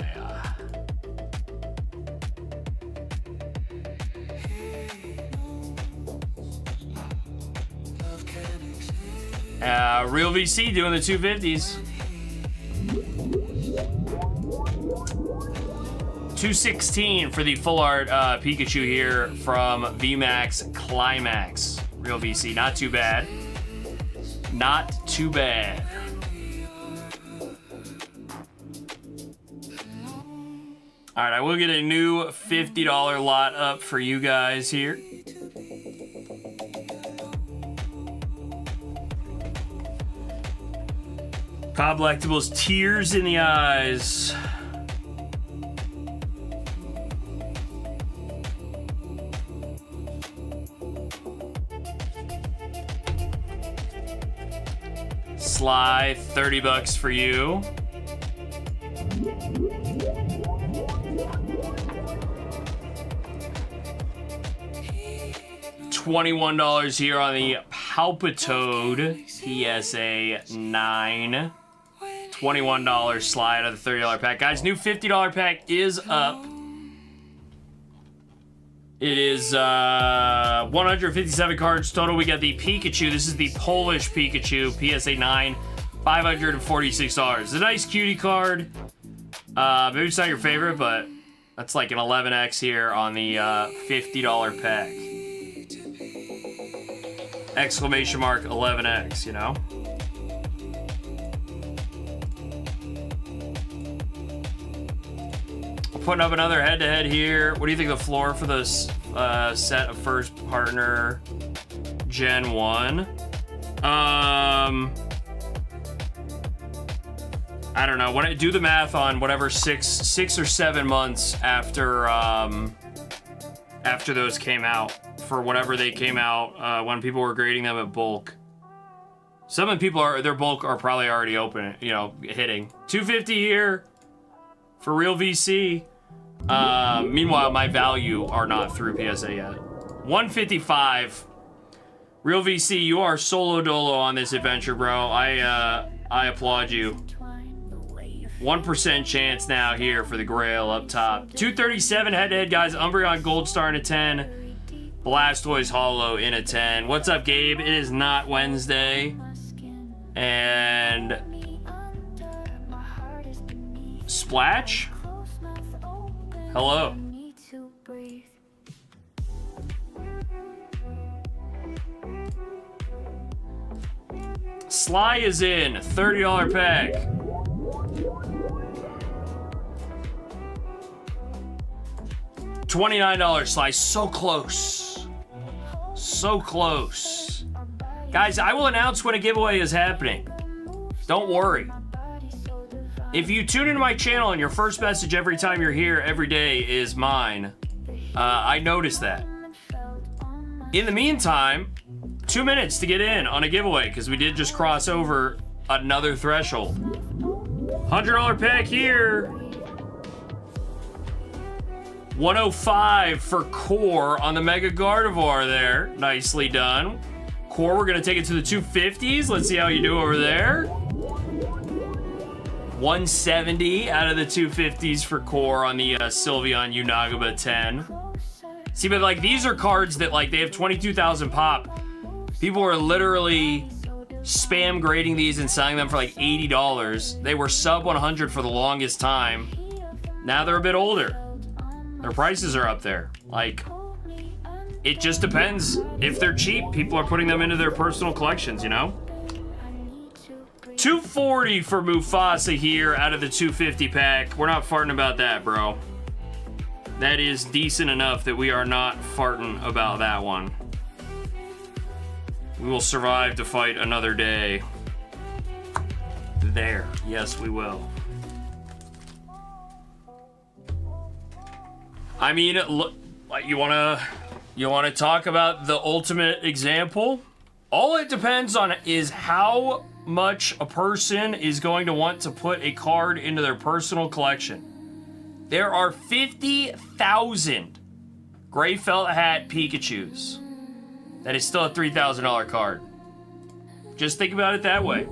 Real VC doing the 250s. 216 for the full art Pikachu here from VMAX Climax. Real VC, not too bad. Not too bad. All right, I will get a new $50 lot up for you guys here. Pop Lectables, tears in the eyes. Sly, $30 for you. $21 here on the Palpitoad PSA 9. $21 slide of the $30 pack. Guys, new $50 pack is up. It is 157 cards total. We got the Pikachu. This is the Polish Pikachu, PSA 9, $546. It's a nice cutie card. Maybe it's not your favorite, but that's like an 11x here on the $50 pack. Exclamation mark 11x, you know? Putting up another head-to-head here. What do you think the floor for this set of first partner Gen 1? I don't know. When I do the math on whatever six or 7 months after after those came out, for whatever they came out when people were grading them at bulk. Some of the people their bulk are probably already open, you know, hitting. 250 here for Real VC. Meanwhile, my value are not through PSA yet. 155. Real VC, you are solo dolo on this adventure, bro. I applaud you. 1% chance now here for the Grail up top. 237 head-to-head, guys. Umbreon Gold Star in a 10. Blastoise Hollow in a 10. What's up, Gabe? It is not Wednesday. And Splash? Hello. Sly is in. $30 pack. $29 Sly. So close. So close. Guys, I will announce when a giveaway is happening. Don't worry. If you tune into my channel and your first message every time you're here every day is mine, I noticed that. In the meantime, 2 minutes to get in on a giveaway because we did just cross over another threshold. $100 pack here. 105 for Core on the Mega Gardevoir there. Nicely done. Core, we're going to take it to the 250s. Let's see how you do over there. 170 out of the 250s for Core on the Sylveon Unagaba 10. See, but like these are cards that like they have 22,000 pop. People are literally spam grading these and selling them for like $80. They were sub 100 for the longest time. Now they're a bit older. Their prices are up there. Like, it just depends. If they're cheap, people are putting them into their personal collections, you know? $240 for Mufasa here out of the 250 pack. We're not farting about that, bro. That is decent enough that we are not farting about that one. We will survive to fight another day. There. Yes, we will. I mean, look, you wanna talk about the ultimate example? All it depends on is how much a person is going to want to put a card into their personal collection. There are 50,000 gray felt hat Pikachus. That is still a $3,000 card. Just think about it that way.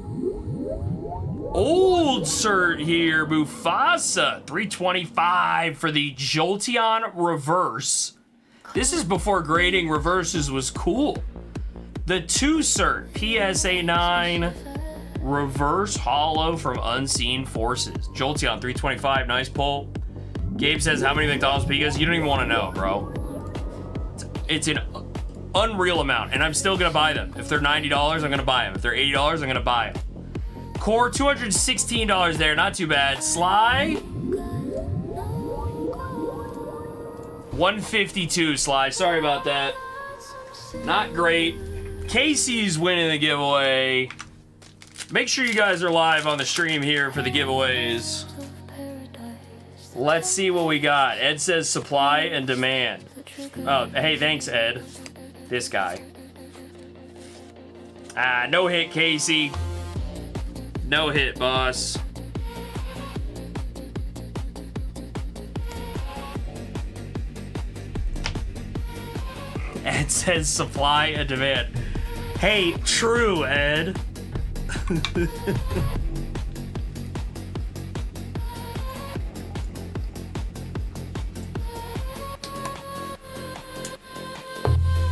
Old cert here, Mufasa, $325 for the Jolteon reverse. This is before grading reverses was cool. The 2 cert, PSA 9, reverse hollow from Unseen Forces. Jolteon, $325, nice pull. Gabe says, how many McDonald's Pikas? You don't even want to know, bro. It's an unreal amount, and I'm still gonna buy them. If they're $90, I'm gonna buy them. If they're $80, I'm gonna buy them. Core, $216 there, not too bad. Sly, $152, Sly, sorry about that. Not great. Casey's winning the giveaway. Make sure you guys are live on the stream here for the giveaways. Let's see what we got. Ed says supply and demand. Oh, hey, thanks, Ed. This guy. No hit, Casey. No hit, boss. Ed says supply and demand. Hey, true, Ed.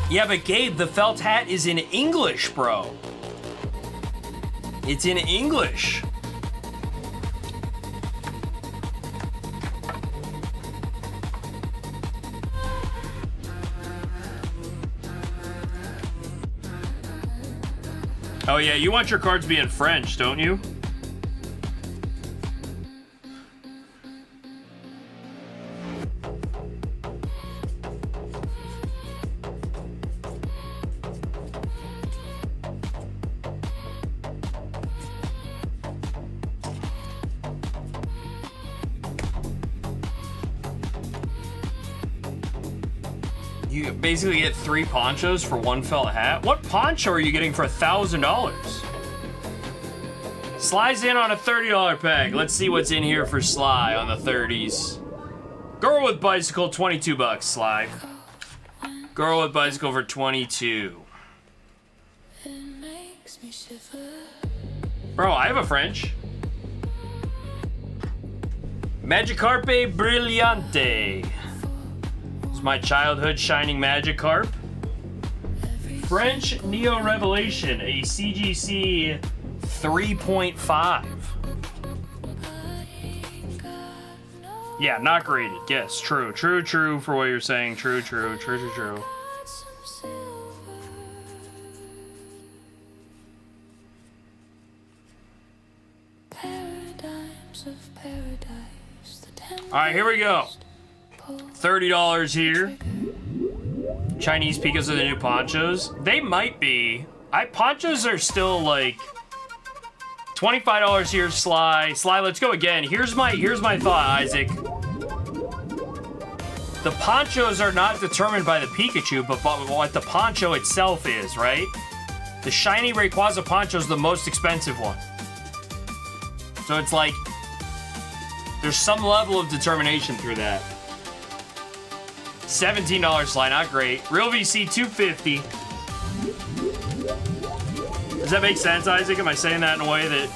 Yeah, but Gabe, the felt hat is in English, bro. It's in English. Oh yeah, you want your cards to be in French, don't you? You basically get 3 ponchos for 1 felt hat. What poncho are you getting for $1,000? Sly's in on a $30 pack. Let's see what's in here for Sly on the 30s. Girl with bicycle, $22, Sly. Girl with bicycle for 22. Bro, I have a French. Magikarp Brillante. It's my childhood shining Magikarp. French Neo Revelation, a CGC 3.5. Yeah, not graded. Yes, true for what you're saying. True. All right, here we go. $30 here. Chinese Pikas are the new ponchos. They might be. Ponchos are still like $25 here. Sly, let's go again. Here's my thought, Isaac. The ponchos are not determined by the Pikachu, but by what the poncho itself is, right? The shiny Rayquaza poncho is the most expensive one. So it's like there's some level of determination through that. $17 Sly, not great. Real VC, $250. Does that make sense, Isaac? Am I saying that in a way that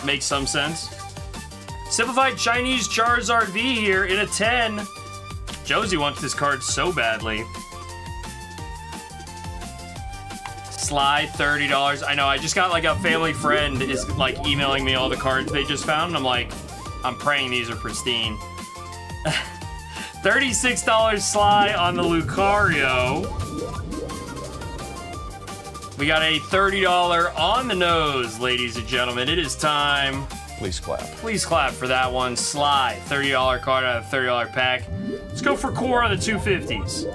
makes some sense? Simplified Chinese Charizard V here in a 10. Josie wants this card so badly. Sly, $30. I know, I just got like a family friend is like emailing me all the cards they just found. And I'm like, I'm praying these are pristine. $36 Sly on the Lucario. We got a $30 on the nose, ladies and gentlemen. It is time. Please clap. Please clap for that one. Sly, $30 card out of $30 pack. Let's go for core on the 250s.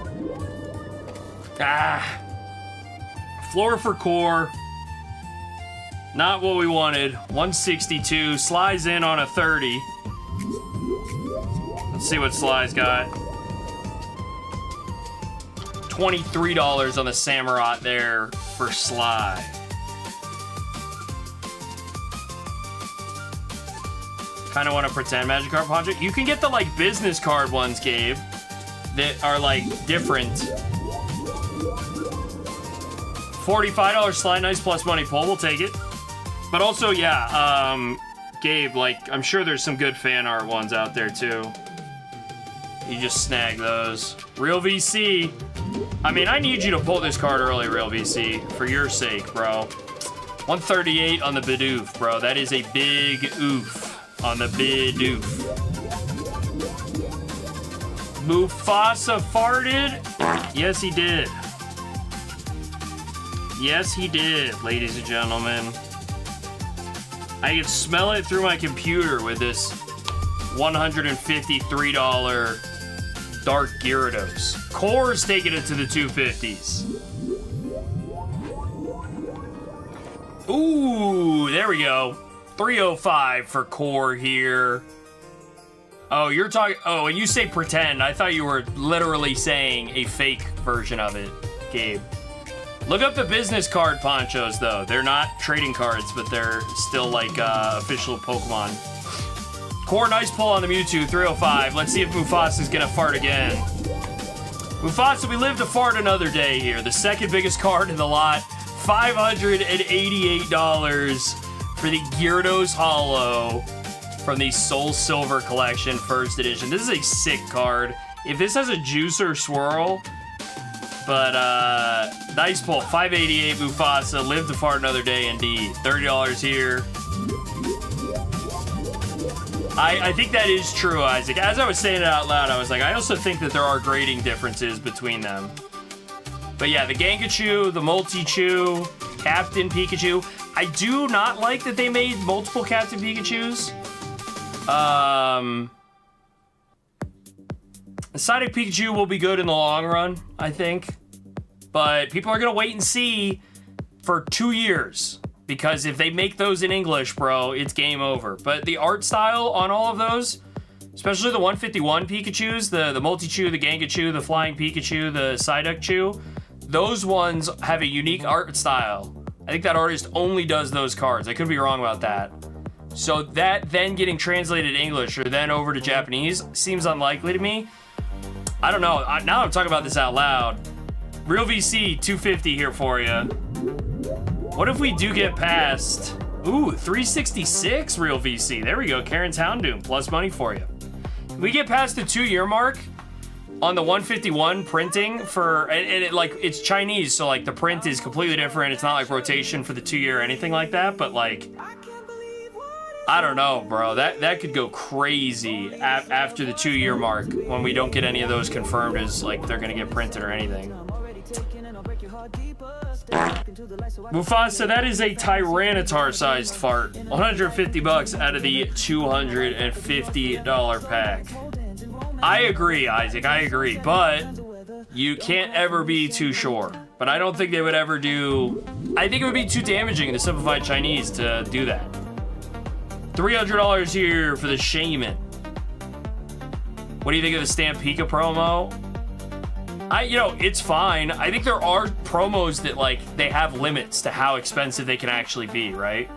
Floor for core. Not what we wanted. 162. Sly's in on a 30. Let's see what Sly's got. $23 on the Samurott there for Sly. Kind of want to pretend Magic Card Project. You can get the like business card ones, Gabe, that are like different. $45 Sly, nice plus money pull. We'll take it. But also, yeah, Gabe, like I'm sure there's some good fan art ones out there too. You just snag those. Real VC. I mean, I need you to pull this card early, Real VC, for your sake, bro. 138 on the Bidoof, bro. That is a big oof on the Bidoof. Mufasa farted? Yes, he did. Yes, he did, ladies and gentlemen. I can smell it through my computer with this $153 Dark Gyarados. Core's taking it to the 250s. Ooh, there we go. 305 for Core here. Oh, you're talking... Oh, and you say pretend. I thought you were literally saying a fake version of it, Gabe. Look up the business card ponchos, though. They're not trading cards, but they're still, like, official Pokemon. Core, nice pull on the Mewtwo, 305. Let's see if Mufasa's gonna fart again. Mufasa, we live to fart another day here. The second biggest card in the lot. $588 for the Gyarados Hollow from the Soul Silver Collection, first edition. This is a sick card. If this has a juice or swirl, but nice pull. 588 Mufasa, live to fart another day indeed. $30 here. I think that is true, Isaac. As I was saying it out loud, I was like, I also think that there are grading differences between them. But yeah, the Gengachu, the Multi-Chew, Captain Pikachu. I do not like that they made multiple Captain Pikachus. The Psychic Pikachu will be good in the long run, I think. But people are going to wait and see for 2 years. Because if they make those in English, bro, it's game over. But the art style on all of those, especially the 151 Pikachus, the Multi-Chew, the Gengachu, the Flying Pikachu, the Psyduck Chew, those ones have a unique art style. I think that artist only does those cards. I could be wrong about that. So that then getting translated to English or then over to Japanese seems unlikely to me. I don't know. Now I'm talking about this out loud. Real VC, 250 here for you. What if we do get past... Ooh, 366 Real VC. There we go. Karen's Houndoom. Plus money for you. If we get past the 2-year mark on the 151 printing for... And it, like, it's Chinese, so, like, the print is completely different. It's not, like, rotation for the 2-year or anything like that. But, like... I don't know, bro. That could go crazy after the 2-year mark when we don't get any of those confirmed as, like, they're going to get printed or anything. Mufasa, that is a Tyranitar-sized fart. $150 out of the $250 pack. I agree, Isaac, I agree, but you can't ever be too sure. But I don't think they would ever do... I think it would be too damaging to Simplified Chinese to do that. $300 here for the Shaman. What do you think of the Stampika promo? You know, it's fine. I think there are promos that, like, they have limits to how expensive they can actually be, right?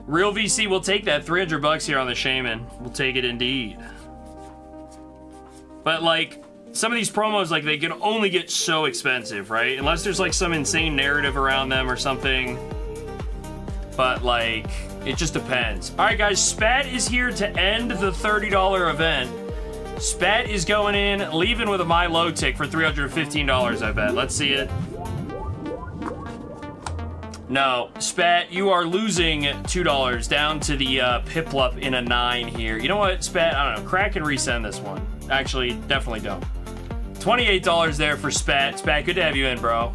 Real VC will take that. $300 here on the Shaman. We'll take it indeed. But, like, some of these promos, like, they can only get so expensive, right? Unless there's, like, some insane narrative around them or something. But, like... It just depends. All right, guys, Spat is here to end the $30 event. Spat is going in, leaving with a my low tick for $315, I bet. Let's see it. No, Spat, you are losing $2 down to the Piplup in a 9 here. You know what, Spat? I don't know. Crack and resend this one. Actually, definitely don't. $28 there for Spat. Spat, good to have you in, bro.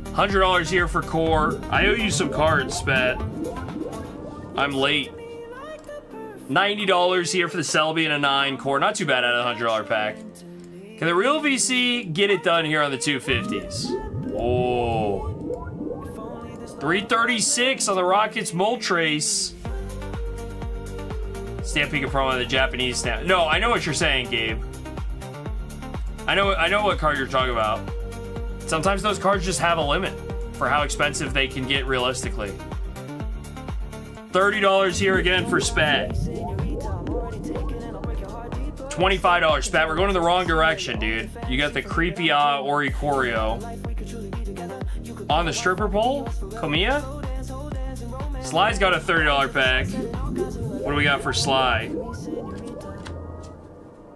$100 here for Core. I owe you some cards, Spat. I'm late. $90 here for the Selby and a 9 Core. Not too bad out of the $100 pack. Can the real VC get it done here on the 250s? Oh. 336 on the Rockets Moltres. Stampika promo, the Japanese stamp. No, I know what you're saying, Gabe. I know what card you're talking about. Sometimes those cards just have a limit for how expensive they can get realistically. $30 here again for Spat. $25 Spat. We're going in the wrong direction, dude. You got the creepy Oricorio. On the stripper pole? Komiya? Sly's got a $30 pack. What do we got for Sly?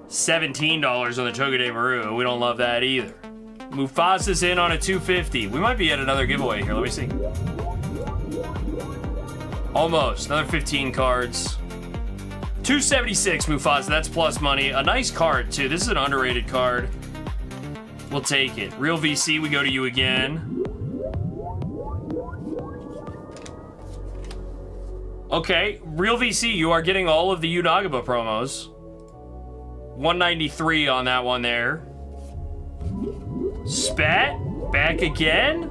$17 on the Togedemaru. Maru. We don't love that either. Mufasa's in on a 250. We might be at another giveaway here. Let me see. Almost. Another 15 cards. 276 Mufasa. That's plus money. A nice card, too. This is an underrated card. We'll take it. Real VC, we go to you again. Okay, Real VC, you are getting all of the Unagaba promos. 193 on that one there. Spat, back again?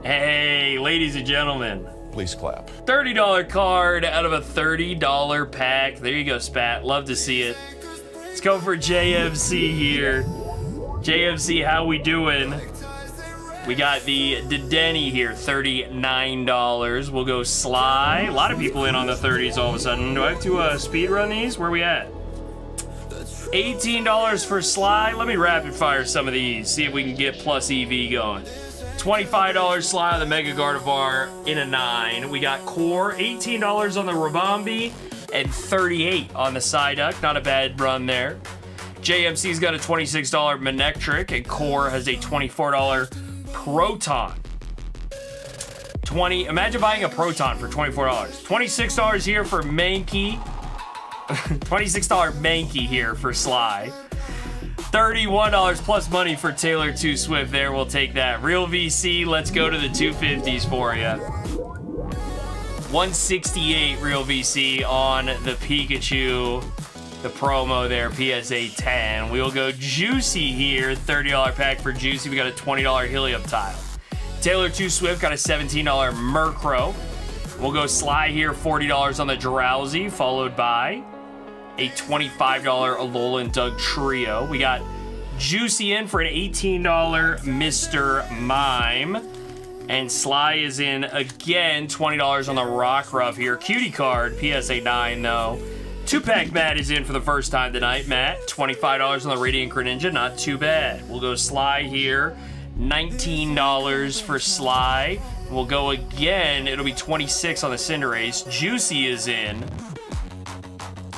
Hey, ladies and gentlemen. Please clap. $30 card out of a $30 pack. There you go, Spat. Love to see it. Let's go for JMC here. JMC, how we doing? We got the Denny here, $39. We'll go Sly. A lot of people in on the 30s all of a sudden. Do I have to speed run these? Where are we at? $18 for Sly. Let me rapid fire some of these. See if we can get plus EV going. $25 Sly on the Mega Gardevoir in a 9. We got Core, $18 on the Rabambi, and $38 on the Psyduck. Not a bad run there. JMC's got a $26 Manectric, and Core has a $24 Proton. Imagine buying a Proton for $24. $26 here for Mankey. $26 Mankey here for Sly. $31 plus money for Taylor 2 Swift there. We'll take that. Real VC, let's go to the 250s for you. 168 Real VC on the Pikachu. The promo there, PSA 10. We'll go Juicy here. $30 pack for Juicy. We got a $20 Helium tile. Taylor 2 Swift got a $17 Murkrow. We'll go Sly here. $40 on the Drowsy, followed by a $25 Alolan Doug Trio. We got Juicy in for an $18 Mr. Mime. And Sly is in again. $20 on the Rockruff here. Cutie card, PSA 9 though. 2-pack Matt is in for the first time tonight. Matt, $25 on the Radiant Greninja. Not too bad. We'll go Sly here. $19 for Sly. We'll go again. It'll be $26 on the Cinderace. Juicy is in.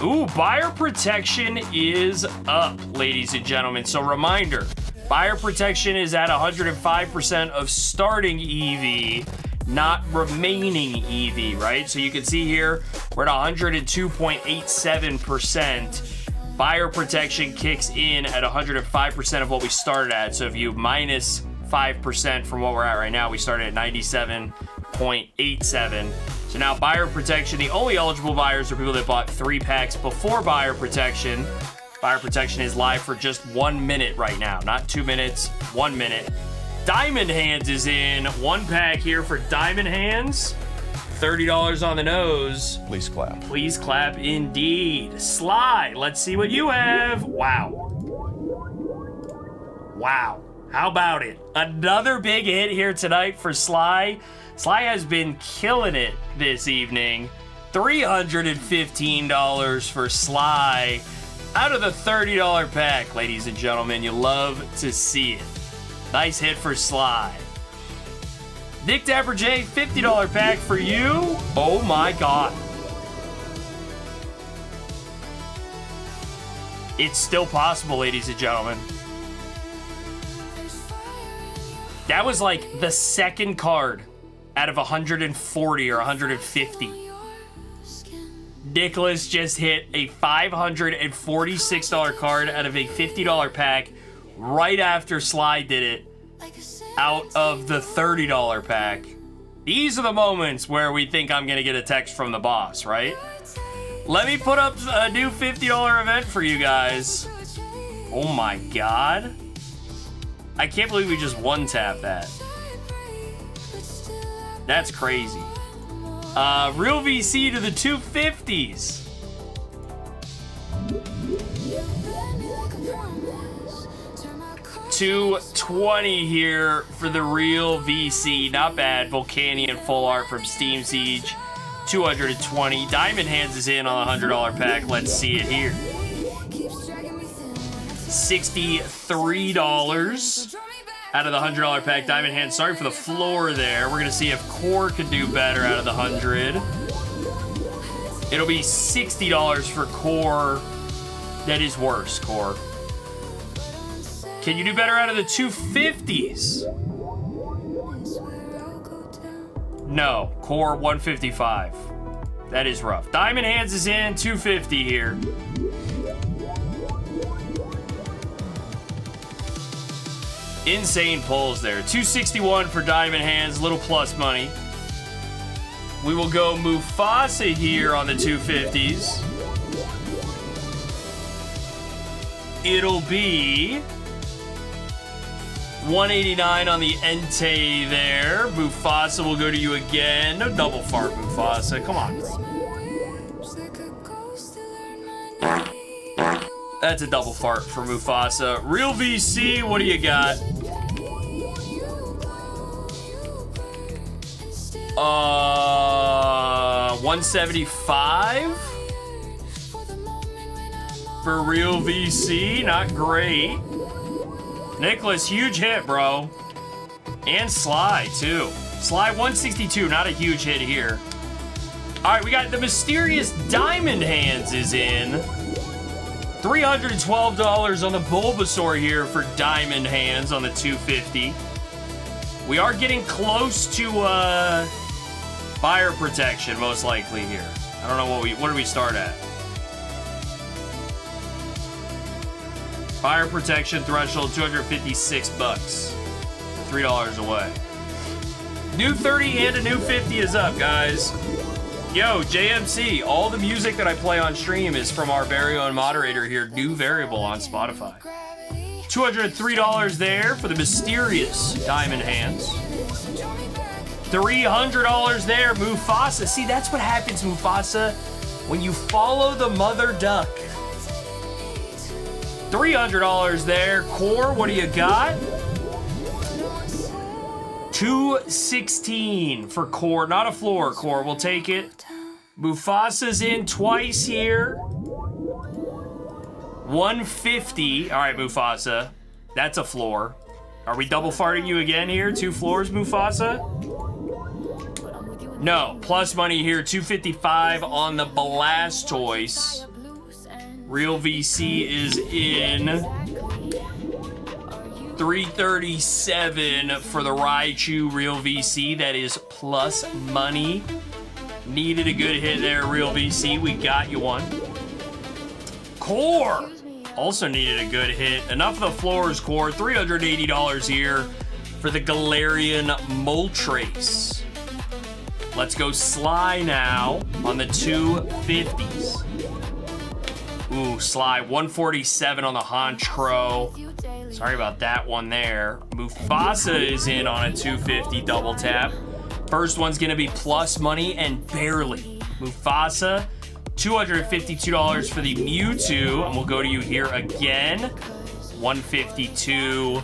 Ooh, buyer protection is up, ladies and gentlemen. So reminder, buyer protection is at 105% of starting EV, not remaining EV, right? So you can see here, we're at 102.87%. Buyer protection kicks in at 105% of what we started at. So if you minus 5% from what we're at right now, we started at 97.87. So now buyer protection, the only eligible buyers are people that bought 3 packs before buyer protection. Buyer protection is live for just 1 minute right now, not 2 minutes, 1 minute. Diamond Hands is in. 1 pack here for Diamond Hands. $30 on the nose. Please clap. Please clap indeed. Sly, let's see what you have. Wow. Wow. How about it? Another big hit here tonight for Sly. Sly has been killing it this evening. $315 for Sly out of the $30 pack, ladies and gentlemen. You love to see it. Nice hit for Sly. Nick Dapper J, $50 pack for you. Oh my God. It's still possible, ladies and gentlemen. That was like the second card out of 140 or 150. Nicholas just hit a $546 card out of a $50 pack right after Slide did it out of the $30 pack. These are the moments where we think I'm going to get a text from the boss, right? Let me put up a new $50 event for you guys. Oh my god. I can't believe we just one-tap that. That's crazy. Real VC to the 250s. $220 here for the real VC. Not bad. Volcanian full art from Steam Siege. $220. Diamond Hands is in on a $100 pack. Let's see it here. $63 out of the $100 pack. Diamond Hands. Sorry for the floor there. We're gonna see if Core could do better out of the 100. It'll be $60 for Core. That is worse, Core. Can you do better out of the 250s? No, Core 155. That is rough. Diamond Hands is in, 250 here. Insane pulls there. 261 for Diamond Hands, little plus money. We will go Mufasa here on the 250s. It'll be 189 on the Entei there. Mufasa will go to you again. No double fart, Mufasa. Come on, bro. That's a double fart for Mufasa. Real VC, what do you got? 175 for Real VC. Not great. Nicholas, huge hit, bro. And Sly, too. Sly, 162, not a huge hit here. All right, we got the mysterious Diamond Hands is in. $312 on the Bulbasaur here for Diamond Hands on the 250. We are getting close to fire protection, most likely here. I don't know what do we start at? Fire protection threshold, $256. $3 away. New 30 and a new 50 is up, guys. Yo, JMC, all the music that I play on stream is from our very own moderator here, New Variable on Spotify. $203 there for the mysterious Diamond Hands. $300 there, Mufasa. See, that's what happens, Mufasa, when you follow the mother duck. $300 there. Core, what do you got? $216 for Core. Not a floor, Core. We'll take it. Mufasa's in twice here. $150. All right, Mufasa. That's a floor. Are we double farting you again here? 2 floors, Mufasa? No. Plus money here. $255 on the Blastoise. Real VC is in. $337 for the Raichu Real VC. That is plus money. Needed a good hit there, Real VC. We got you one. Core also needed a good hit. Enough of the floors, Core. $380 here for the Galarian Moltres. Let's go Sly now on the 250s. Ooh, Sly, 147 on the Honchkrow. Sorry about that one there. Mufasa is in on a 250 double tap. First one's gonna be plus money and barely. Mufasa, $252 for the Mewtwo, and we'll go to you here again. 152.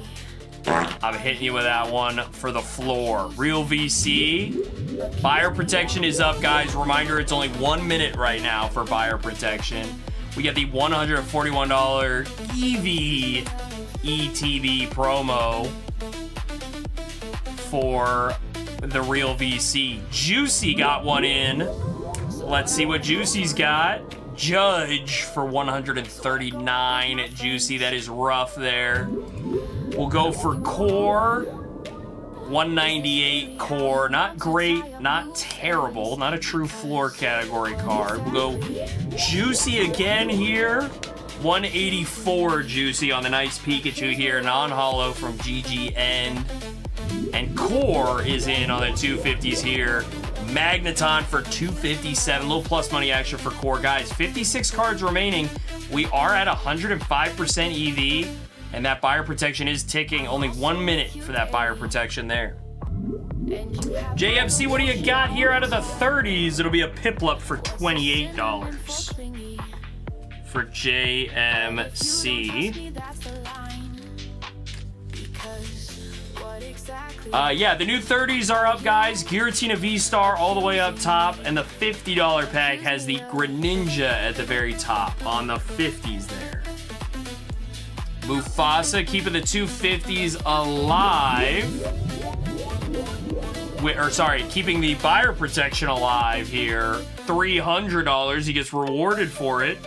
I'm hitting you with that one for the floor. Real VC. Fire protection is up, guys. Reminder, it's only 1 minute right now for fire protection. We get the $141 Eevee ETB promo for the Real VC. Juicy got one in. Let's see what Juicy's got. Judge for 139 juicy. That is rough there. We'll go for Core. 198 Core. Not great, not terrible. Not a true floor category card. We'll go Juicy again here. 184 Juicy on the nice Pikachu here. Non-holo from GGN. And Core is in on the 250s here. Magneton for 257. Little plus money action for Core. Guys, 56 cards remaining. We are at 105% EV, and that buyer protection is ticking. Only 1 minute for that buyer protection there. JMC, what do you got here out of the 30s? It'll be a Piplup for $28 for JMC. Yeah, the new 30s are up, guys. Giratina V-Star all the way up top, and the $50 pack has the Greninja at the very top on the 50s there. Mufasa keeping the 250s alive. Keeping the buyer protection alive here. $300, he gets rewarded for it.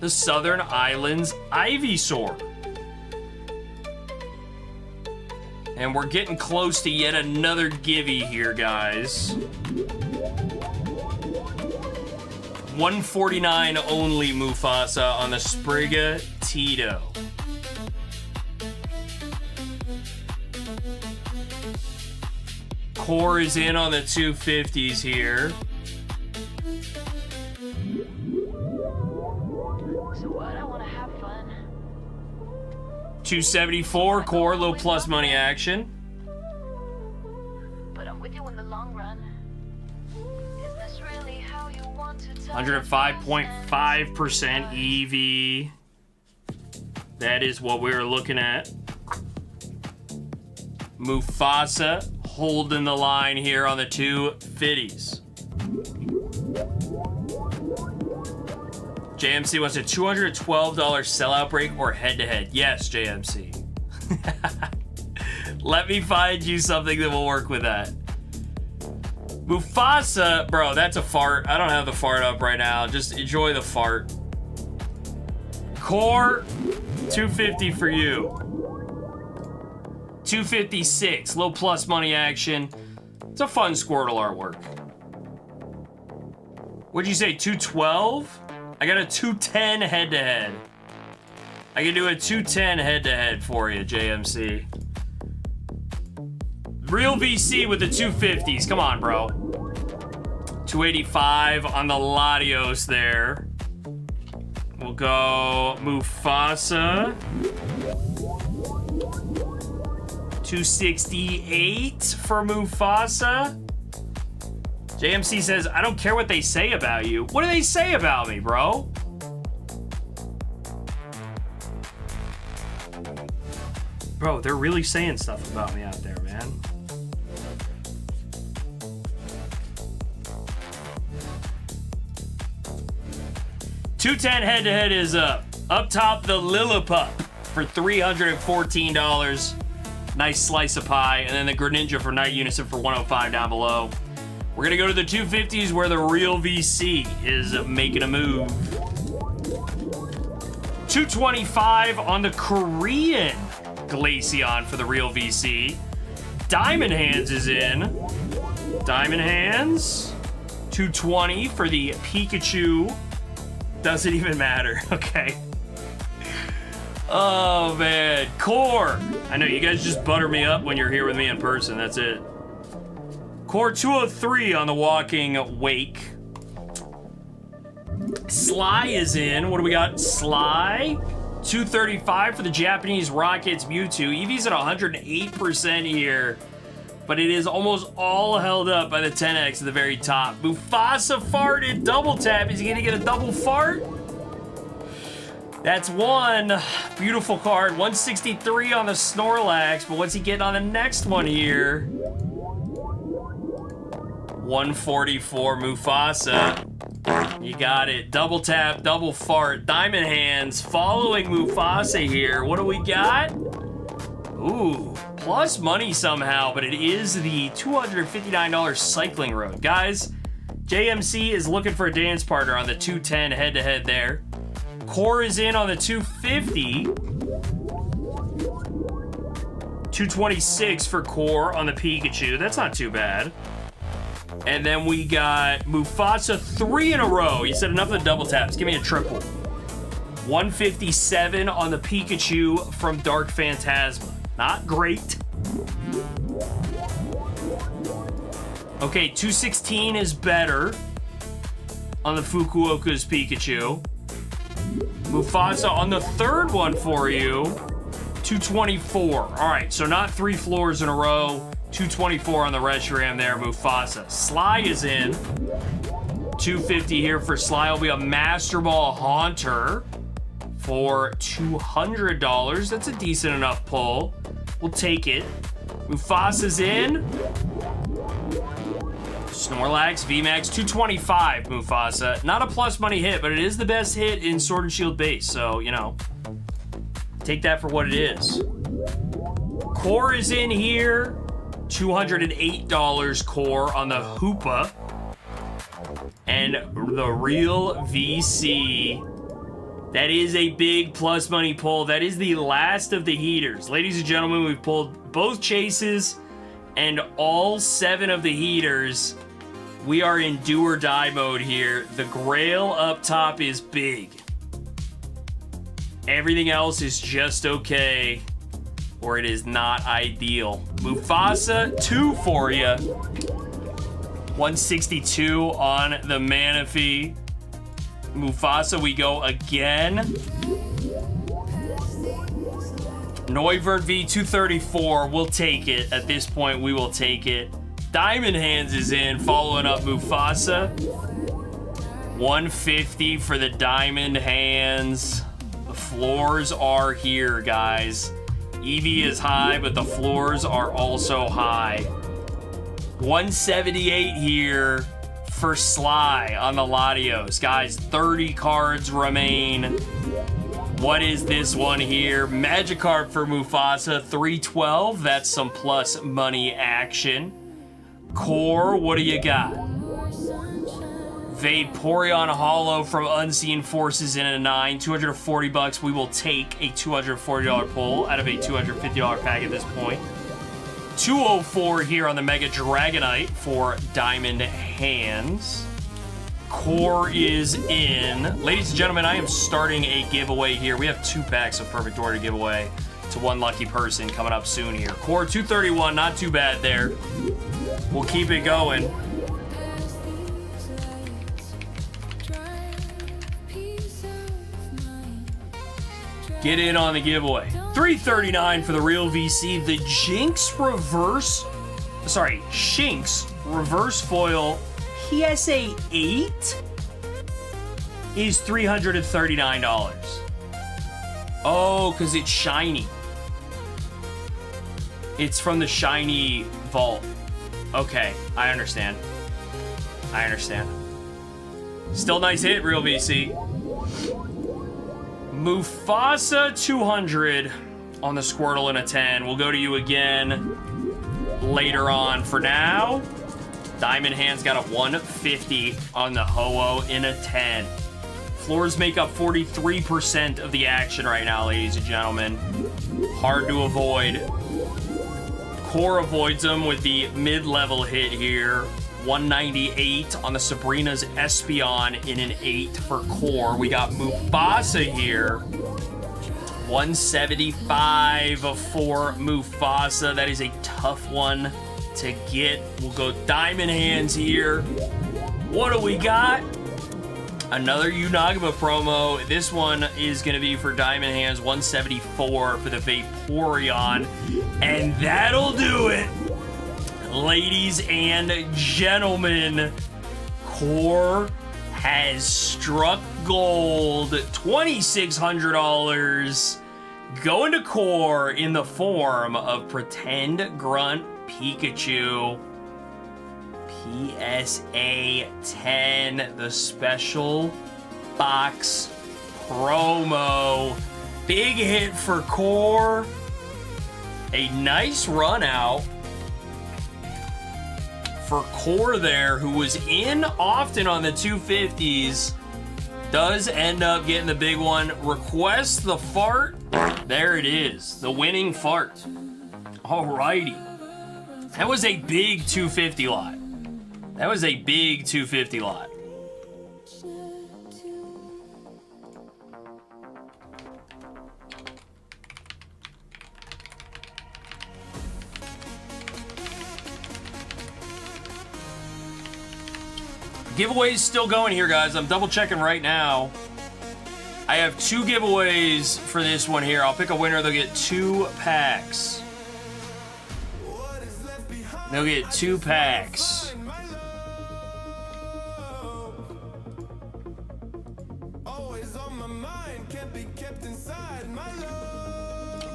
The Southern Islands Ivysaur. And we're getting close to yet another givey here, guys. 149 only Mufasa on the Sprigatito. Core is in on the 250s here. So what? I want to have fun. 274 Core, low plus money action. But I'm with you in the long run. Is this really how you want to tell 105.5% EV. That is what we're looking at. Mufasa holding the line here on the 250s. JMC wants a $212 sellout break or head-to-head. Yes, JMC. Let me find you something that will work with that. Mufasa, bro, that's a fart. I don't have the fart up right now. Just enjoy the fart. Core, 250 for you. 256, low plus money action. It's a fun Squirtle artwork. What'd you say, 212? I got a 210 head-to-head. I can do a 210 head-to-head for you, JMC. Real VC with the 250s. Come on, bro. 285 on the Latios there. We'll go Mufasa. 268 for Mufasa. JMC says, I don't care what they say about you. What do they say about me, bro? Bro, they're really saying stuff about me out there, man. $210 head-to-head is up. Up top, the Lillipup for $314. Nice slice of pie. And then the Greninja for Night Unison for $105 down below. We're going to go to the 250s where the real VC is making a move. 225 on the Korean Glaceon for the real VC. Diamond Hands is in. Diamond Hands. 220 for the Pikachu. Doesn't even matter. Okay. Oh, man. Core. I know you guys just butter me up when you're here with me in person. That's it. Core 203 on the Walking Wake. Sly is in. What do we got? Sly. 235 for the Japanese Rockets Mewtwo. Eevee's at 108% here, but it is almost all held up by the 10X at the very top. Mufasa farted. Double tap. Is he going to get a double fart? That's one. Beautiful card. 163 on the Snorlax, but what's he getting on the next one here? 144 Mufasa. You got it. Double tap, double fart. Diamond Hands following Mufasa here. What do we got? Ooh, plus money somehow, but it is the $259 Cycling Road. Guys, JMC is looking for a dance partner on the 210 head-to-head there. Core is in on the 250. 226 for Core on the Pikachu. That's not too bad. And then we got Mufasa 3 in a row. He said enough of the double taps. Give me a triple. 157 on the Pikachu from Dark Phantasma. Not great. Okay, 216 is better on the Fukuoka's Pikachu. Mufasa on the third one for you. 224. All right, so not 3 floors in a row. 224 on the Reshiram there, Mufasa. Sly is in. 250 here for Sly. Will be a Master Ball Haunter for $200. That's a decent enough pull. We'll take it. Mufasa's in. Snorlax, VMAX, 225, Mufasa. Not a plus money hit, but it is the best hit in Sword and Shield base, so, you know, take that for what it is. Core is in here. $208 Core on the Hoopa. And the real VC. That is a big plus money pull. That is the last of the heaters. Ladies and gentlemen, we've pulled both chases and all 7 of the heaters. We are in do or die mode here. The Grail up top is big. Everything else is just okay, or it is not ideal. Mufasa, 2 for you. 162 on the Manaphy. Mufasa, we go again. Noivern V, 234. We'll take it. At this point, we will take it. Diamond Hands is in, following up Mufasa. 150 for the Diamond Hands. The floors are here, guys. EV is high, but the floors are also high. 178 here for Sly on the Latios. Guys, 30 cards remain. What is this one here? Magikarp for Mufasa, 312. That's some plus money action. Core, what do you got? Vaporeon Hollow from Unseen Forces in a 9. $240. We will take a $240 pull out of a $250 pack at this point. 204 here on the Mega Dragonite for Diamond Hands. Core is in. Ladies and gentlemen, I am starting a giveaway here. We have 2 packs of Perfect Order to give away to one lucky person coming up soon here. Core 231, not too bad there. We'll keep it going. Get in on the giveaway. 339 for the real VC. The Shinx reverse foil PSA 8 is $339. Oh, because it's shiny. It's from the shiny vault. Okay, I understand. Still nice hit, real VC. Mufasa 200 on the Squirtle in a 10. We'll go to you again later on. For now, Diamond Hands got a 150 on the Ho-Oh in a 10. Floors make up 43% of the action right now, ladies and gentlemen. Hard to avoid. Core avoids them with the mid-level hit here. 198 on the Sabrina's Espeon in an 8 for Core. We got Mufasa here. 175 for Mufasa. That is a tough one to get. We'll go Diamond Hands here. What do we got? Another Unagama promo. This one is going to be for Diamond Hands. 174 for the Vaporeon. And that'll do it. Ladies and gentlemen, Core has struck gold. $2,600 going to Core in the form of Pretend Grunt Pikachu. PSA 10, the special box promo. Big hit for Core. A nice run out for Core there, who was in often on the 250s, does end up getting the big one. Request the fart. There it is, the winning fart. Alrighty. That was a big 250 lot. That was a big 250 lot. Giveaways still going here, guys. I'm double checking right now. I have 2 giveaways for this one here. I'll pick a winner. They'll get 2 packs. They'll get 2 packs.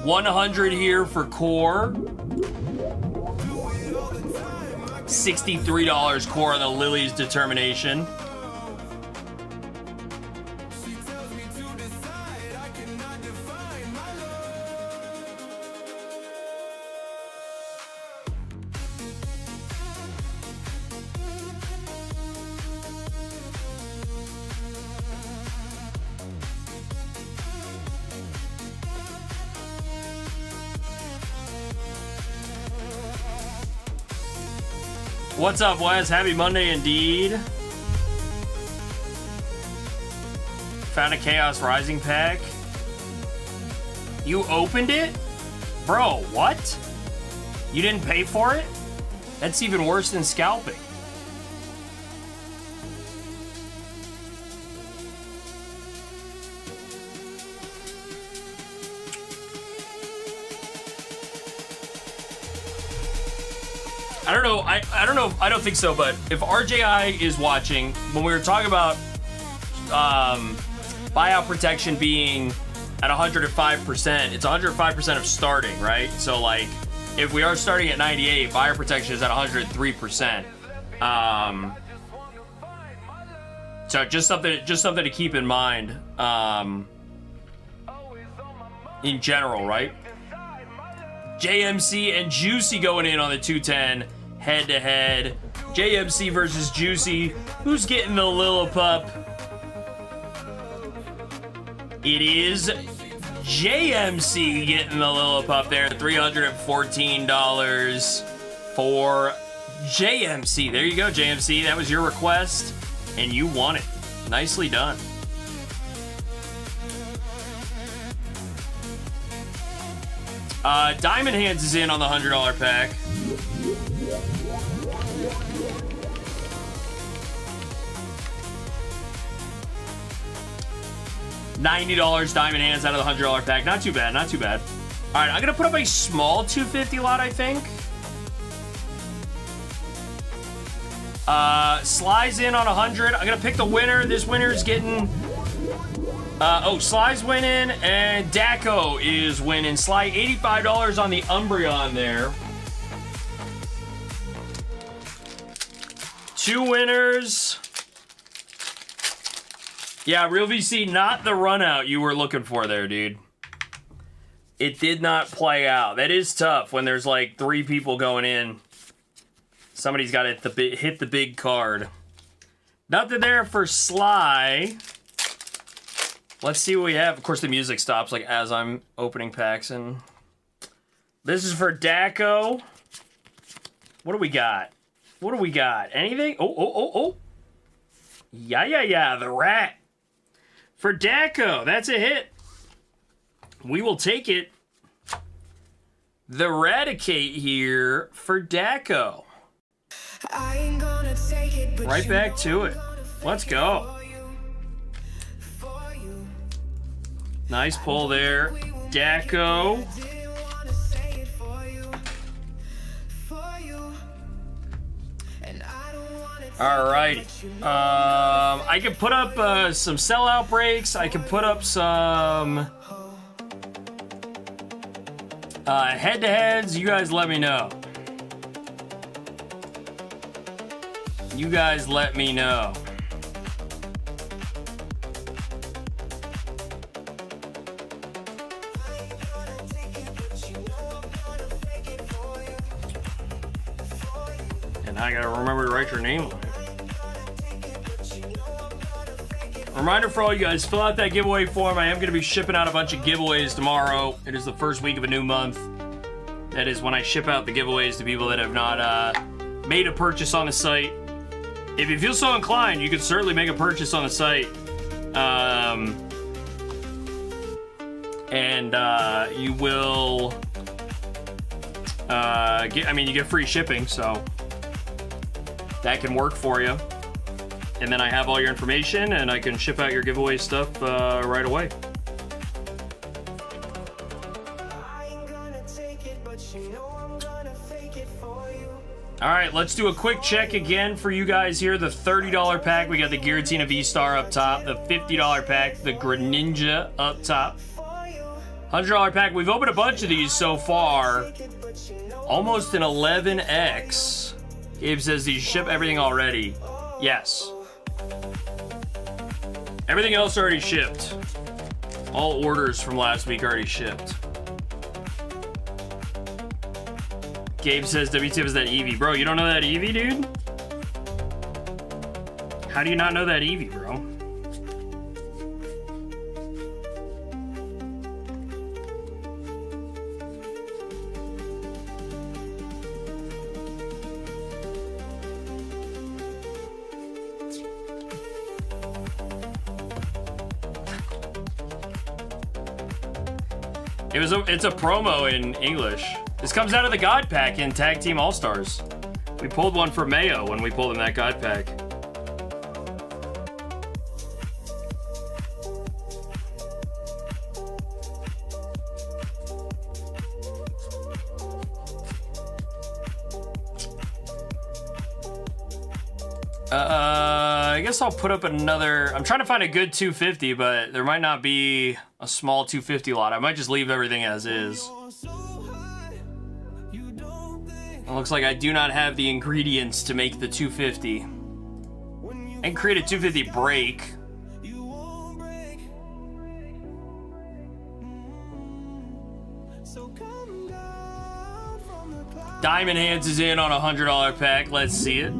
$100 here for Core. $63 Core on the Lily's Determination. What's up, Wes? Happy Monday indeed. Found a Chaos Rising pack. You opened it? Bro, what? You didn't pay for it? That's even worse than scalping. I don't know. I don't think so. But if RJI is watching, when we were talking about buyout protection being at 105%, it's 105% of starting, right? So like, if we are starting at 98, buyer protection is at 103%. So just something to keep in mind. In general, right? JMC and Juicy going in on the 210 head-to-head. JMC versus Juicy. Who's getting the Lillipup? It is JMC getting the Lillipup there. $314 for JMC. There you go, JMC. That was your request, and you won it. Nicely done. Diamond Hands is in on the $100 pack. $90 Diamond Hands out of the $100 pack. Not too bad, not too bad. All right, I'm gonna put up a small 250 lot, I think. Sly's in on 100. I'm gonna pick the winner. This winner is getting... Sly's winning, and Daco is winning. Sly, $85 on the Umbreon there. 2 winners. Yeah, Real VC, not the run out you were looking for there, dude. It did not play out. That is tough when there's like 3 people going in. Somebody's got to hit the big card. Nothing there for Sly. Let's see what we have. Of course, the music stops like as I'm opening packs. And this is for Daco. What do we got? What do we got? Anything? Oh. Yeah. The rat. For Daco. That's a hit. We will take it. The Raticate here for Daco. Right back to it. Let's go. Nice pull there. Daco. Alrighty. I can put up some sellout breaks. I can put up some head-to-heads. You guys let me know. You guys let me know. And Now I gotta remember to write your name on it. Reminder for all you guys, fill out that giveaway form. I am going to be shipping out a bunch of giveaways tomorrow. It is the first week of a new month. That is when I ship out the giveaways to people that have not made a purchase on the site. If you feel so inclined, you can certainly make a purchase on the site. You will you get free shipping, so that can work for you. And then I have all your information, and I can ship out your giveaway stuff right away. All right, let's do a quick check again for you guys here. The $30 pack, we got the Giratina V-Star up top. The $50 pack, the Greninja up top. $100 pack, we've opened a bunch of these so far. Almost an 11x. Gabe says, do you ship everything already? Yes. Everything else already shipped. All orders from last week already shipped. Gabe says WTF is that Eevee. Bro, you don't know that Eevee, dude? How do you not know that Eevee, bro? It's a promo in English. This comes out of the God Pack in Tag Team All-Stars. We pulled one for Mayo when we pulled him that God Pack. I guess I'll put up another... I'm trying to find a good 250, but there might not be a small 250 lot. I might just leave everything as is. It looks like I do not have the ingredients to make the 250. And create a 250 break. Diamond Hands is in on a $100 pack. Let's see it.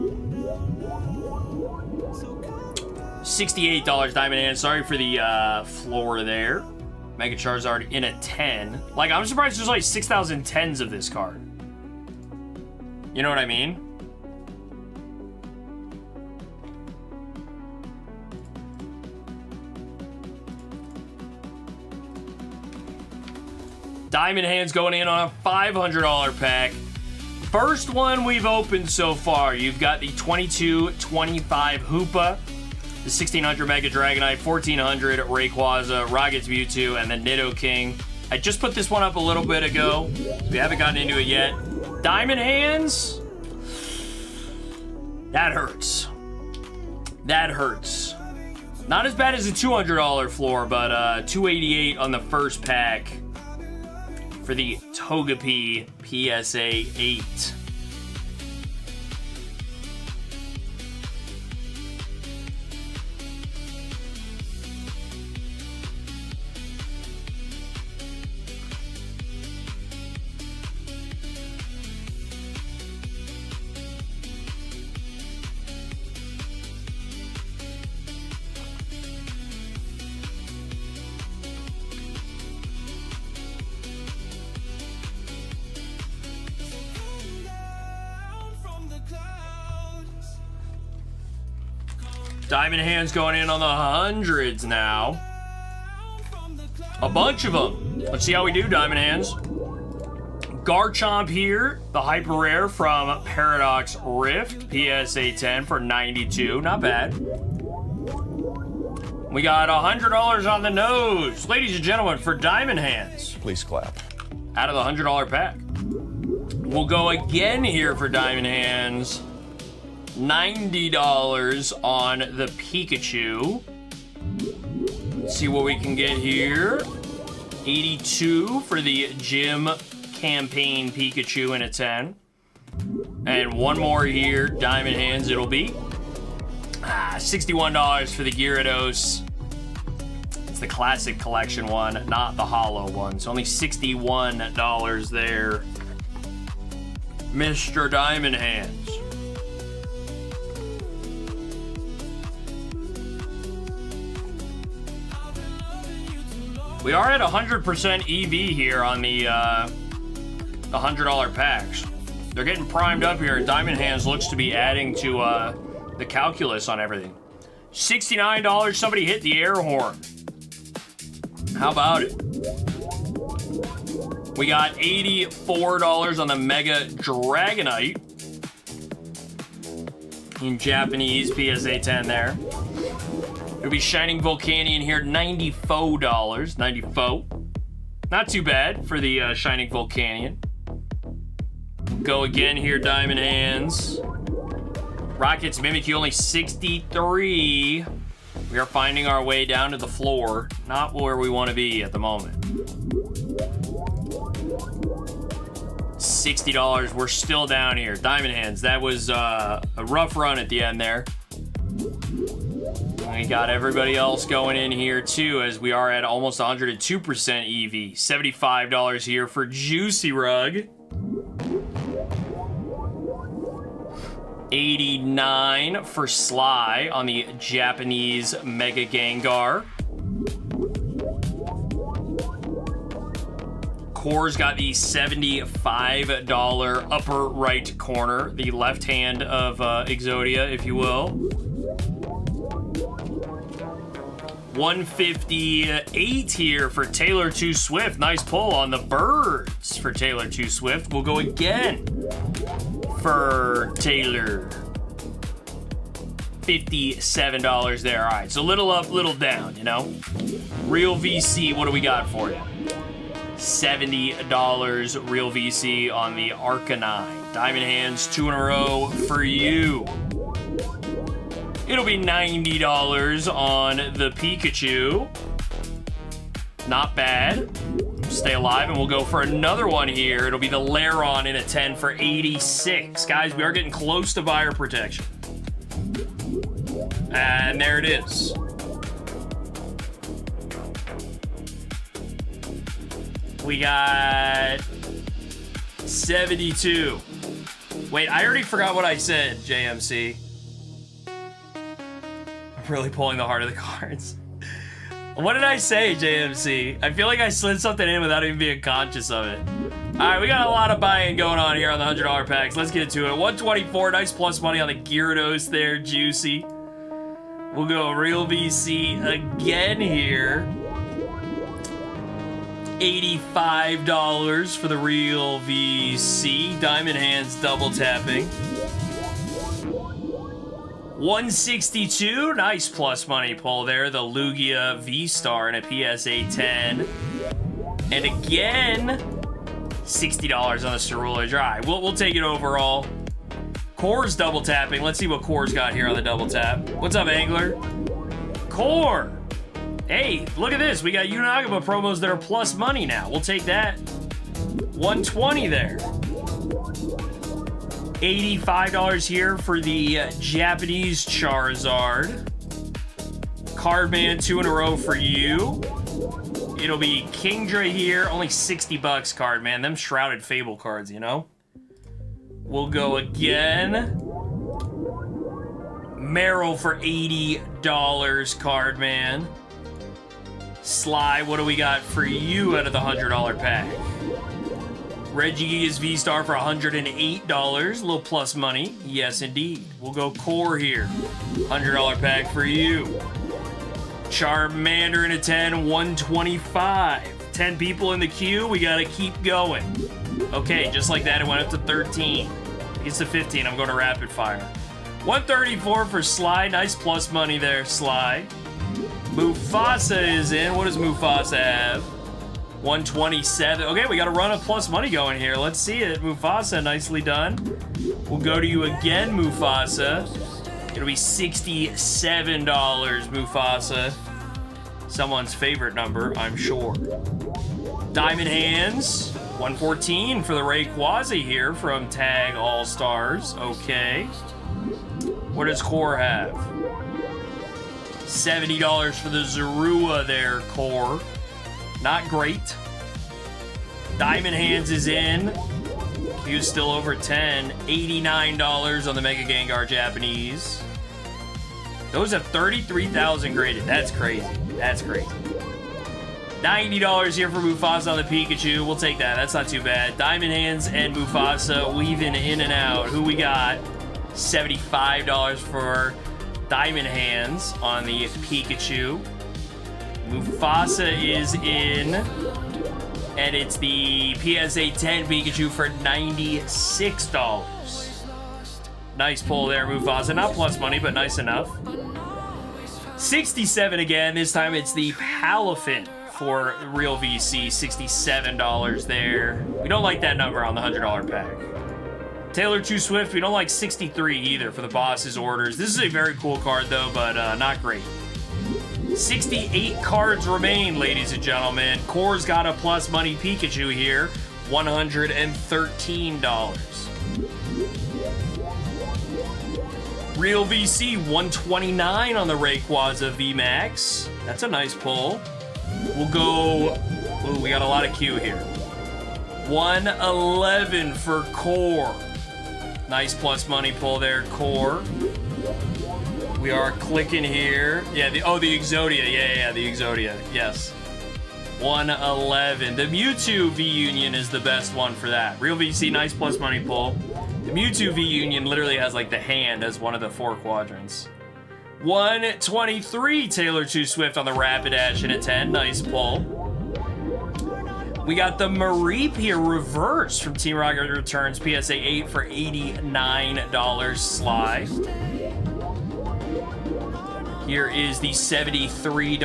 $68 Diamond Hands. Sorry for the floor there. Mega Charizard in a 10. Like, I'm surprised there's like 6,000 10s of this card. You know what I mean? Diamond Hands going in on a $500 pack. First one we've opened so far. You've got the 22-25 Hoopa, the 1600 Mega Dragonite, 1400 Rayquaza, Rocket's Mewtwo, and the Nidoking. I just put this one up a little bit ago. We haven't gotten into it yet. Diamond Hands. That hurts. That hurts. Not as bad as a $200 floor, but $288 on the first pack for the Togepi PSA 8. Diamond Hands going in on the hundreds now. A bunch of them. Let's see how we do, Diamond Hands. Garchomp here, the hyper rare from Paradox Rift, PSA 10 for 92. Not bad. We got $100 on the nose. Ladies and gentlemen, for Diamond Hands. Please clap. Out of the $100 pack. We'll go again here for Diamond Hands. $90 on the Pikachu. Let's see what we can get here. 82 for the Gym Campaign Pikachu in a 10. And one more here, Diamond Hands it'll be. $61 for the Gyarados. It's the classic collection one, not the holo one. So only $61 there. Mr. Diamond Hands. We are at 100% EV here on the $100 packs. They're getting primed up here. Diamond Hands looks to be adding to the calculus on everything. $69, somebody hit the air horn. How about it? We got $84 on the Mega Dragonite. In Japanese, PSA 10 there. It'll be Shining Volcanion here, $94. 94. Not too bad for the Shining Volcanion. Go again here, Diamond Hands. Rockets Mimikyu, only 63. We are finding our way down to the floor. Not where we want to be at the moment. $60. We're still down here. Diamond Hands. That was a rough run at the end there. We got everybody else going in here too, as we are at almost 102% EV. $75 here for Juicy Rug. 89 for Sly on the Japanese Mega Gengar. Core's got the $75 upper right corner, the left hand of Exodia, if you will. 158 here for Taylor Too Swift. Nice pull on the birds for Taylor Too Swift. We'll go again for Taylor. $57 there. All right, so little up, little down, you know. Real VC, what do we got for you? $70 Real VC on the Arcanine. Diamond Hands, 2 in a row for you. It'll be $90 on the Pikachu. Not bad. Stay alive, and we'll go for another one here. It'll be the Lairon in a 10 for 86. Guys, we are getting close to buyer protection. And there it is. We got 72. Wait, I already forgot what I said, JMC. I'm really pulling the heart of the cards. What did I say, JMC? I feel like I slid something in without even being conscious of it. All right, we got a lot of buy-in going on here on the $100 packs. Let's get to it. 124, nice plus money on the Gyarados there, Juicy. We'll go Real VC again here. $85 for the Real VC. Diamond Hands double tapping. 162, nice plus money pull there. The Lugia V-Star in a PSA 10. And again, $60 on the Cerulege. All right, we'll take it overall. Core's double tapping. Let's see what Core's got here on the double tap. What's up, Angler? Core. Hey, look at this. We got Unagaba promos that are plus money now. We'll take that. 120 there. $85 here for the Japanese Charizard. Cardman, 2 in a row for you. It'll be Kingdra here. Only $60 Cardman. Them Shrouded Fable cards, you know? We'll go again. Meryl for $80 Cardman. Sly, what do we got for you out of the $100 pack? Regigigas V-Star for $108. A little plus money. Yes, indeed. We'll go Core here. $100 pack for you. Charmander in a 10, 125. 10 people in the queue. We got to keep going. Okay, just like that, it went up to 13. It gets to 15. I'm going to rapid fire. 134 for Sly. Nice plus money there, Sly. Mufasa is in. What does Mufasa have? 127. Okay, we got a run of plus money going here. Let's see it. Mufasa, nicely done. We'll go to you again, Mufasa. It'll be $67, Mufasa. Someone's favorite number, I'm sure. Diamond Hands. 114 for the Rayquaza here from Tag All-Stars. Okay. What does Core have? $70 for the Zorua there, Core. Not great. Diamond Hands is in. Q's still over 10. $89 on the Mega Gengar Japanese. Those have 33,000 graded. That's crazy. That's crazy. $90 here for Mufasa on the Pikachu. We'll take that. That's not too bad. Diamond Hands and Mufasa weaving in and out. Who we got? $75 for Diamond Hands on the Pikachu. Mufasa is in. And it's the PSA 10 Pikachu for $96. Nice pull there, Mufasa. Not plus money, but nice enough. 67 again. This time it's the Palafin for Real VC. $67 there. We don't like that number on the $100 pack. Taylor Too Swift, we don't like 63 either for the boss's orders. This is a very cool card though, but not great. 68 cards remain, ladies and gentlemen. Core's got a plus money Pikachu here. $113. Real VC, 129 on the Rayquaza VMAX. That's a nice pull. We'll go... Ooh, we got a lot of Q here. 111 for Core. Nice plus money pull there, Core. We are clicking here. Yeah, the Exodia. Yeah, the Exodia. Yes. 111. The Mewtwo V-Union is the best one for that. Real VC, nice plus money pull. The Mewtwo V-Union literally has like the hand as one of the 4 quadrants. 123 Taylor Too Swift on the Rapidash in a 10. Nice pull. We got the Mareep here reverse from Team Rocket Returns. PSA 8 for $89. Sly. Here is the $73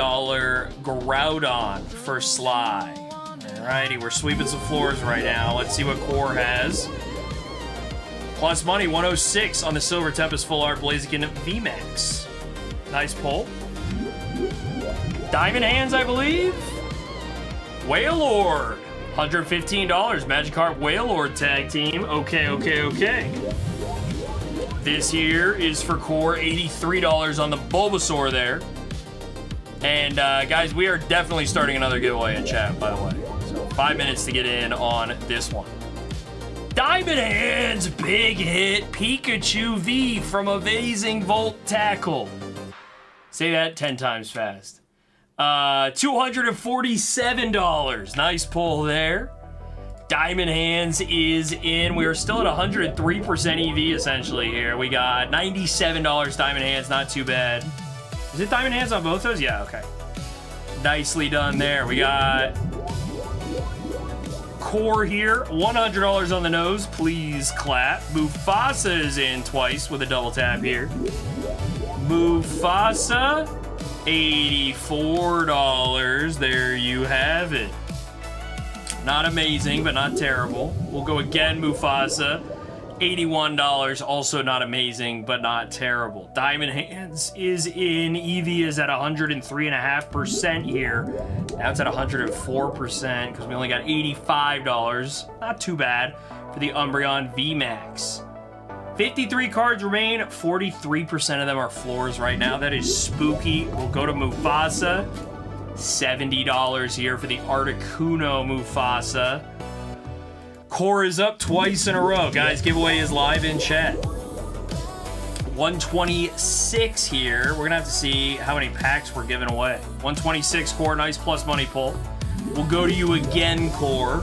Groudon for Sly. Alrighty, we're sweeping some floors right now. Let's see what Core has. Plus money, 106 on the Silver Tempest Full Art Blaziken VMAX. Nice pull. Diamond Hands, I believe. Wailord, $115. Magikarp Wailord tag team. Okay. This here is for Core, $83 on the Bulbasaur there. And guys, we are definitely starting another giveaway in chat, by the way. So 5 minutes to get in on this one. Diamond Hands, big hit, Pikachu V from Amazing Volt Tackle. Say that 10 times fast. $247. Nice pull there. Diamond Hands is in. We are still at 103% EV essentially here. We got $97 Diamond Hands, not too bad. Is it Diamond Hands on both those? Yeah, okay. Nicely done there. We got Core here, $100 on the nose. Please clap. Mufasa is in twice with a double tap here. Mufasa, $84. There you have it. Not amazing, but not terrible. We'll go again, Mufasa. $81, also not amazing, but not terrible. Diamond Hands is in. EV is at 103.5% here. Now it's at 104% because we only got $85. Not too bad for the Umbreon VMAX. 53 cards remain. 43% of them are floors right now. That is spooky. We'll go to Mufasa. $70 here for the Articuno Mufasa. Core is up twice in a row. Guys, giveaway is live in chat. 126 here. We're going to have to see how many packs we're giving away. 126 Core, nice plus money pull. We'll go to you again, Core.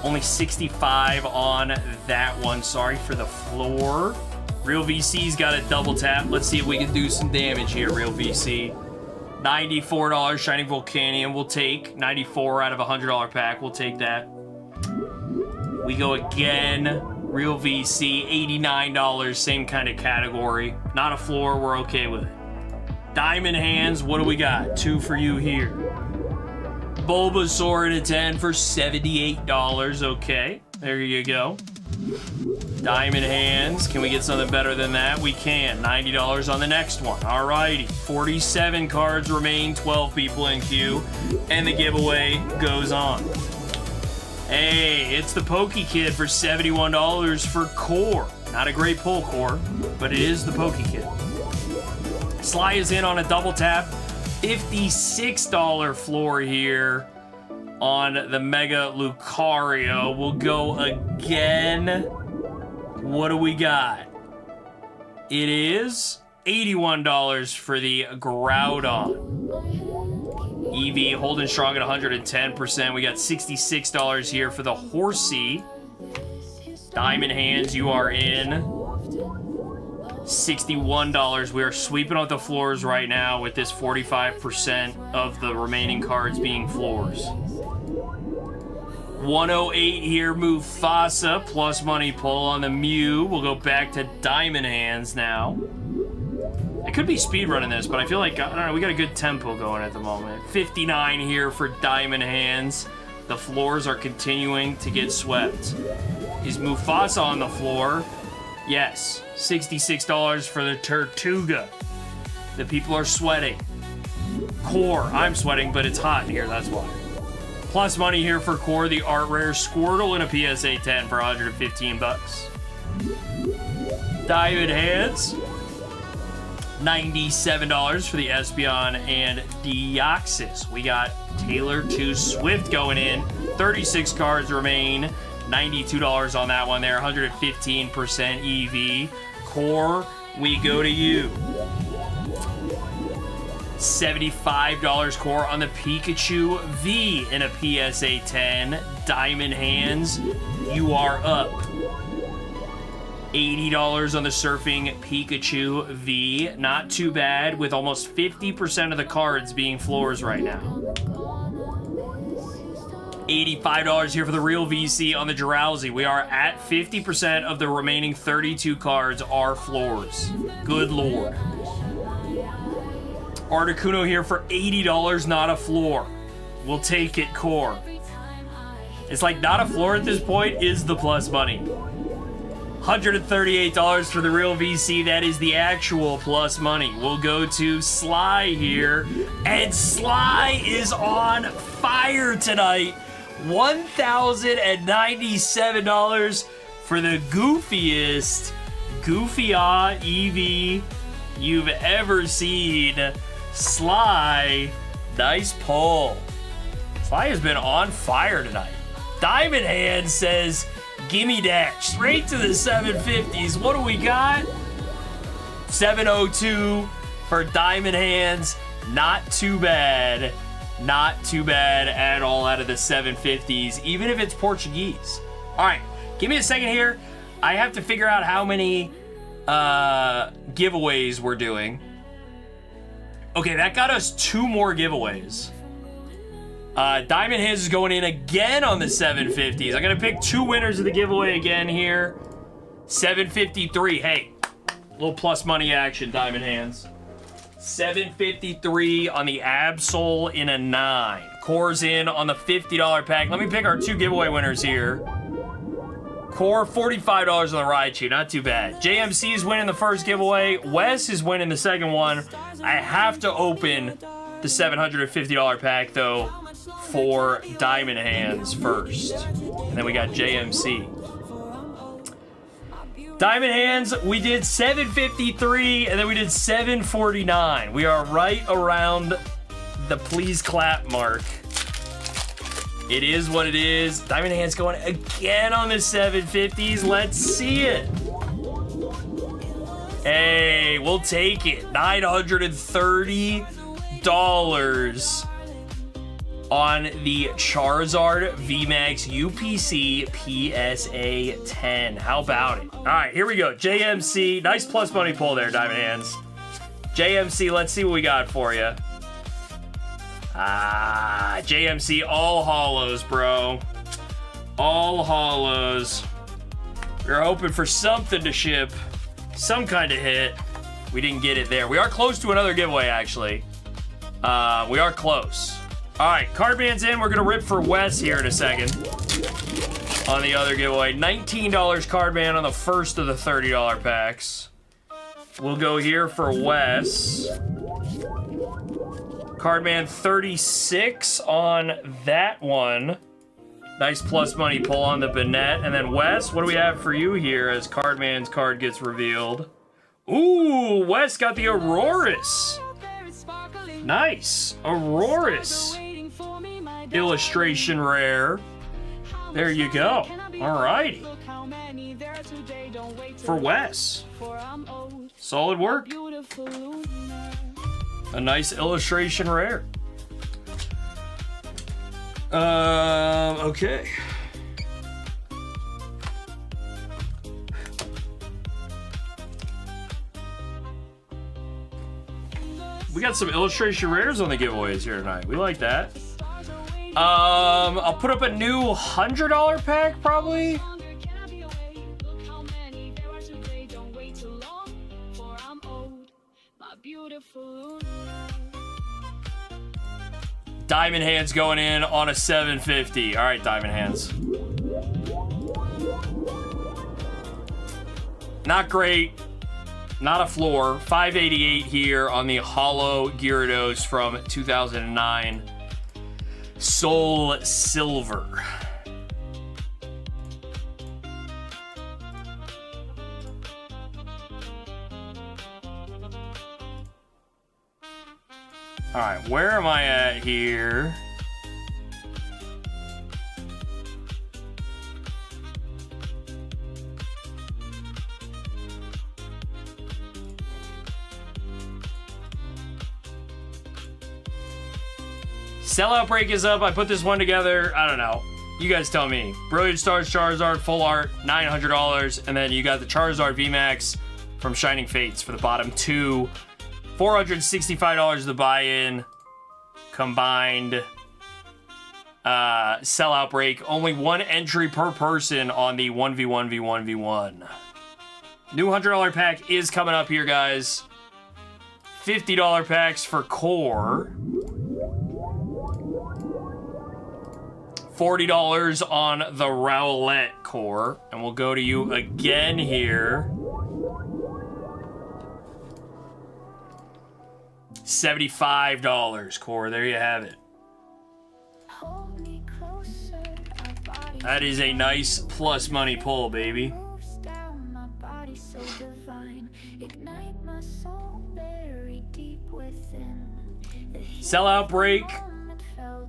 Only 65 on that one. Sorry for the floor. Real VC's got a double tap. Let's see if we can do some damage here, Real VC. $94 Shining Volcanium. We'll take 94 out of a $100 pack. We'll take that. We go again. Real VC, $89. Same kind of category. Not a floor. We're okay with it. Diamond Hands. What do we got? 2 for you here. Bulbasaur at a 10 for $78. Okay. There you go. Diamond Hands. Can we get something better than that? We can. $90 on the next one. Alrighty. 47 cards remain. 12 people in queue. And the giveaway goes on. Hey, it's the Pokey Kid for $71 for Core. Not a great pull, Core, but it is the Pokey Kid. Sly is in on a double tap. $56 floor here on the Mega Lucario. We'll go again. What do we got? It is $81 for the Groudon. EV holding strong at 110%. We got $66 here for the Horsey. Diamond Hands, you are in. $61. We are sweeping off the floors right now with this 45% of the remaining cards being floors. 108 here, Mufasa, plus money pull on the Mew. We'll go back to Diamond Hands now. I could be speedrunning this, but I feel like, I don't know, we got a good tempo going at the moment. 59 here for Diamond Hands. The floors are continuing to get swept. Is Mufasa on the floor? Yes. $66 for the Tortuga. The people are sweating. Core, I'm sweating, but it's hot in here, that's why. Plus money here for Core, the art rare Squirtle and a PSA 10 for 115 bucks. Diamond Hands. $97 for the Espeon and Deoxys. We got Taylor to Swift going in. 36 cards remain. $92 on that one there. 115% EV. Core, we go to you. $75 Core on the Pikachu V in a PSA 10. Diamond Hands, you are up. $80 on the Surfing Pikachu V. Not too bad, with almost 50% of the cards being floors right now. $85 here for the Real VC on the Drowsy. We are at 50% of the remaining 32 cards are floors. Good lord. Articuno here for $80, not a floor. We'll take it, Core. It's like not a floor at this point is the plus money. $138 for the Real VC. That is the actual plus money. We'll go to Sly here. And Sly is on fire tonight. $1,097 for the goofiest Goofy-Ah EV you've ever seen. Sly, nice pull. Sly has been on fire tonight. Diamond Hand says, gimme that. Straight to the 750s. What do we got? 702 for Diamond Hands. Not too bad. Not too bad at all out of the 750s, even if it's Portuguese. All right, give me a second here. I have to figure out how many giveaways we're doing. Okay, that got us 2 more giveaways. Diamond Hands is going in again on the 750s. I'm going to pick 2 winners of the giveaway again here. 753. Hey, a little plus money action, Diamond Hands. 753 on the Absol in a 9. Core's in on the $50 pack. Let me pick our 2 giveaway winners here. Core, $45 on the Raichu. Not too bad. JMC is winning the first giveaway. Wes is winning the second one. I have to open the $750 pack, though, for Diamond Hands first. And then we got JMC. Diamond Hands, we did 753, and then we did 749. We are right around the please clap mark. It is what it is. Diamond Hands going again on the 750s. Let's see it. Hey, we'll take it. $930 on the Charizard VMAX UPC PSA 10. How about it? All right, here we go. JMC, nice plus money pull there, Diamond Hands. JMC, let's see what we got for you. JMC, all hollows, bro. All hollows. We were hoping for something to ship. Some kind of hit. We didn't get it there. We are close to another giveaway, actually. We are close. All right, Cardman's in. We're going to rip for Wes here in a second on the other giveaway. $19 Cardman on the first of the $30 packs. We'll go here for Wes. Cardman 36 on that one. Nice plus money pull on the Bennett. And then Wes, what do we have for you here as Cardman's card gets revealed? Ooh, Wes got the Aurorus. Nice. Aurorus. Illustration rare. There you go. Alrighty. For Wes. Solid work. A nice illustration rare. Okay. We got some illustration rares on the giveaways here tonight. We like that. I'll put up a new $100 pack probably. Diamond Hands going in on a 750. All right, Diamond Hands. Not great. Not a floor. 588 here on the Hollow Gyarados from 2009. Soul Silver. All right, where am I at here? Sellout break is up. I put this one together. I don't know. You guys tell me. Brilliant Stars Charizard full art, $900, and then you got the Charizard VMAX from Shining Fates for the bottom two. $465 to buy in. Combined sellout break. Only one entry per person on the 1v1v1v1. New $100 pack is coming up here, guys. $50 packs for core. $40 on the Rowlett core. And we'll go to you again here. $75 core. There you have it. That is a nice plus money pull, baby. Sellout break.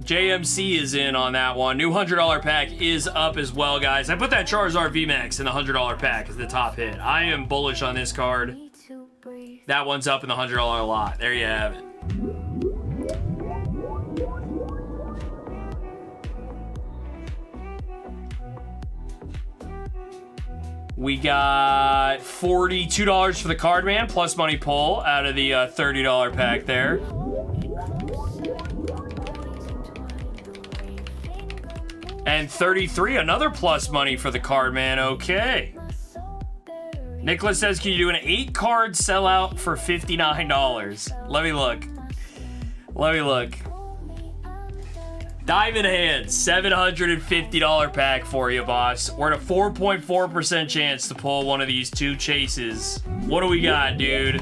JMC is in on that one. New $100 pack is up as well, guys. I put that Charizard VMAX in the $100 pack as the top hit. I am bullish on this card. That one's up in the $100 lot. There you have it. We got $42 for the card man, plus money pull out of the $30 pack there. And 33, another plus money for the card man. Okay. Nicholas says, can you do an 8-card sellout for $59? Let me look. Let me look. Diamond Hands, $750 pack for you, boss. We're at a 4.4% chance to pull one of these two chases. What do we got, dude?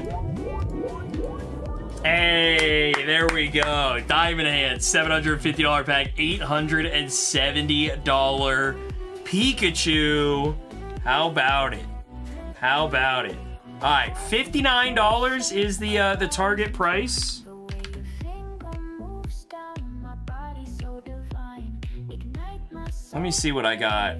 Hey, there we go. Diamond Hands, $750 pack, $870 Pikachu. How about it? How about it? All right, $59 is the target price. Let me see what I got.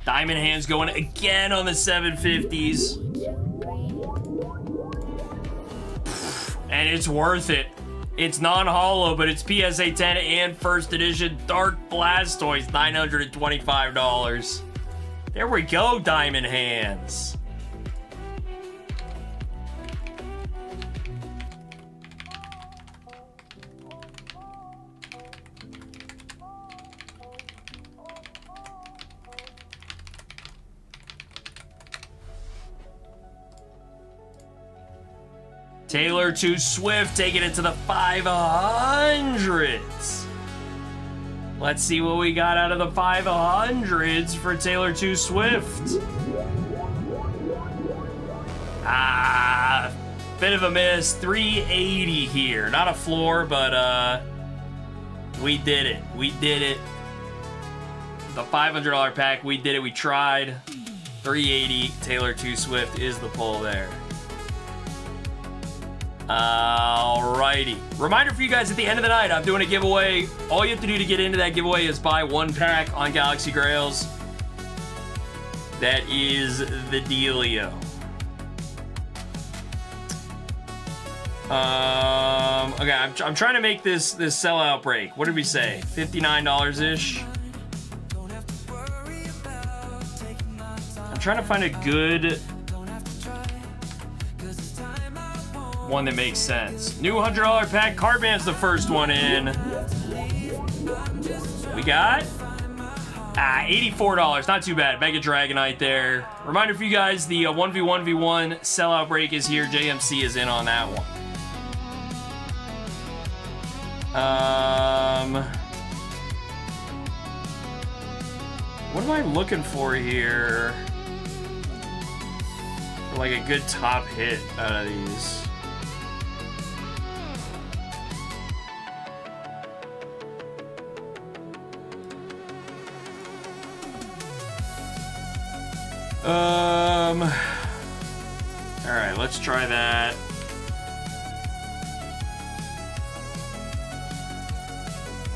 Diamond Hands going again on the 750s. And it's worth it. It's non-holo, but it's PSA 10 and first edition Dark Blastoise, $925. There we go, Diamond Hands. Taylor to Swift, taking it to the 500s. Let's see what we got out of the 500s for Taylor to Swift. Bit of a miss. 380 here. Not a floor, but we did it. We did it. The $500 pack, we did it. We tried. 380. Taylor to Swift is the pull there. Alrighty. Reminder for you guys, at the end of the night, I'm doing a giveaway. All you have to do to get into that giveaway is buy 1 pack on Galaxy Grails. That is the dealio. Okay, I'm trying to make this sellout break. What did we say? $59-ish? I'm trying to find a good one that makes sense. New $100 pack. Cardman's the first one in. We got $84. Not too bad. Mega Dragonite there. Reminder for you guys, the 1v1v1 sellout break is here. JMC is in on that one. What am I looking for here? For like a good top hit out of these. All right, let's try that.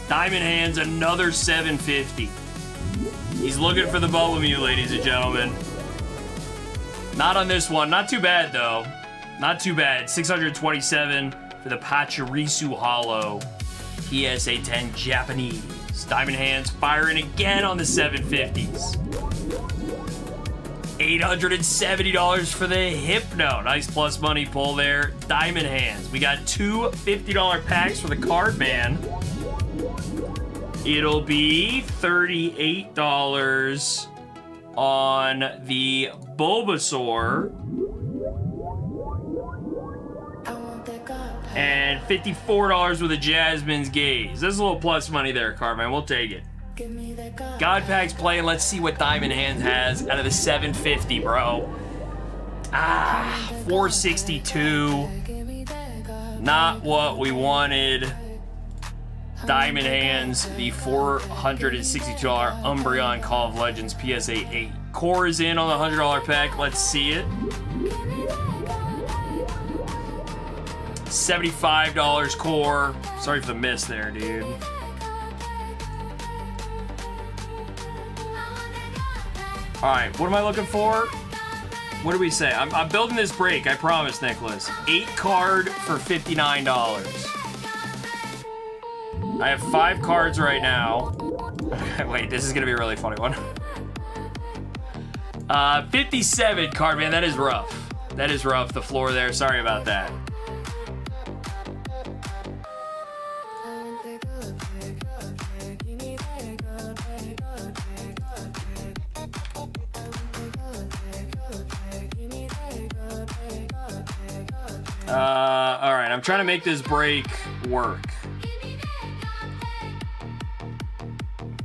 Diamond Hands, another 750. He's looking for the Bubblemute, ladies and gentlemen. Not on this one. Not too bad, though. Not too bad. 627 for the Pachirisu Hollow. PSA 10 Japanese. Diamond Hands firing again on the 750s. $870 for the Hypno. Nice plus money pull there. Diamond Hands. We got 2 $50 packs for the Cardman. It'll be $38 on the Bulbasaur. And $54 with a Jasmine's Gaze. There's a little plus money there, Cardman. We'll take it. God Pack's playing. Let's see what Diamond Hands has out of the 750, bro. 462. Not what we wanted. Diamond Hands, the $462 Umbreon Call of Legends PSA 8. Core is in on the $100 pack. Let's see it. $75 core. Sorry for the miss there, dude. All right, what am I looking for? What do we say? I'm building this break, I promise, Nicholas. 8 card for $59. I have 5 cards right now. Wait, this is gonna be a really funny one. 57 card, man, that is rough. That is rough, the floor there, sorry about that. All right, I'm trying to make this break work.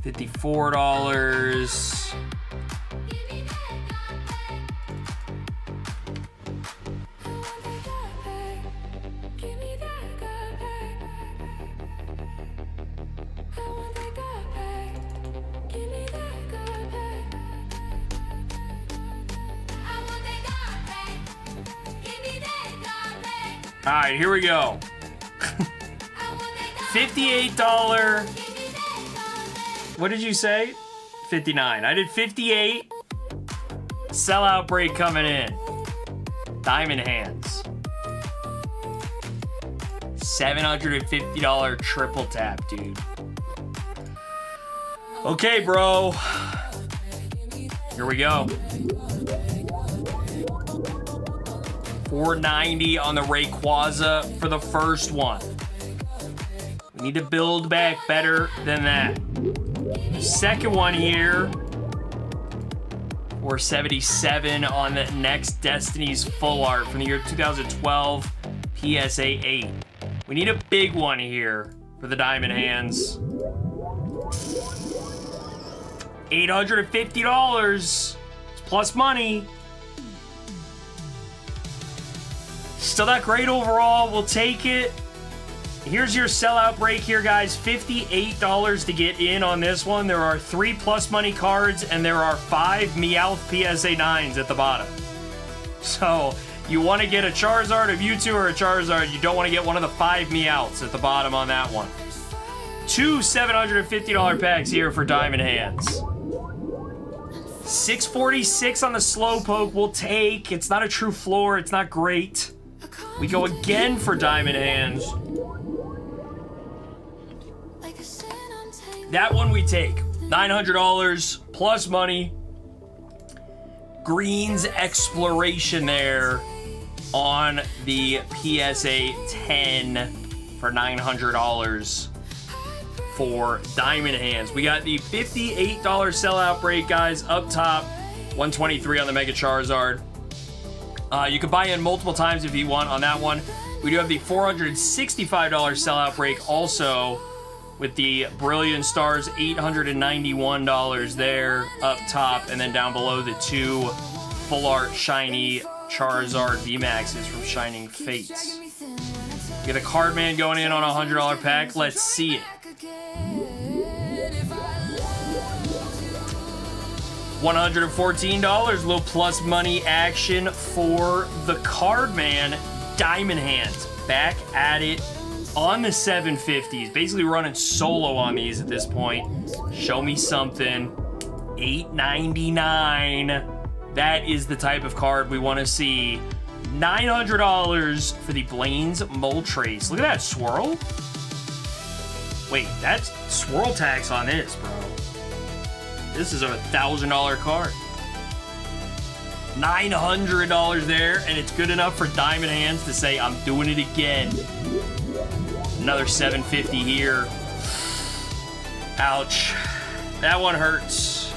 $54. All right, here we go. $58. What did you say? 59. I did 58. Sellout break coming in. Diamond Hands. $750 triple tap, dude. Okay, bro. Here we go. $490 on the Rayquaza for the first one. We need to build back better than that. Second one here. $477 on the next Destiny's Full Art from the year 2012 PSA 8. We need a big one here for the Diamond Hands. $850. It's plus money. Still not great overall. We'll take it. Here's your sellout break here, guys. $58 to get in on this one. There are 3 plus money cards, and there are 5 Meowth PSA 9s at the bottom. So You want to get a Charizard, a Mewtwo, or a Charizard. You don't want to get one of the 5 Meowths at the bottom on that one. 2 $750 packs here for Diamond Hands. 646 on the Slowpoke we'll take. It's not a true floor. It's not great. We go again for Diamond Hands. That one we take. $900 plus money. Green's Exploration there on the PSA 10 for $900 for Diamond Hands. We got the $58 sellout break, guys, up top. 123 on the Mega Charizard. You can buy in multiple times if you want on that one. We do have the $465 sellout break also with the Brilliant Stars, $891 there up top, and then down below the 2 full art shiny Charizard VMAXs from Shining Fates. We got a Cardman going in on a $100 pack. Let's see it. $114, little plus money action for the Cardman. Diamond Hands back at it on the 750s. Basically running solo on these at this point. Show me something. $899. That is the type of card we want to see. $900 for the Blaine's Moltres. Look at that swirl. Wait, that's swirl tax on this, bro. This is a $1,000 card. $900 there, and it's good enough for Diamond Hands to say, I'm doing it again. Another $750 here. Ouch. That one hurts.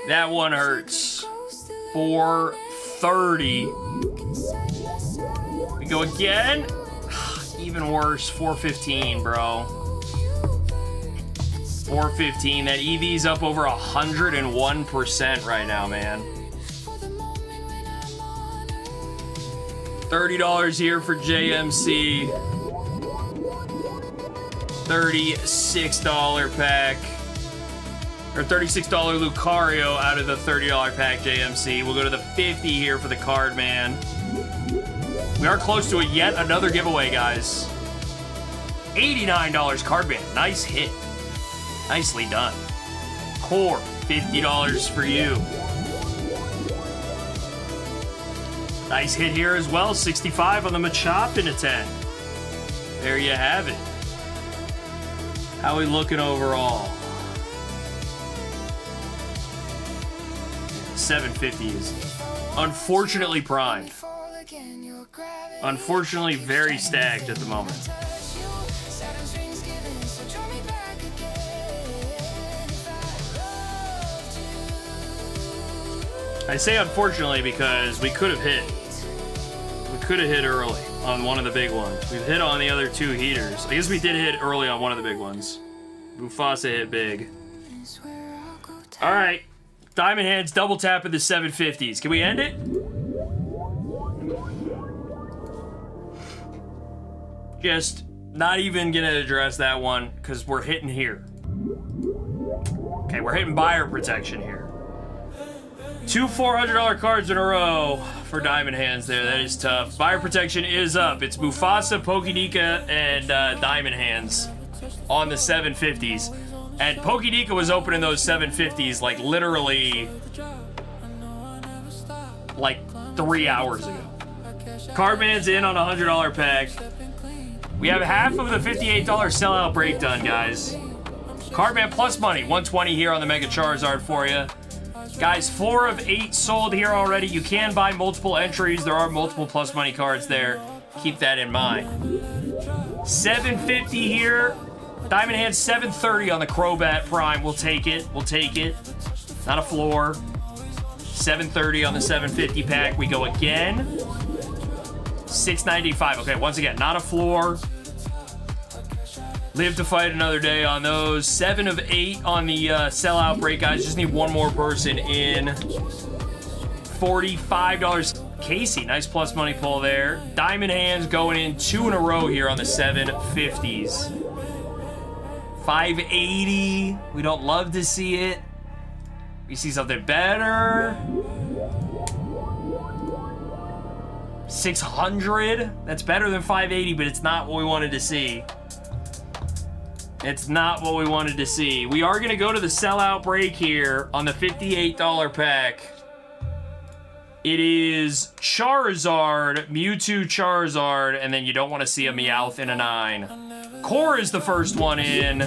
That one hurts. $430. We go again. Even worse. $415, bro. $415. That EV's up over 101% right now, man. $30 here for JMC. $36 pack. Or $36 Lucario out of the $30 pack JMC. We'll go to the $50 here for the Cardman. We are close to yet another giveaway, guys. $89 Cardman. Nice hit. Nicely done. Core, $50 for you. Nice hit here as well. 65 on the Machop in a 10. There you have it. How we looking overall? 750 is unfortunately primed. Unfortunately very stacked at the moment. I say unfortunately because we could have hit. We could have hit early on one of the big ones. We've hit on the other 2 heaters. I guess we did hit early on one of the big ones. Mufasa hit big. All right. Diamond Hands double tap at the 750s. Can we end it? Just not even gonna address that one because we're hitting here. Okay, we're hitting buyer protection here. 2 $400 cards in a row for Diamond Hands there. That is tough. Buyer protection is up. It's Mufasa, Pokédika, and Diamond Hands on the 750s. And Pokédika was opening those 750s like literally like 3 hours ago. Cardman's in on a $100 pack. We have half of the $58 sellout break done, guys. Cardman plus money, 120 here on the Mega Charizard for you. Guys, 4 of 8 sold here already. You can buy multiple entries. There are multiple plus money cards there. Keep that in mind. 750 here. Diamond Hands 730 on the Crobat Prime. We'll take it. We'll take it. Not a floor. 730 on the 750 pack. We go again. 695. Okay, once again, not a floor. Live to fight another day on those. 7 of 8 on the sellout break, guys. Just need one more person in. $45. Casey, nice plus money pull there. Diamond Hands going in 2 in a row here on the 750s. 580. We don't love to see it. We see something better. 600. That's better than 580, but it's not what we wanted to see. It's not what we wanted to see. We are going to go to the sellout break here on the $58 pack. It is Charizard, Mewtwo Charizard, and then you don't want to see a Meowth in a 9. Core is the first one in.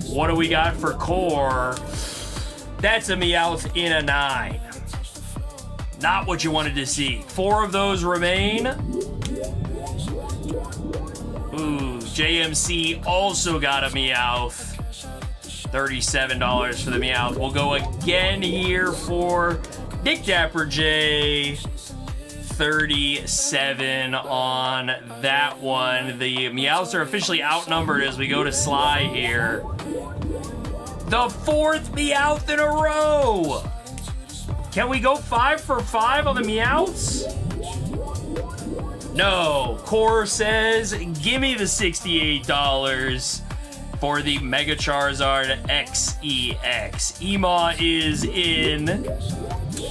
What do we got for Core? That's a Meowth in a 9. Not what you wanted to see. 4 of those remain. Ooh, JMC also got a Meowth. $37 for the Meowth. We'll go again here for Dick Dapper J. 37 on that one. The Meowths are officially outnumbered as we go to Sly here. The 4th Meowth in a row. Can we go 5 for 5 on the Meowths? No. Core says, give me the $68 for the Mega Charizard XEX. Emaw is in.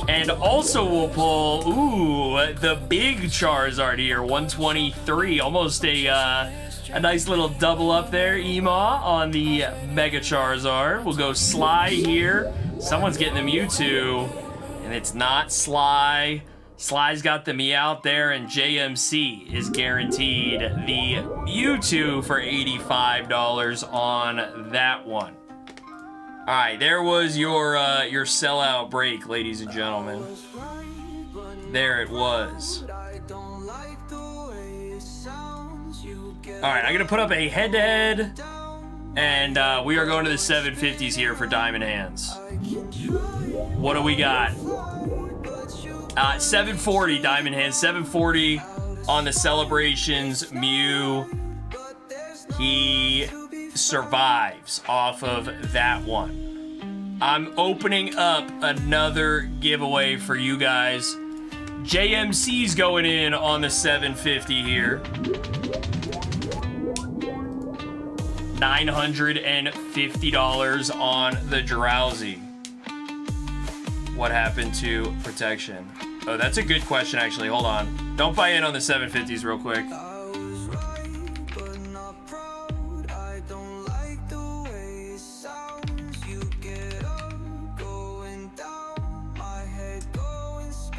And also we'll pull, ooh, the big Charizard here, 123. Almost a nice little double up there, Emaw, on the Mega Charizard. We'll go Sly here. Someone's getting the Mewtwo. And it's not Sly. Sly's got the Meowth there, and JMC is guaranteed the Mewtwo for $85 on that one. All right, there was your sellout break, ladies and gentlemen. There it was. All right, I'm gonna put up a head-to-head, and we are going to the 750s here for Diamond Hands. What do we got? 740 Diamond Hands, 740 on the Celebrations Mew. He survives off of that one. I'm opening up another giveaway for you guys. JMC's going in on the 750 here. $950 on the Drowsy. What happened to protection? Oh, that's a good question, actually. Hold on. Don't buy in on the 750s real quick.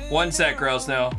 One sec, Grails now.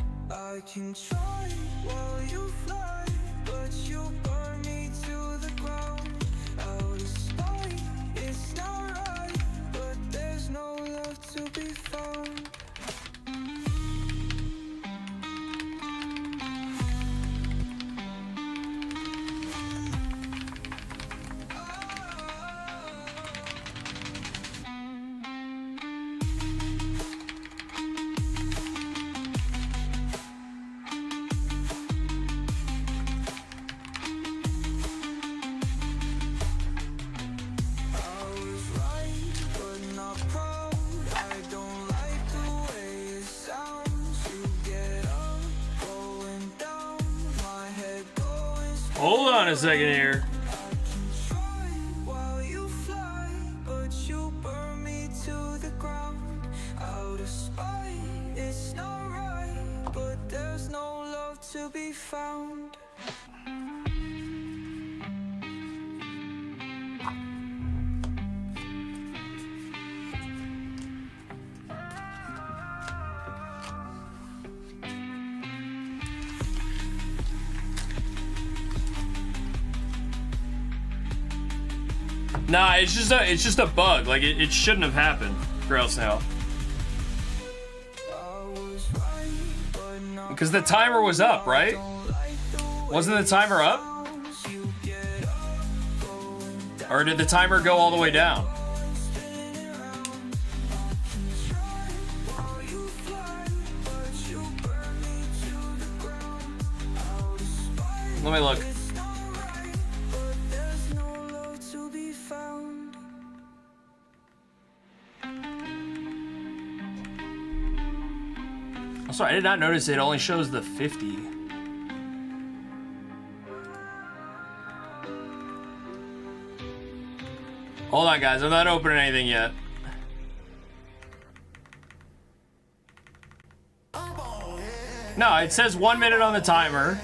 Hold on a second here. Nah, it's just a bug. Like it shouldn't have happened. Grails now. Because the timer was up, right? Wasn't the timer up? Or did the timer go all the way down? Let me look. Sorry, I did not notice it only shows the 50. Hold on, guys. I'm not opening anything yet. No, it says 1 minute on the timer.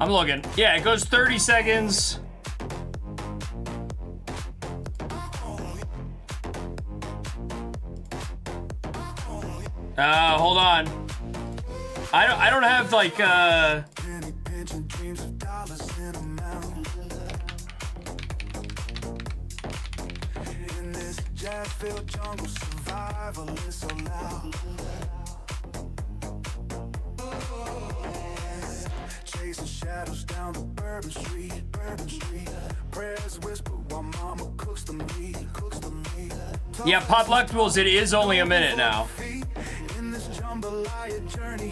I'm looking. Yeah, it goes 30 seconds. Hold on. I don't have like Chasing shadows down the bourbon street. Prayers whisper while mama cooks the meat. yeah, Potluckables, it is only a minute now.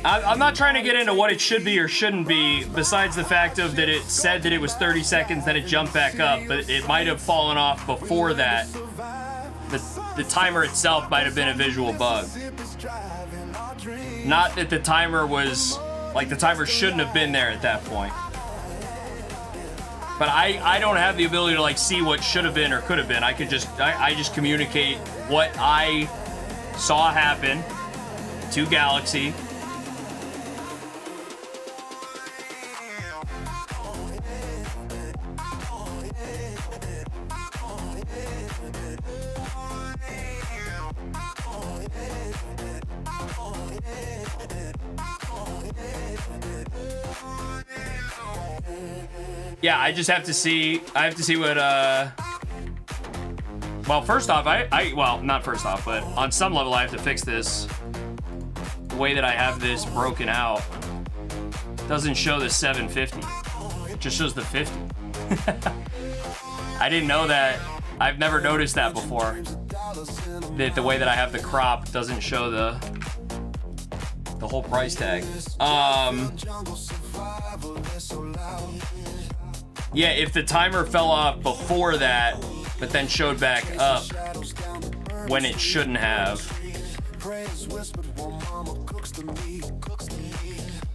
I'm not trying to get into what it should be or shouldn't be, besides the fact of that it said that it was 30 seconds, then it jumped back up, but it might have fallen off before that. The timer itself might have been a visual bug. Not that the timer was, like, the timer shouldn't have been there at that point. But I don't have the ability to, like, see what should have been or could have been. I just communicate what I saw happen to Galaxy. Yeah, I just have to see. I have to see what. Well, first off, well, not first off, but on some level, I have to fix this. The way that I have this broken out doesn't show the 750. It just shows the 50. I didn't know that. I've never noticed that before. That the way that I have the crop doesn't show the whole price tag. Yeah, if the timer fell off before that, but then showed back up when it shouldn't have.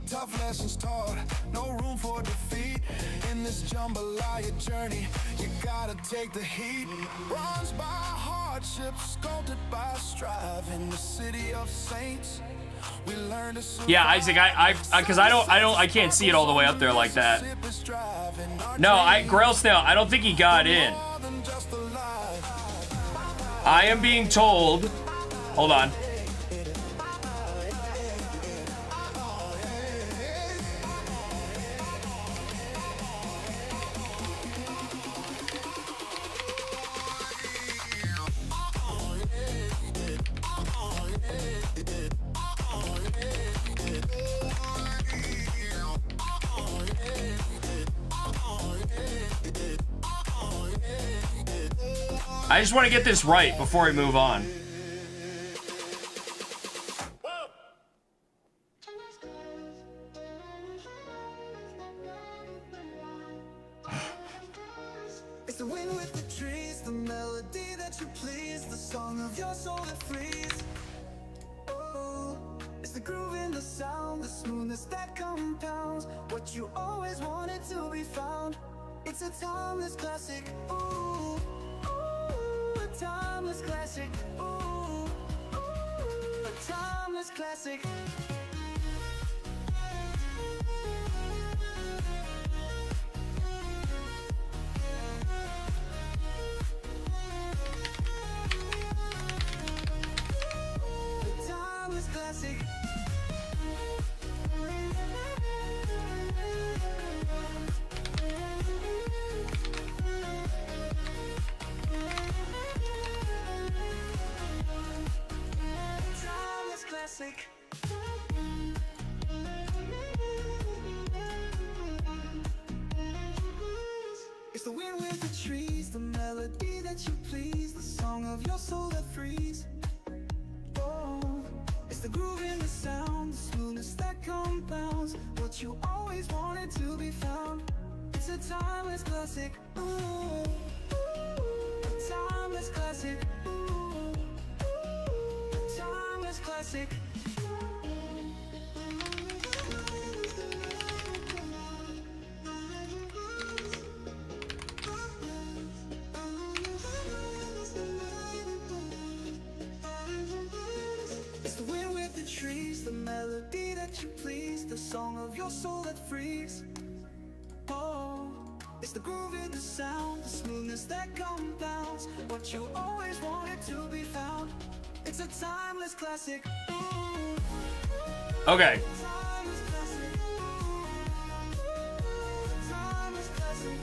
Tough lessons taught, no room for defeat. In this jambalaya journey, you gotta take the heat. Bronzed by hardship, sculpted by strife. In the city of saints, we learn to survive. Yeah, Isaac, because I can't see it all the way up there like that. No, Grails now, I don't think he got in. I am being told, hold on. I just want to get this right before we move on. It's the wind with the trees, the melody that you please, the song of your soul that frees. Oh, it's the groove in the sound, the smoothness that compounds what you always wanted to be found. It's a timeless classic. Ooh. A timeless classic, ooh, a timeless classic. A timeless classic. Classic. It's the wind with the trees, the melody that you please, the song of your soul that frees. Oh, it's the groove in the sound, the smoothness that compounds what you always wanted to be found. It's a timeless classic. Ooh, a timeless classic. Ooh, a timeless classic. trees, the melody that you please, the song of your soul that frees. Oh, it's the groove in the sound, the smoothness that compounds what you always wanted to be found. It's a timeless classic. Ooh. Okay. Timeless classic. Timeless classic.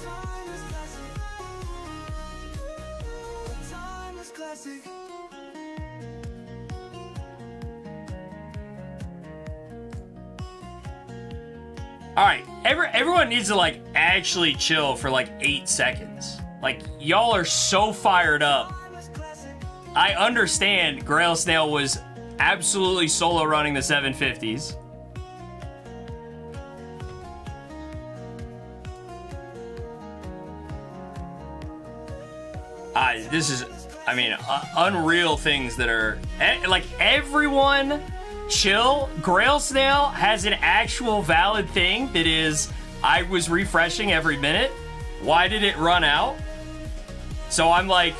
Timeless classic. A timeless classic. All right, everyone needs to like actually chill for like 8 seconds. Like y'all are so fired up. I understand Grail Snail was absolutely solo running the 750s. This is, I mean, unreal things that are like everyone. Chill. Grail Snail has an actual valid thing that is, I was refreshing every minute. Why did it run out? So I'm like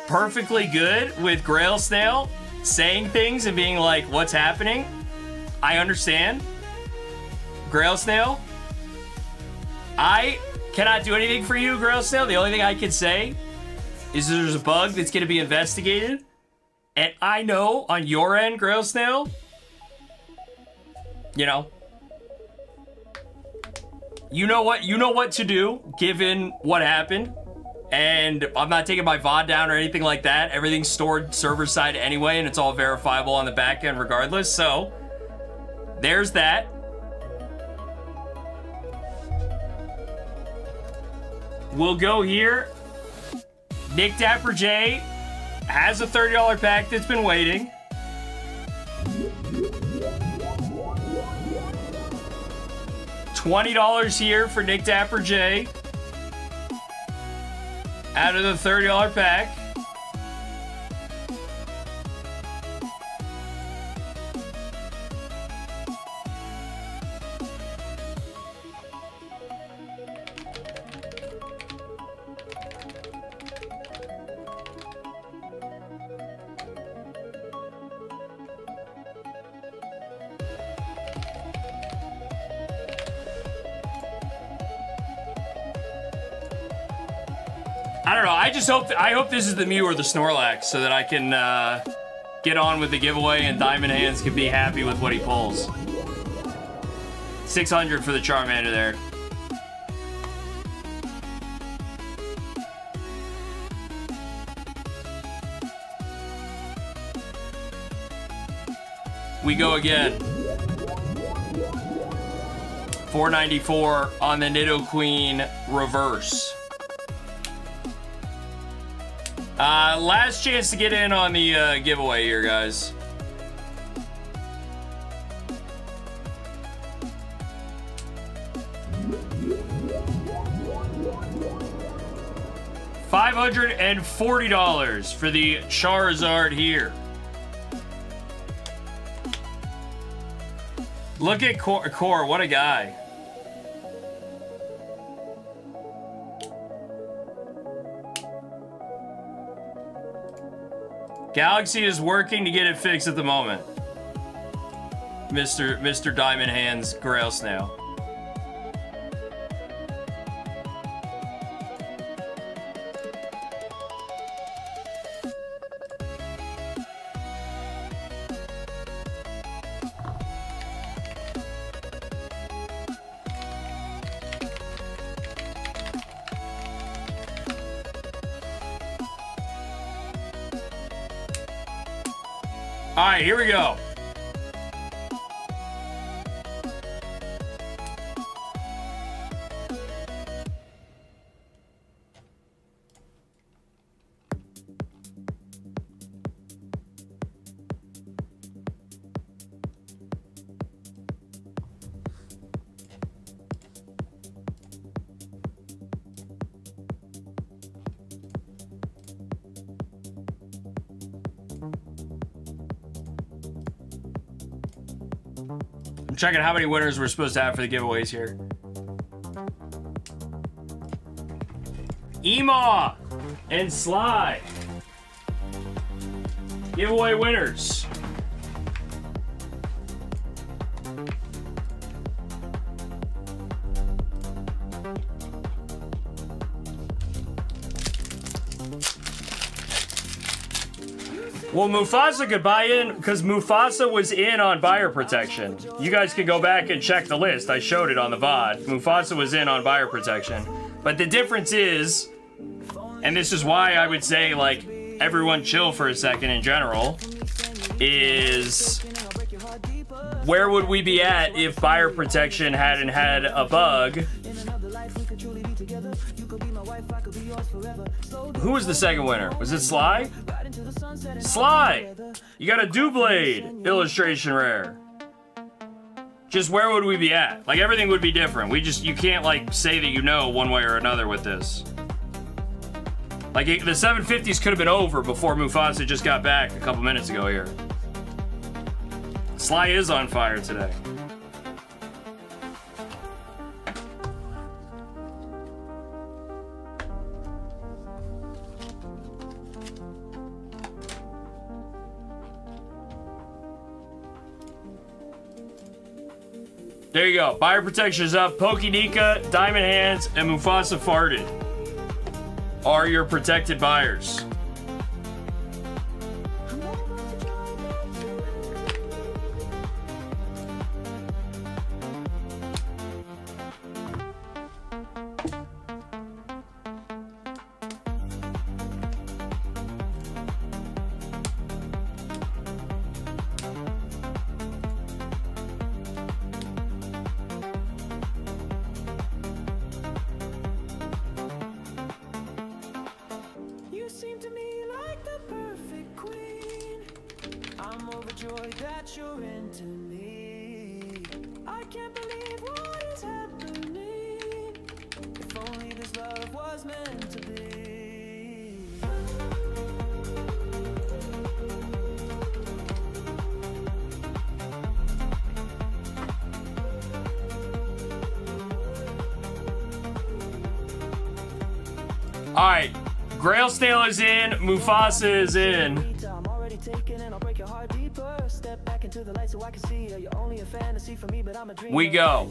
perfectly good with Grail Snail saying things and being like, what's happening? I understand. Grail Snail, I cannot do anything for you, Grail Snail. The only thing I can say is there's a bug that's going to be investigated. And I know on your end, Grail Snail, you know what to do given what happened, and I'm not taking my VOD down or anything like that. Everything's stored server side anyway, and it's all verifiable on the back end regardless. So there's that. We'll go here. Nick Dapper J has a $30 pack that's been waiting. $20 here for Nick Dapper J out of the $30 pack. I don't know. I hope this is the Mew or the Snorlax so that I can get on with the giveaway and Diamond Hands can be happy with what he pulls. 600 for the Charmander there. We go again. 494 on the Nidoqueen reverse. Last chance to get in on the giveaway here, guys. $540 for the Charizard here. Look at Core, what a guy. Galaxy is working to get it fixed at the moment. Mr. Diamond Hands Grail Snail. All right, here we go. I'm checking how many winners we're supposed to have for the giveaways here. Emaw and Sly. Giveaway winners. Well, Mufasa could buy in because Mufasa was in on buyer protection. You guys can go back and check the list. I showed it on the VOD. Mufasa was in on buyer protection. But the difference is, and this is why I would say, like, everyone chill for a second in general, is where would we be at if buyer protection hadn't had a bug? Who was the second winner? Was it Sly? Sly! You got a Doublade illustration rare. Just where would we be at? Like, everything would be different. You can't, like, say that you know one way or another with this. Like, the 750s could have been over before Mufasa just got back a couple minutes ago here. Sly is on fire today. There you go. Buyer protection is up. Pokinika, Diamond Hands, and Mufasa Farted are your protected buyers. All right, Grails Snail is in, Mufasa is in. We go.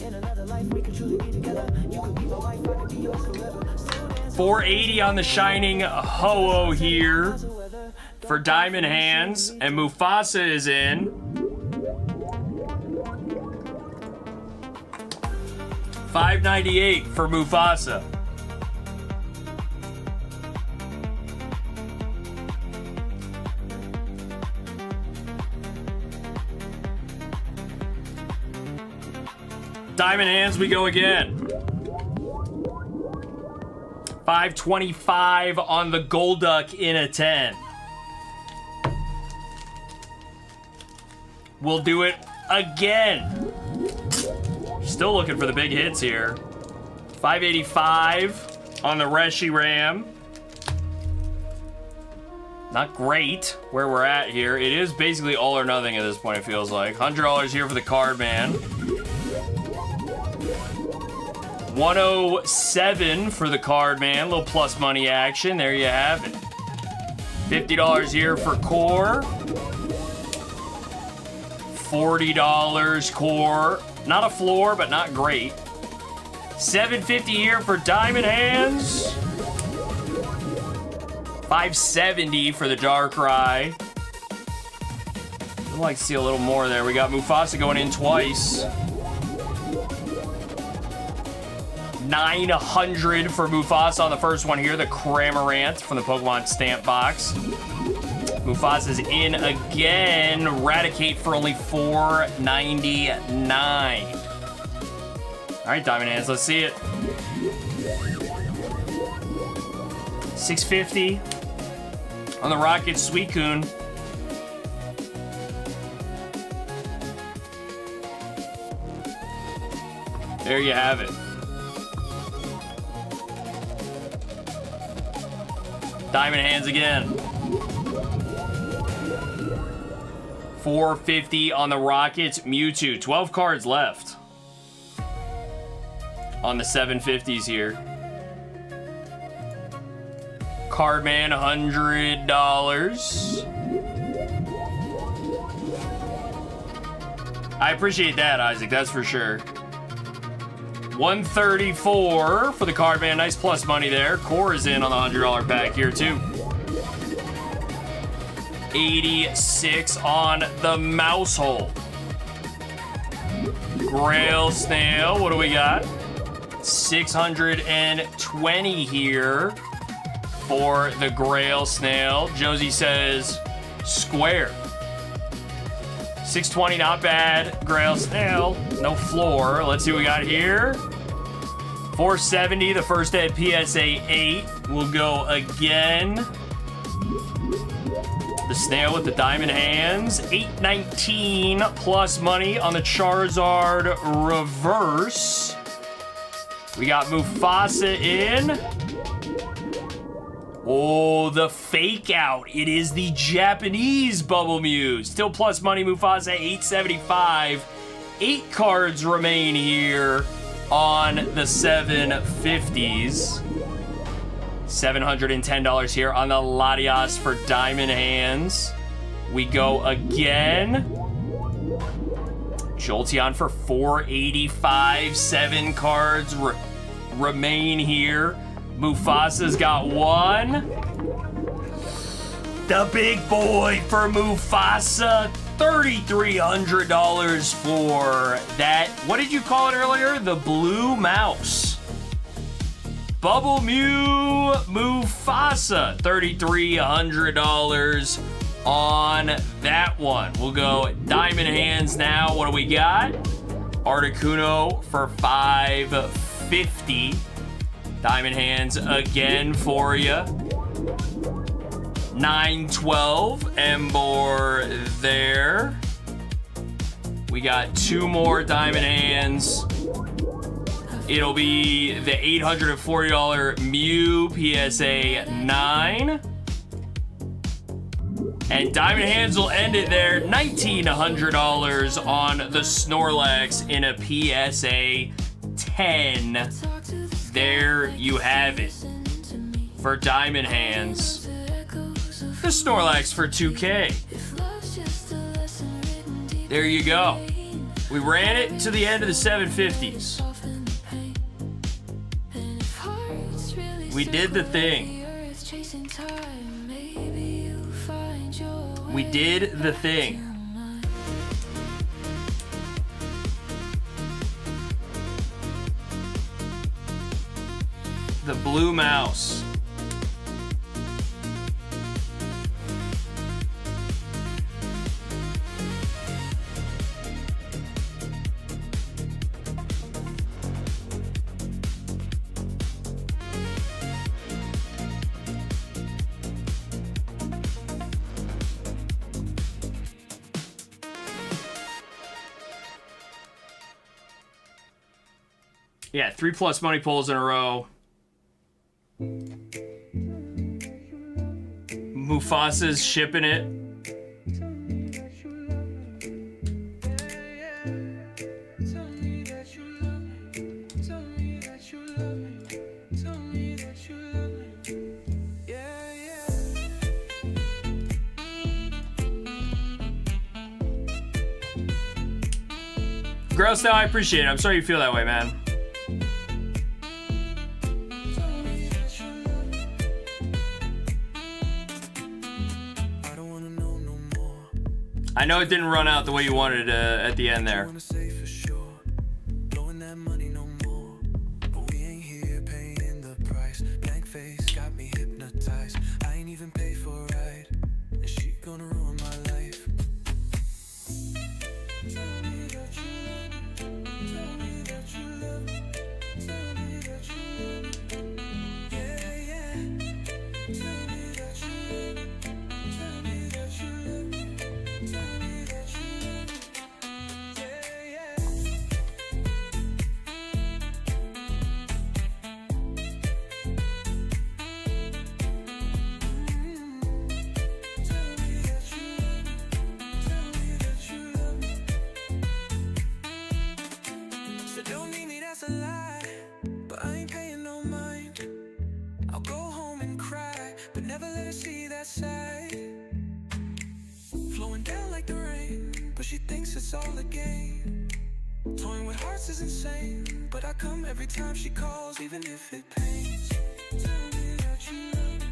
480 on the Shining Ho-Oh here for Diamond Hands, and Mufasa is in. 598 for Mufasa. Diamond Hands, we go again. 525 on the Golduck in a 10. We'll do it again. Still looking for the big hits here. 585 on the Reshiram. Not great where we're at here. It is basically all or nothing at this point, it feels like. $100 here for the card man. 107 for the card man. Little plus money action. There you have it. $50 here for core. $40 core. Not a floor, but not great. $750 here for Diamond Hands. $570 for the Darkrai. I'd like to see a little more there. We got Mufasa going in twice. $900 for Mufasa on the first one here, the Cramorant from the Pokemon Stamp Box. Mufasa's in again. Raticate for only $499. All right, Diamond Hands, let's see it. $650 on the Rocket Suicune. There you have it. Diamond Hands again. $450 on the Rockets Mewtwo. 12 cards left on the 750s here. Cardman, $100. I appreciate that, Isaac. That's for sure. 134 for the card man. Nice plus money there. Core is in on the $100 pack here too. 86 on the mouse hole. Grail snail. What do we got? 620 here for the Grail snail. Josie says square. 620, not bad. Grail snail, no floor. Let's see what we got here. 470, the first at PSA 8. We'll go again. The snail with the diamond hands. 819 plus money on the Charizard reverse. We got Mufasa in. Oh, the fake out. It is the Japanese Bubble Mew. Still plus money, Mufasa, 875. 8 cards remain here on the 750s. $710 here on the Latias for Diamond Hands. We go again. Jolteon for 485. 7 cards remain here. Mufasa's got one. The big boy for Mufasa. $3,300 for that. What did you call it earlier? The blue mouse. Bubble Mew Mufasa. $3,300 on that one. We'll go Diamond Hands now. What do we got? Articuno for $550. Diamond Hands again for you. 912 Embor there. We got 2 more Diamond Hands. It'll be the $840 Mew PSA 9. And Diamond Hands will end it there. $1,900 on the Snorlax in a PSA 10. There you have it for Diamond Hands. The Snorlax for 2K. There you go. We ran it to the end of the 750s. We did the thing. We did the thing. The blue mouse. Yeah, 3+ money pulls in a row. Mufasa's shipping it. Gross, now I appreciate it. I'm sorry you feel that way, man. I know it didn't run out the way you wanted at the end there. but she thinks it's all a game. Toying with hearts is insane, but I come every time she calls, even if it pains. Tell me that you love me.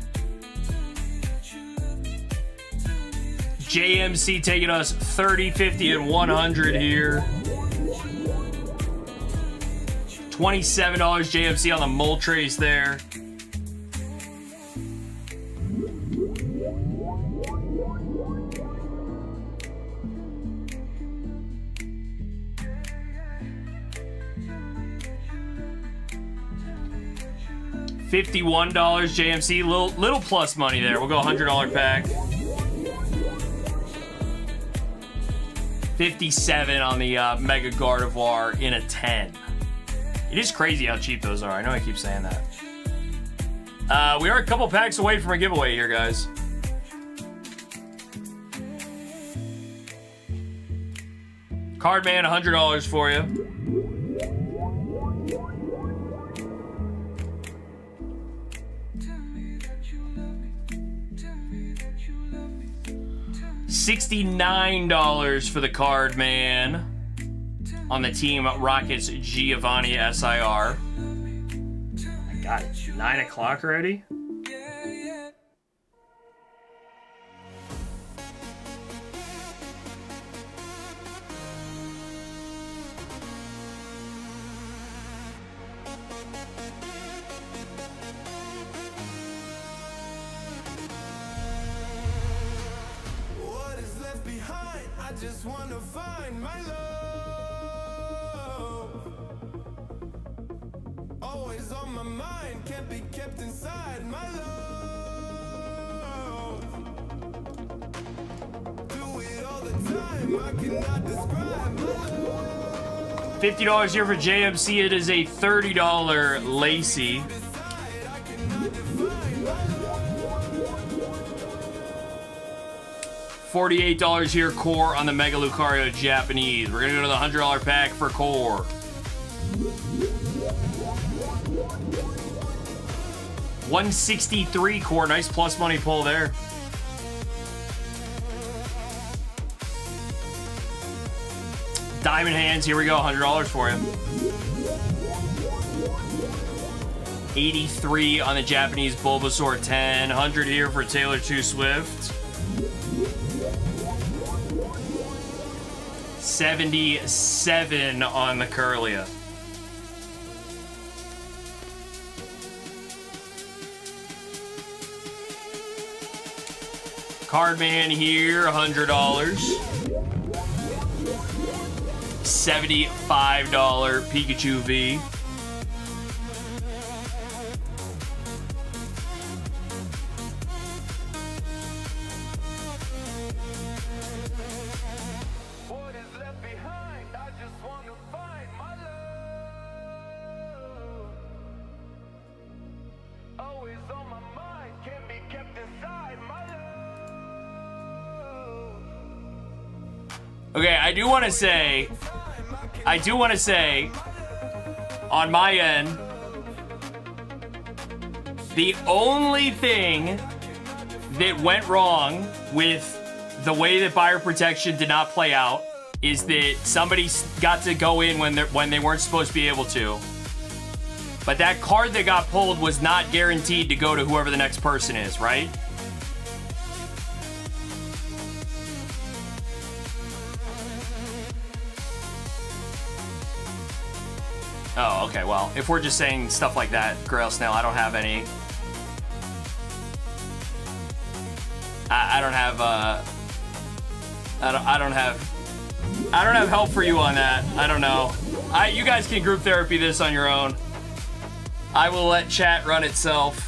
Tell me that you love me. Tell me that JMC taking us 30, 50, and 100 here. $27 JMC on the mole trace there. $51 JMC, little plus money there. We'll go $100 pack. 57 on the Mega Gardevoir in a 10. It is crazy how cheap those are. I know I keep saying that. We are a couple packs away from a giveaway here, guys. Cardman, $100 for you. $69 for the card man on the Team Rockets Giovanni SIR. My God, it's 9 o'clock already? just wanna find my love. Always on my mind, can't be kept inside my love. Do it all the time, I cannot describe my love. $50 here for JMC. It is a $30 Lacey. $48 here, Core on the Mega Lucario Japanese. We're gonna go to the $100 pack for Core. $163 Core, nice plus money pull there. Diamond Hands, here we go, $100 for him. 83 on the Japanese Bulbasaur 10. 100 here for Taylor 2 Swift. 77 on the Curlia. Cardman here, $100. $75 Pikachu V. Okay, I do want to say, on my end, the only thing that went wrong with the way that buyer protection did not play out is that somebody got to go in when they weren't supposed to be able to. But that card that got pulled was not guaranteed to go to whoever the next person is, right? Oh, okay, well, if we're just saying stuff like that, Grails Snail, I don't have any... I don't have help for you on that. I don't know. You guys can group therapy this on your own. I will let chat run itself.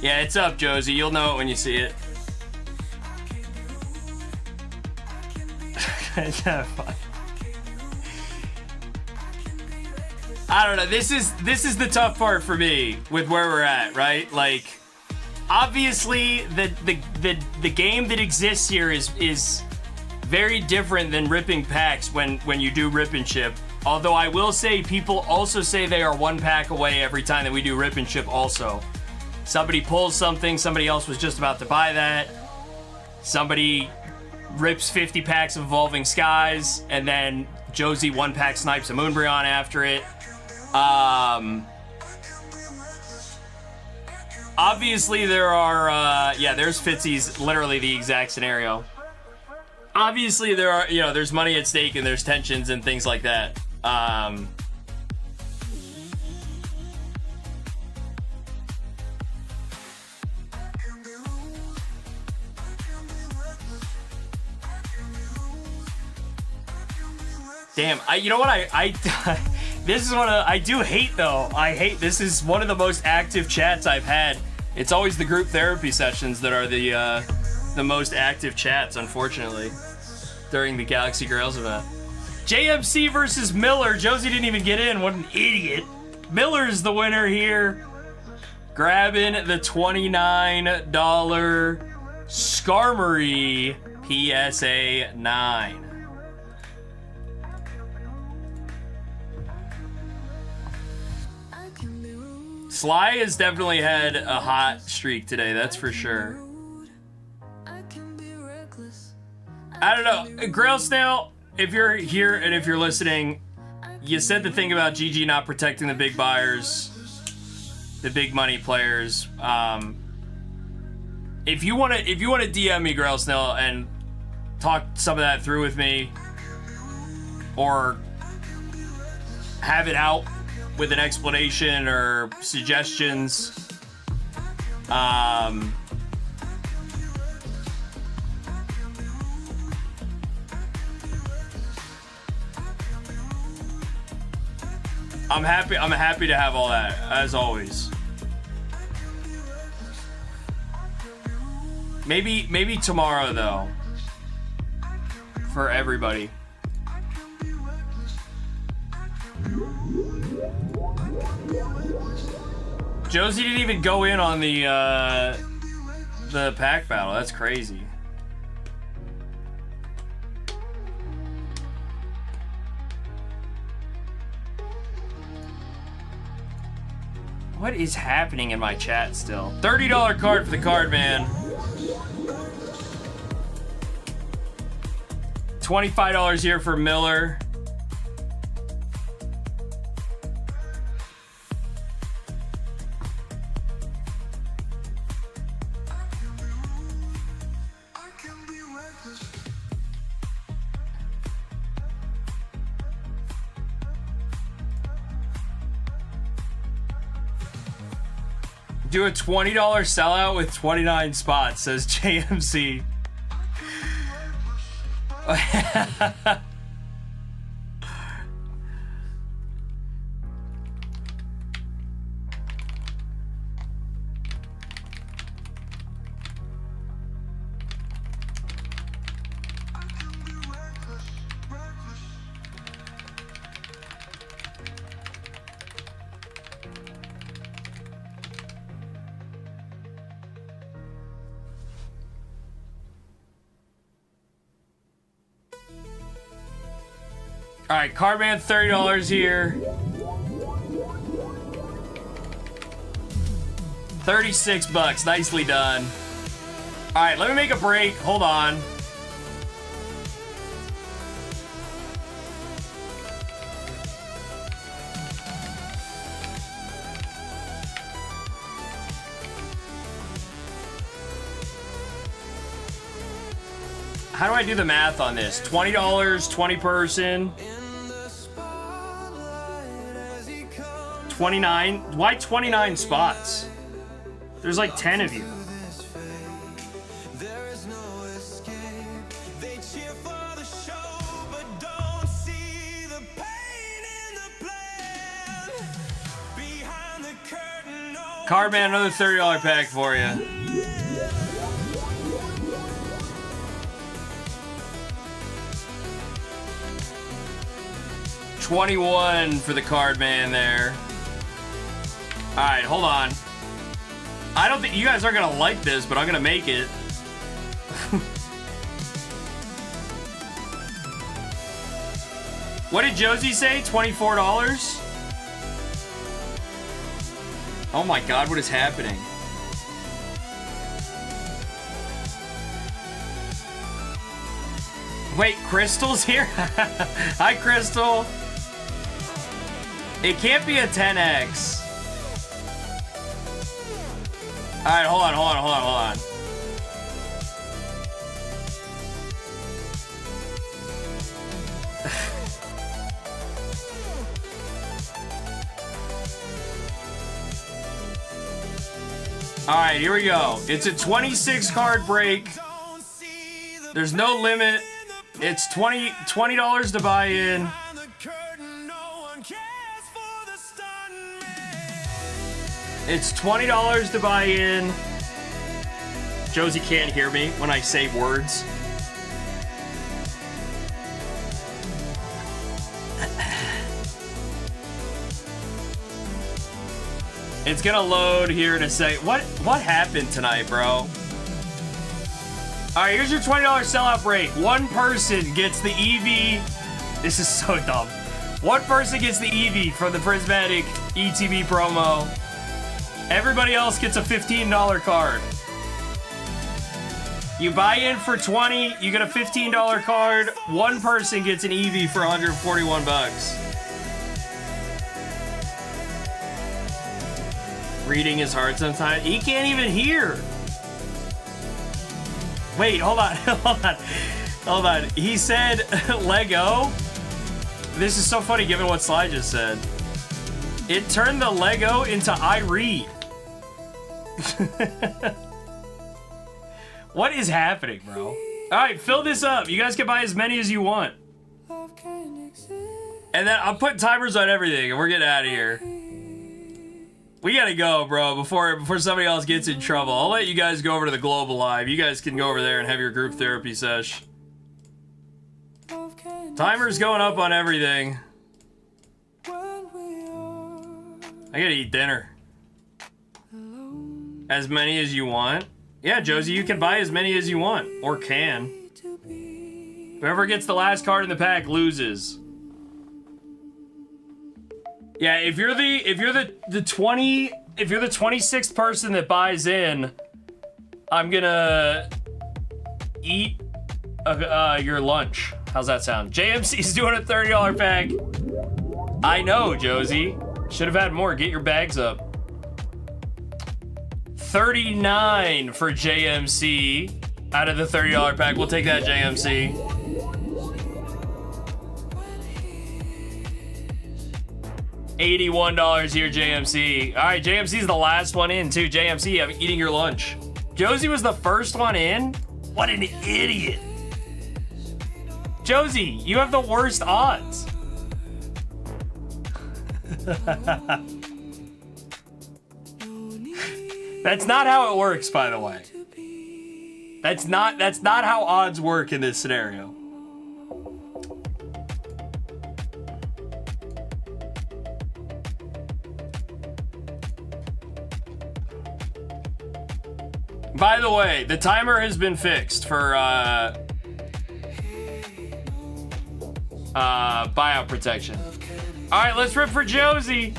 Yeah, it's up, Josie. You'll know it when you see it. I don't know. This is the tough part for me with where we're at, right? Like, obviously, the game that exists here is very different than ripping packs when you do rip and ship. Although I will say, people also say they are 1 pack away every time that we do rip and ship also. Somebody pulls something, somebody else was just about to buy that. Somebody rips 50 packs of Evolving Skies, and then Josie 1 pack snipes a Moonbryon after it. Obviously there are, yeah, there's Fitzy's literally the exact scenario. Obviously there are, you know, there's money at stake and there's tensions and things like that. Damn, you know what, I this is one of, I do hate though. This is one of the most active chats I've had. It's always the group therapy sessions that are the most active chats, unfortunately, during the Galaxy Grails event. JMC versus Miller. Josie didn't even get in. What an idiot. Miller's the winner here. Grabbing the $29 Skarmory PSA 9. Sly has definitely had a hot streak today, that's for sure. I don't know, Grail Snail, if you're here and if you're listening, you said the thing about GG not protecting the big buyers, the big money players. If you wanna DM me, Grail Snail, and talk some of that through with me, or have it out with an explanation or suggestions, I'm happy to have all that, as always. Maybe tomorrow though, for everybody. Josie didn't even go in on the pack battle. That's crazy. What is happening in my chat still? $30 card for the card man. $25 here for Miller. Do a $20 sellout with 29 spots, says JMC. All right, Cardman, $30 here. 36 bucks, nicely done. All right, let me make a break. Hold on. How do I do the math on this? $20, 20 person. 29. Why 29 spots? There's like 10 of you. Card man, another $30 pack for you. $21 for the card man there. All right, hold on. I don't think you guys are gonna like this, but I'm gonna make it. What did Josie say? $24? Oh my God, what is happening? Wait, Crystal's here? Hi, Crystal. It can't be a 10X. All right, hold on. All right, here we go. It's a 26 card break. There's no limit. It's $20 to buy in. It's $20 to buy in. Josie can't hear me when I say words. It's gonna load here in a second. What happened tonight, bro? All right, here's your $20 sellout break. One person gets the EV. This is so dumb. One person gets the EV from the Prismatic ETB promo. Everybody else gets a $15 card. You buy in for 20, you get a $15 card. One person gets an EV for 141 bucks. Reading is hard sometimes. He can't even hear. Wait, hold on. He said Lego. This is so funny given what Sly just said. It turned the Lego into I read. What is happening, bro? All right, fill this up. You guys can buy as many as you want. And then I'll put timers on everything and we're getting out of here. We gotta go, bro, before somebody else gets in trouble. I'll let you guys go over to the Global Live. You guys can go over there and have your group therapy sesh. Timer's going up on everything. I gotta eat dinner. As many as you want? Yeah, Josie, you can buy as many as you want. Or can. Whoever gets the last card in the pack loses. Yeah, if you're the 26th person that buys in, I'm gonna eat your lunch. How's that sound? JMC's doing a $30 pack. I know, Josie. Should have had more. Get your bags up. $39 for JMC out of the $30 pack. We'll take that, JMC. $81 here, JMC. All right, JMC's the last one in, too. JMC, I'm eating your lunch. Josie was the first one in? What an idiot. Josie, you have the worst odds. That's not how it works, by the way. That's not how odds work in this scenario. By the way, the timer has been fixed for buyout protection. All right, let's rip for Josie.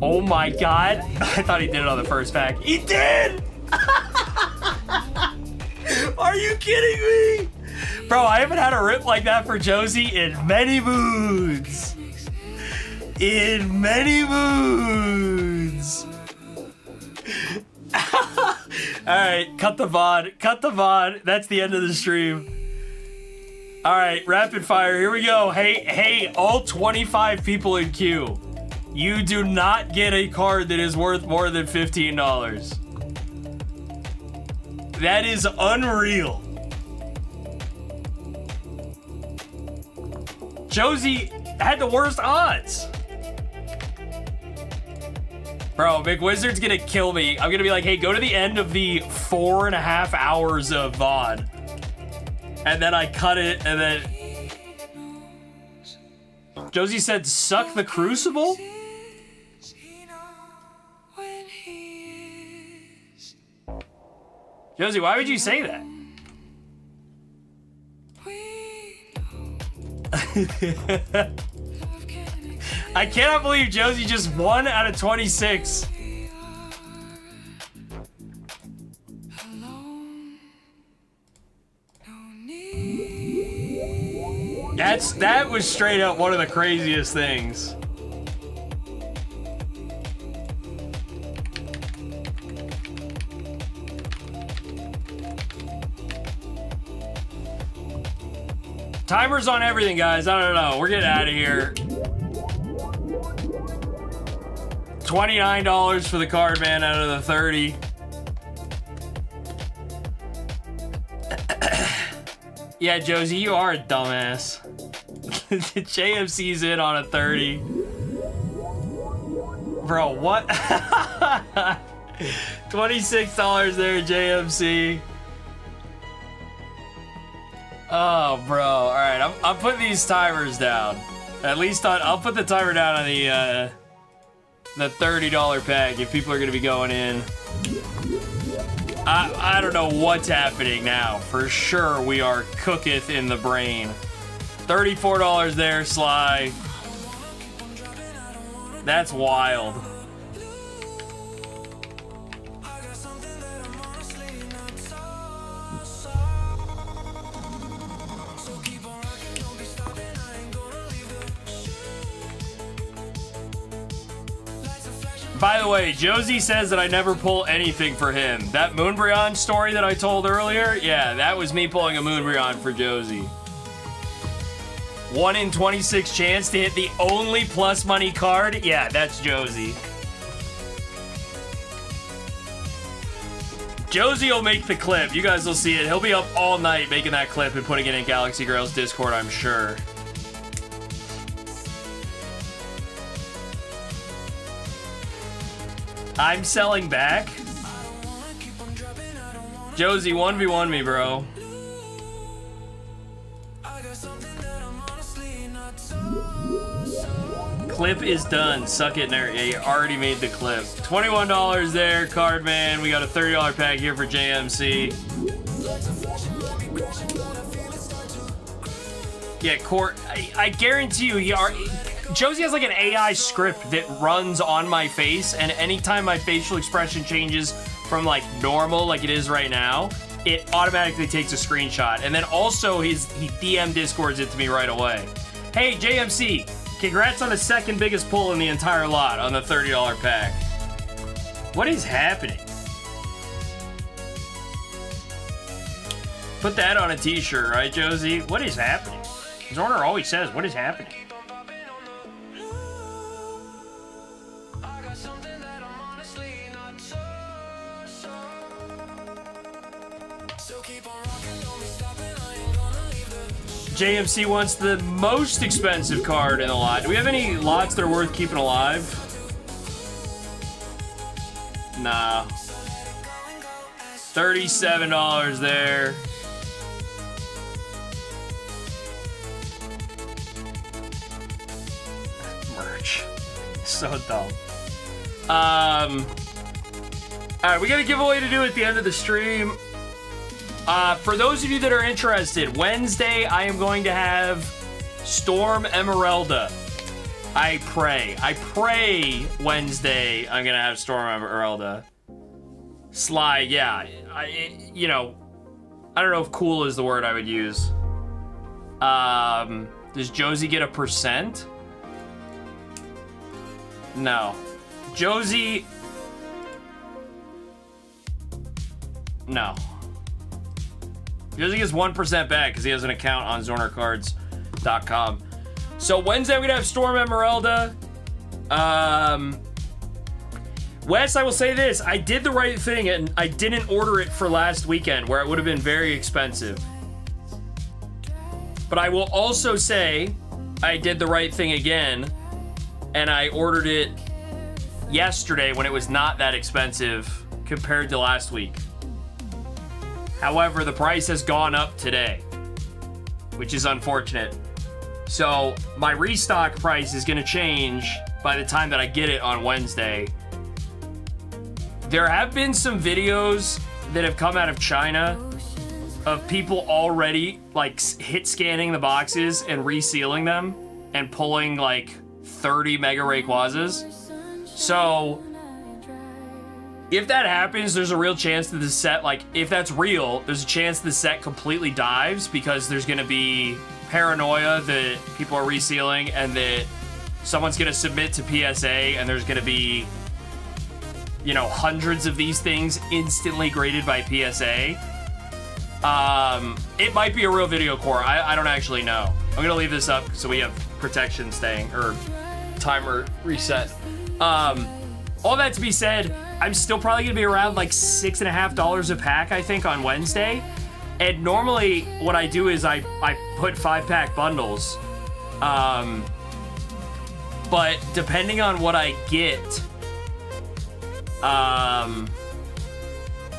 Oh my God. I thought he did it on the first pack. He did! Are you kidding me? Bro, I haven't had a rip like that for Josie in many moods. In many moods. All right, cut the VOD. Cut the VOD. That's the end of the stream. All right, rapid fire. Here we go. Hey, all 25 people in queue. You do not get a card that is worth more than $15. That is unreal. Josie had the worst odds. Bro, McWizard's gonna kill me. I'm gonna be like, hey, go to the end of the 4.5 hours of VOD. And then I cut it, and then... Josie said, suck the Crucible? Josie, why would you say that? I cannot believe Josie just 1 out of 26. That was straight up one of the craziest things. Timer's on everything, guys. I don't know. We're getting out of here. $29 for the card, man, out of the 30. Yeah, Josie, you are a dumbass. JMC's in on a 30. Bro, what? $26 there, JMC. Oh, bro. All right, I'm putting these timers down. At least I'll put the timer down on the $30 pack if people are gonna be going in. I don't know what's happening now. For sure, we are cooketh in the brain. $34 there, Sly. That's wild. By the way, Josie says that I never pull anything for him. That Moonbryon story that I told earlier, yeah, that was me pulling a Moonbryon for Josie. 1 in 26 chance to hit the only plus money card? Yeah, that's Josie. Josie will make the clip. You guys will see it. He'll be up all night making that clip and putting it in Galaxy Grails Discord, I'm sure. I'm selling back? Josie, 1v1 me, bro. Clip is done. Suck it, nerd. Yeah, you already made the clip. $21 there, card man. We got a $30 pack here for JMC. Yeah, Court. I guarantee you, Josie has like an AI script that runs on my face, and anytime my facial expression changes from like normal, like it is right now, it automatically takes a screenshot. And then also he DM Discords it to me right away. Hey, JMC, congrats on the second biggest pull in the entire lot on the $30 pack. What is happening? Put that on a t-shirt, right, Josie? What is happening? Zorner always says, what is happening? JMC wants the most expensive card in the lot. Do we have any lots that are worth keeping alive? Nah. $37 there. Merch. So dumb. Alright, we got a giveaway to do at the end of the stream. For those of you that are interested, Wednesday I am going to have Storm Emeralda. I pray Wednesday I'm gonna have Storm Emeralda. Sly, yeah. I don't know if cool is the word I would use. Does Josie get a %? No. Josie... No. Josie gets 1% back because he has an account on ZornerCards.com. So Wednesday we're gonna have Storm Emeralda. Wes, I will say this: I did the right thing and I didn't order it for last weekend, where it would have been very expensive. But I will also say I did the right thing again, and I ordered it yesterday when it was not that expensive compared to last week. However, the price has gone up today, which is unfortunate. So my restock price is going to change by the time that I get it on Wednesday. There have been some videos that have come out of China of people already like hit scanning the boxes and resealing them and pulling like 30 Mega Rayquazas. So if that happens, there's a real chance that the set, like if that's real, there's a chance the set completely dives because there's going to be paranoia that people are resealing and that someone's going to submit to PSA and there's going to be, you know, hundreds of these things instantly graded by PSA. It might be a real video core. I don't actually know. I'm going to leave this up so we have protection staying, or timer reset. All that to be said, I'm still probably going to be around like $6.50 a pack, I think, on Wednesday. And normally what I do is I put 5-pack bundles. But depending on what I get,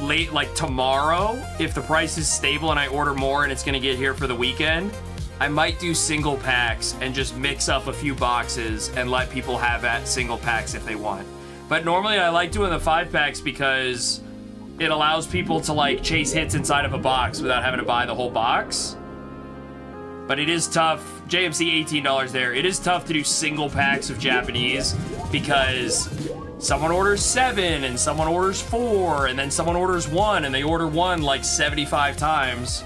late, like tomorrow, if the price is stable and I order more and it's going to get here for the weekend, I might do single packs and just mix up a few boxes and let people have at single packs if they want. But normally I like doing the 5-packs because it allows people to like chase hits inside of a box without having to buy the whole box. But it is tough. JMC $18 there. It is tough to do single packs of Japanese because someone orders 7 and someone orders 4 and then someone orders 1 and they order 1 like 75 times.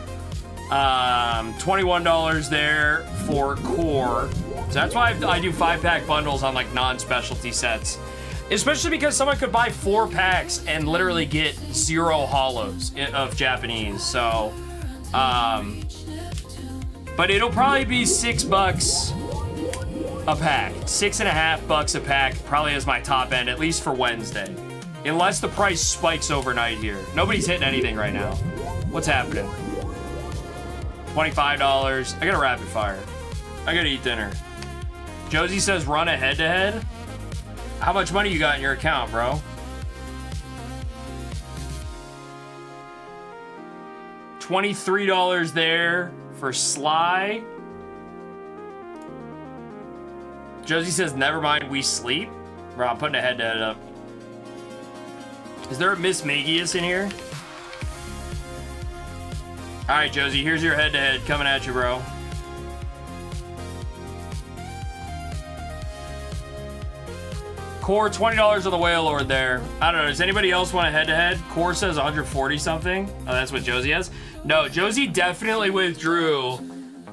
$21 there for core. So that's why I do 5-pack bundles on like non-specialty sets. Especially because someone could buy 4 packs and literally get 0 holos of Japanese. So, but it'll probably be $6 a pack. $6.50 a pack probably is my top end, at least for Wednesday. Unless the price spikes overnight here. Nobody's hitting anything right now. What's happening? $25. I got a rapid fire. I gotta eat dinner. Josie says run a head-to-head. How much money you got in your account, bro? $23 there for Sly. Josie says, never mind, we sleep. Bro, I'm putting a head-to-head up. Is there a Miss Magius in here? All right, Josie, here's your head-to-head coming at you, bro. Core, $20 on the Whale Lord there. I don't know, does anybody else want a head-to-head? Core says 140 something. Oh, that's what Josie has? No, Josie definitely withdrew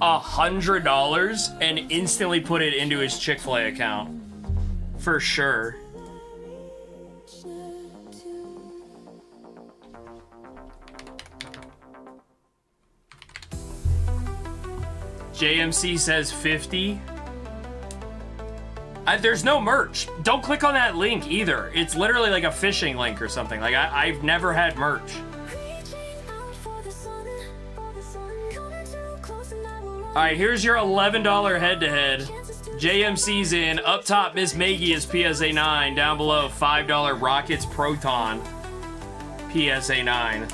$100 and instantly put it into his Chick-fil-A account. For sure. JMC says 50. There's no merch. Don't click on that link either. It's literally like a phishing link or something. Like I've never had merch. All right, here's your $11 head-to-head. JMC's in. Up top, Miss Maggie is PSA 9. Down below, $5 Rockets Proton PSA 9.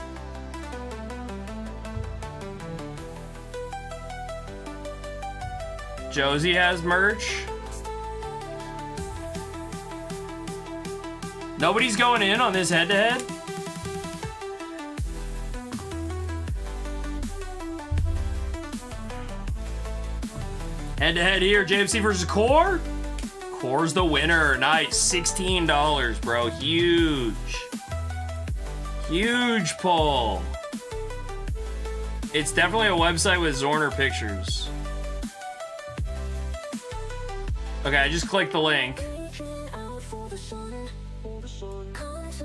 Josie has merch. Nobody's going in on this head-to-head? Head-to-head here, JMC versus Core. Core's the winner. Nice, $16, bro. Huge. Huge pull. It's definitely a website with Zorner pictures. Okay, I just clicked the link.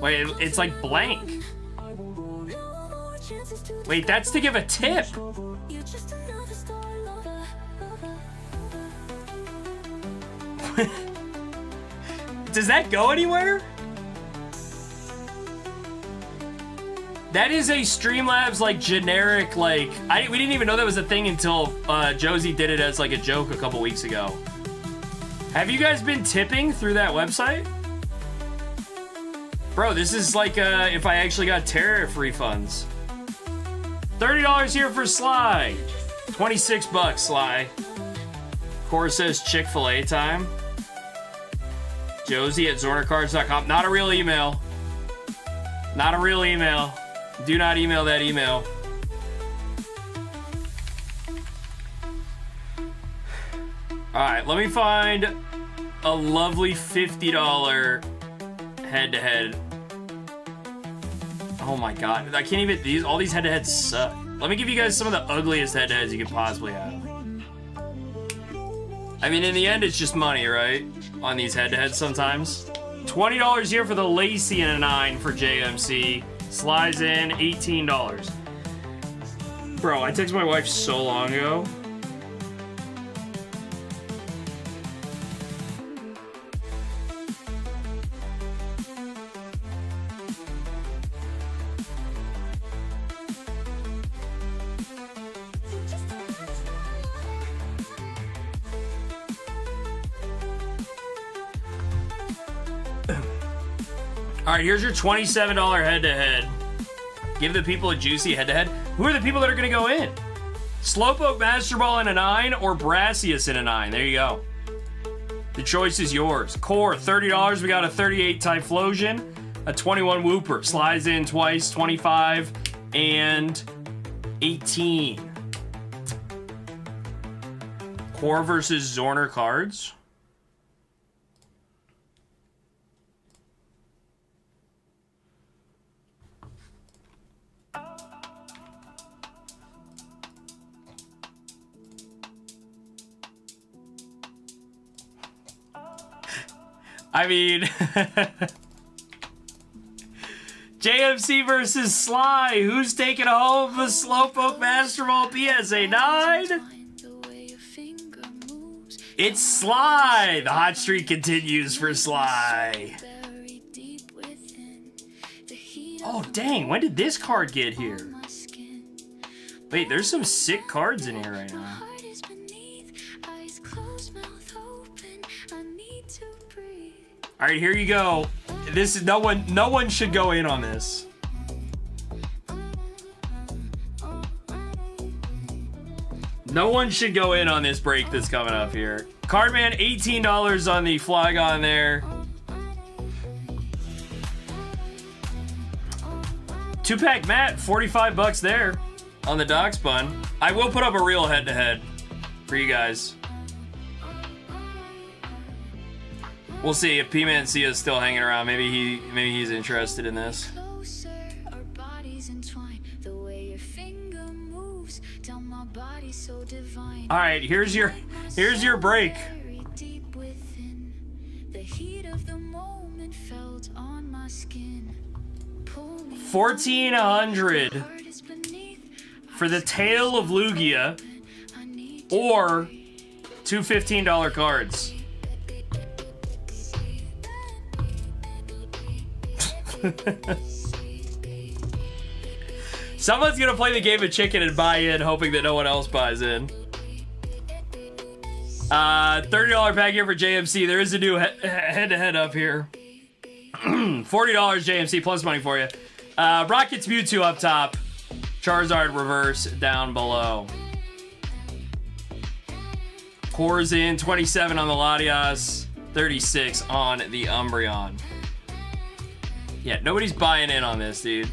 Wait, it's like blank. Wait, that's to give a tip. Does that go anywhere? That is a Streamlabs like generic like we didn't even know that was a thing until Josie did it as like a joke a couple weeks ago. Have you guys been tipping through that website? Bro, this is like if I actually got tariff refunds. $30 here for Sly. 26 bucks, Sly. Cora says Chick-fil-A time. Josie at zornercards.com. Not a real email. Not a real email. Do not email that email. Alright, let me find a lovely $50 head-to-head. Oh my god. I can't even... all these head-to-heads suck. Let me give you guys some of the ugliest head-to-heads you could possibly have. I mean, in the end, it's just money, right? On these head-to-heads sometimes. $20 here for the Lacey and a 9 for JMC. Slides in $18. Bro, I texted my wife so long ago. All right, here's your $27 head-to-head. Give the people a juicy head-to-head. Who are the people that are going to go in? Slowpoke Master Ball in a 9 or Brassius in a 9. There you go. The choice is yours. Core, $30. We got a 38 Typhlosion, a 21 Wooper. Slides in twice, 25 and 18. Core versus Zorner cards. I mean, JMC versus Sly. Who's taking home the Slowpoke Master Ball PSA 9? It's Sly. The hot streak continues for Sly. Oh, dang. When did this card get here? Wait, there's some sick cards in here right now. All right, here you go. This is no one should go in on this. No one should go in on this break that's coming up here. Cardman, $18 on the Flygon there. 2-pack Matt, 45 bucks there on the Doc Spun. I will put up a real head-to-head for you guys. We'll see if P-Man C is still hanging around. Maybe he's interested in this. All right, here's your break. 1,400 for the Tale of Lugia, or two $15 cards. Someone's gonna play the game of chicken and buy in, hoping that no one else buys in. $30 pack here for JMC. There is a new head-to-head up here. $40 JMC plus money for you. Rocket's Mewtwo up top. Charizard reverse down below. Core's in 27 on the Latias, 36 on the Umbreon. Yeah, nobody's buying in on this, dude.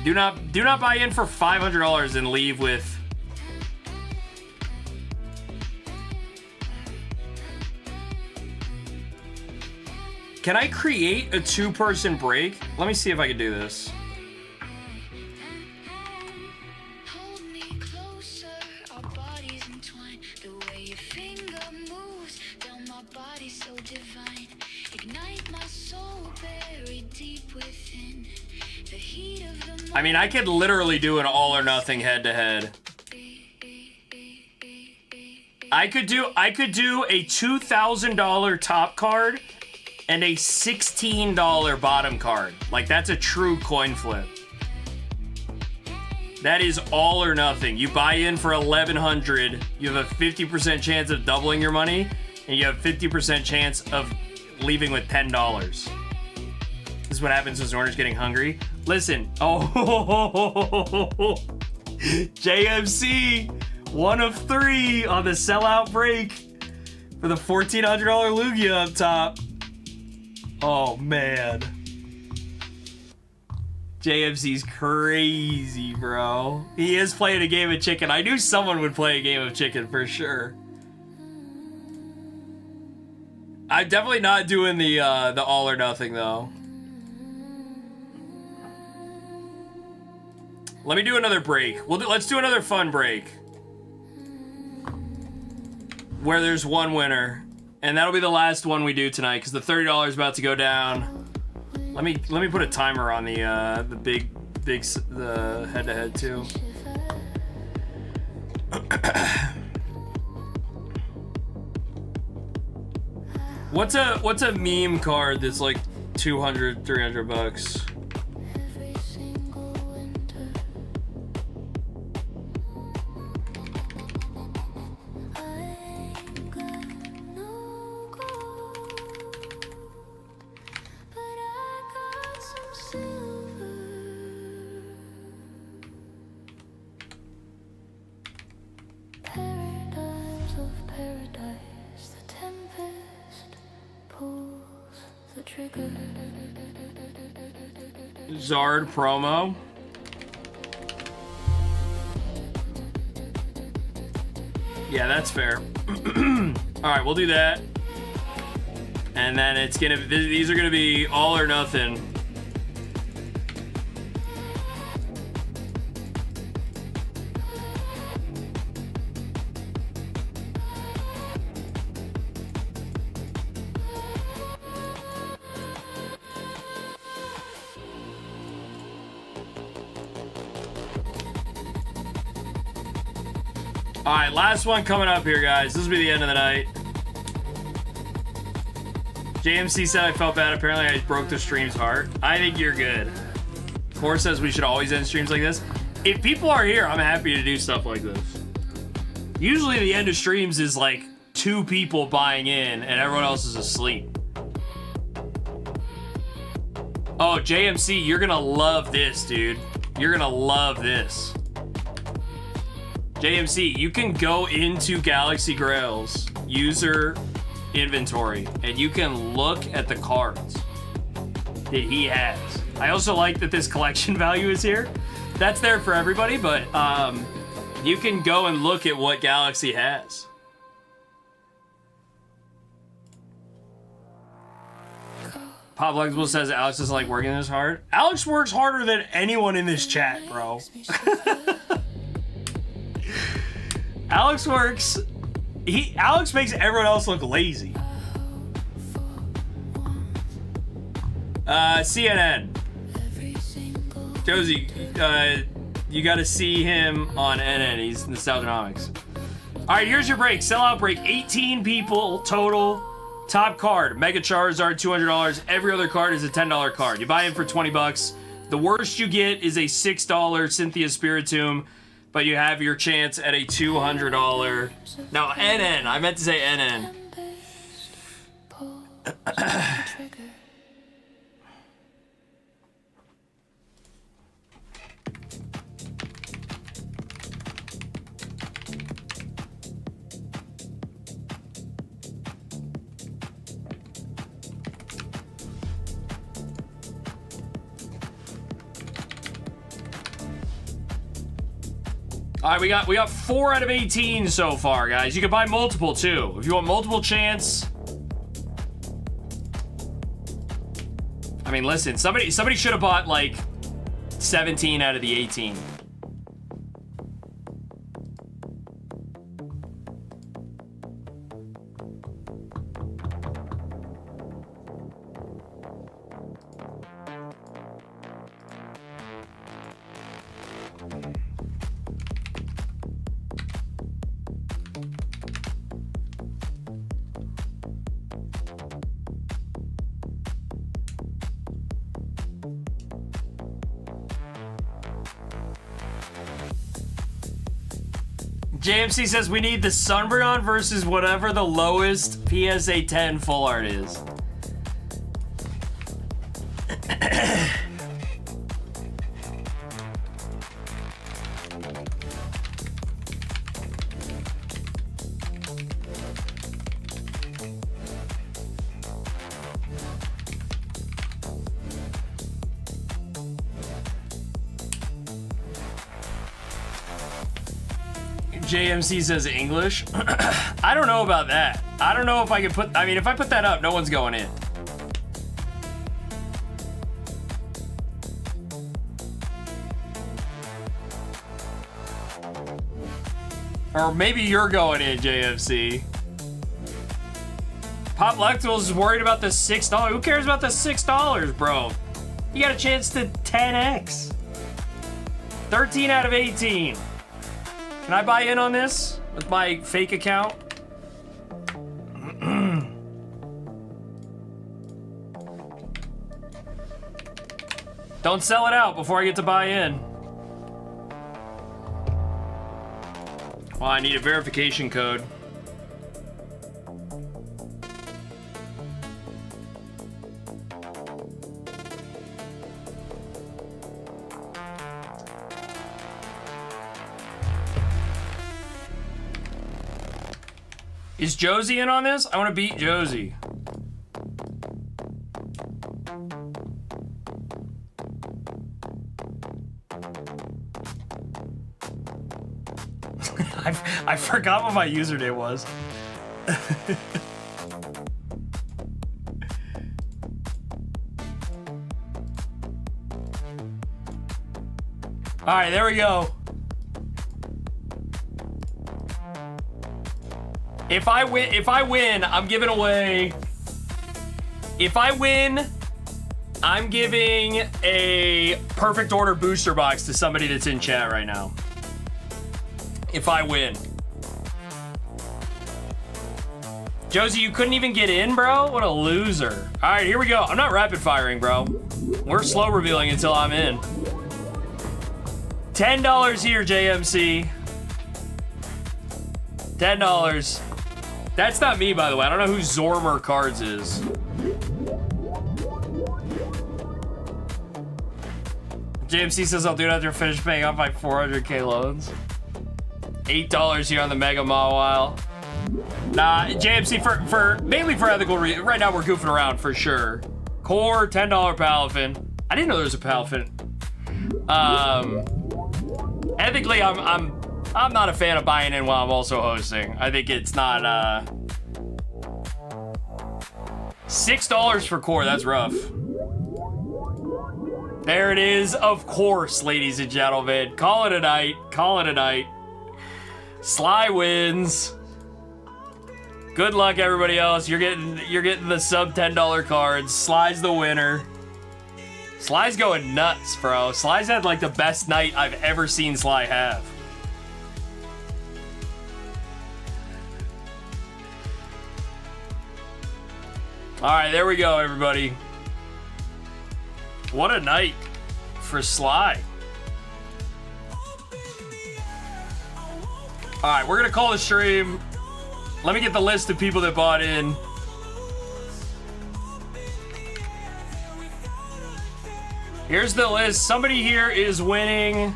Do not buy in for $500 and leave with... Can I create a two-person break? Let me see if I can do this. I mean, I could literally do an all or nothing head-to-head. I could do a $2,000 top card and a $16 bottom card. Like, that's a true coin flip. That is all or nothing. You buy in for $1,100, you have a 50% chance of doubling your money, and you have 50% chance of leaving with $10. This This is what happens when Zorner's getting hungry. Listen. Oh, JMC, 1 of 3 on the sellout break for the $1,400 Lugia up top. Oh, man. JMC's crazy, bro. He is playing a game of chicken. I knew someone would play a game of chicken for sure. I'm definitely not doing the all or nothing though. Let me do another break. Let's do another fun break where there's one winner, and that'll be the last one we do tonight because the $30 is about to go down. Let me put a timer on the head-to-head too. What's a meme card that's like 200, 300 bucks? Zard promo. Yeah, that's fair. Alright, we'll do that. And then it's gonna, these are gonna be all or nothing. Alright, last one coming up here, guys. This will be the end of the night. JMC said I felt bad. Apparently, I broke the stream's heart. I think you're good. Core says we should always end streams like this. If people are here, I'm happy to do stuff like this. Usually, the end of streams is like 2 people buying in and everyone else is asleep. Oh, JMC, you're gonna love this, dude. You're gonna love this. JMC, you can go into Galaxy Grails user inventory and you can look at the cards that he has. I also like that this collection value is here. That's there for everybody, but you can go and look at what Galaxy has. Pop Flexible says Alex doesn't like working this hard. Alex works harder than anyone in this chat, bro. Alex works. Alex makes everyone else look lazy. CNN. Josie, you got to see him on NN. He's Nostalgianomics. All right, here's your break. Sellout break. 18 people total. Top card. Mega Charizard, $200. Every other card is a $10 card. You buy in for 20 bucks. The worst you get is a $6 Cynthia Spiritomb, but you have your chance at a $200. Now, NN. I meant to say NN. All right, we got 4 out of 18 so far, guys. You can buy multiple too. If you want multiple chance. I mean, listen, somebody should have bought like 17 out of the 18. JMC says we need the Sunbreon versus whatever the lowest PSA 10 full art is. JMC says English. I don't know about that. I don't know if I can put, I mean, if I put that up, no one's going in. Or maybe you're going in, JMC. Pop Lectals is worried about the $6. Who cares about the $6, bro? You got a chance to 10x. 13 out of 18. Can I buy in on this with my fake account? Don't sell it out before I get to buy in. Well, I need a verification code. Is Josie in on this? I want to beat Josie. I forgot what my username was. All right, there we go. If I win, I'm giving away. If I win, I'm giving a perfect order booster box to somebody that's in chat right now. If I win. Josie, you couldn't even get in, bro? What a loser. All right, here we go. I'm not rapid firing, bro. We're slow revealing until I'm in. $10 here, JMC. $10. That's not me, by the way. I don't know who Zorner Cards is. JMC says I'll do it after I finish paying off my 400k loans. $8 here on the Mega Mawile. Nah, JMC for mainly for ethical reasons. Right now we're goofing around for sure. Core $10 Palafin. I didn't know there was a Palafin. Ethically, I'm not a fan of buying in while I'm also hosting. I think it's not $6 for core. That's rough. There it is. Of course, ladies and gentlemen. Call it a night. Call it a night. Sly wins. Good luck, everybody else. You're getting the sub $10 cards. Sly's the winner. Sly's going nuts, bro. Sly's had like the best night I've ever seen Sly have. All right, there we go, everybody. What a night for Sly. All right, we're gonna call the stream. Let me get the list of people that bought in. Here's the list. Somebody here is winning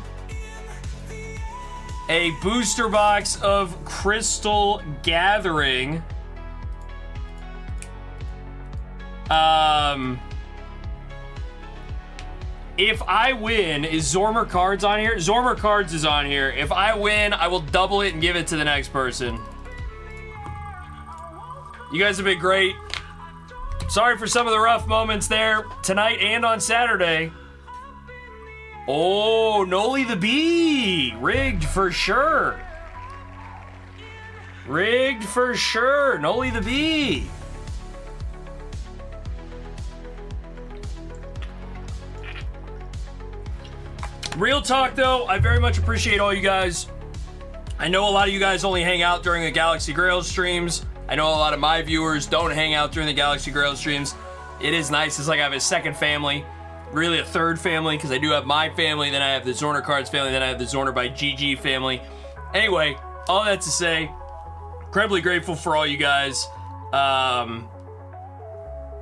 a booster box of Crystal Gathering. If I win, is Zorner Cards on here? Zorner Cards is on here. If I win, I will double it and give it to the next person. You guys have been great. Sorry for some of the rough moments there tonight and on Saturday. Oh, Noli the Bee. Rigged for sure. Rigged for sure. Noli the Bee. Real talk though, I very much appreciate all you guys. I know a lot of you guys only hang out during the Galaxy Grails streams. I know a lot of my viewers don't hang out during the Galaxy Grails streams. It is nice. It's like I have a second family, really a third family, because I do have my family, then I have the Zorner Cards family, then I have the Zorner by GG family. Anyway, all that to say, incredibly grateful for all you guys.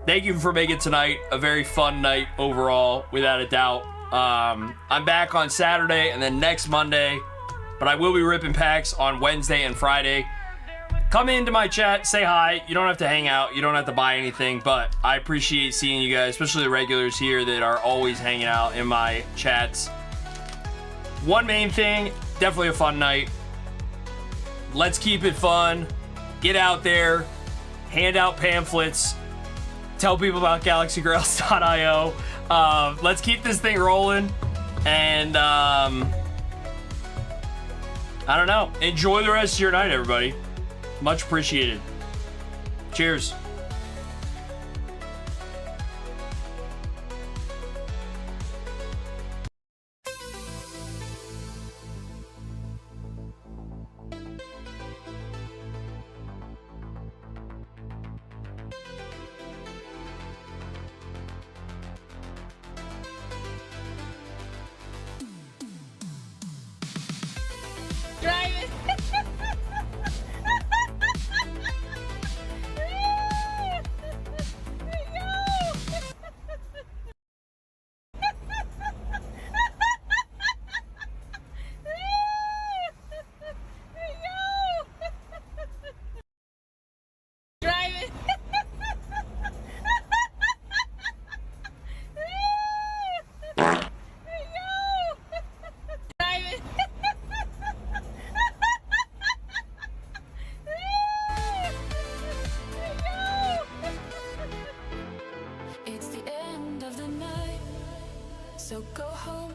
thank you for making tonight a very fun night overall, without a doubt. I'm back on Saturday and then next Monday, but I will be ripping packs on Wednesday and Friday. Come into my chat, say hi. You don't have to hang out. You don't have to buy anything, but I appreciate seeing you guys, especially the regulars here that are always hanging out in my chats. One main thing, definitely a fun night. Let's keep it fun. Get out there, hand out pamphlets, tell people about GalaxyGrails.io. Let's keep this thing rolling, and I don't know. Enjoy the rest of your night, everybody. Much appreciated. Cheers. Driving. Driving. Driving. It's the end of the night, so go home,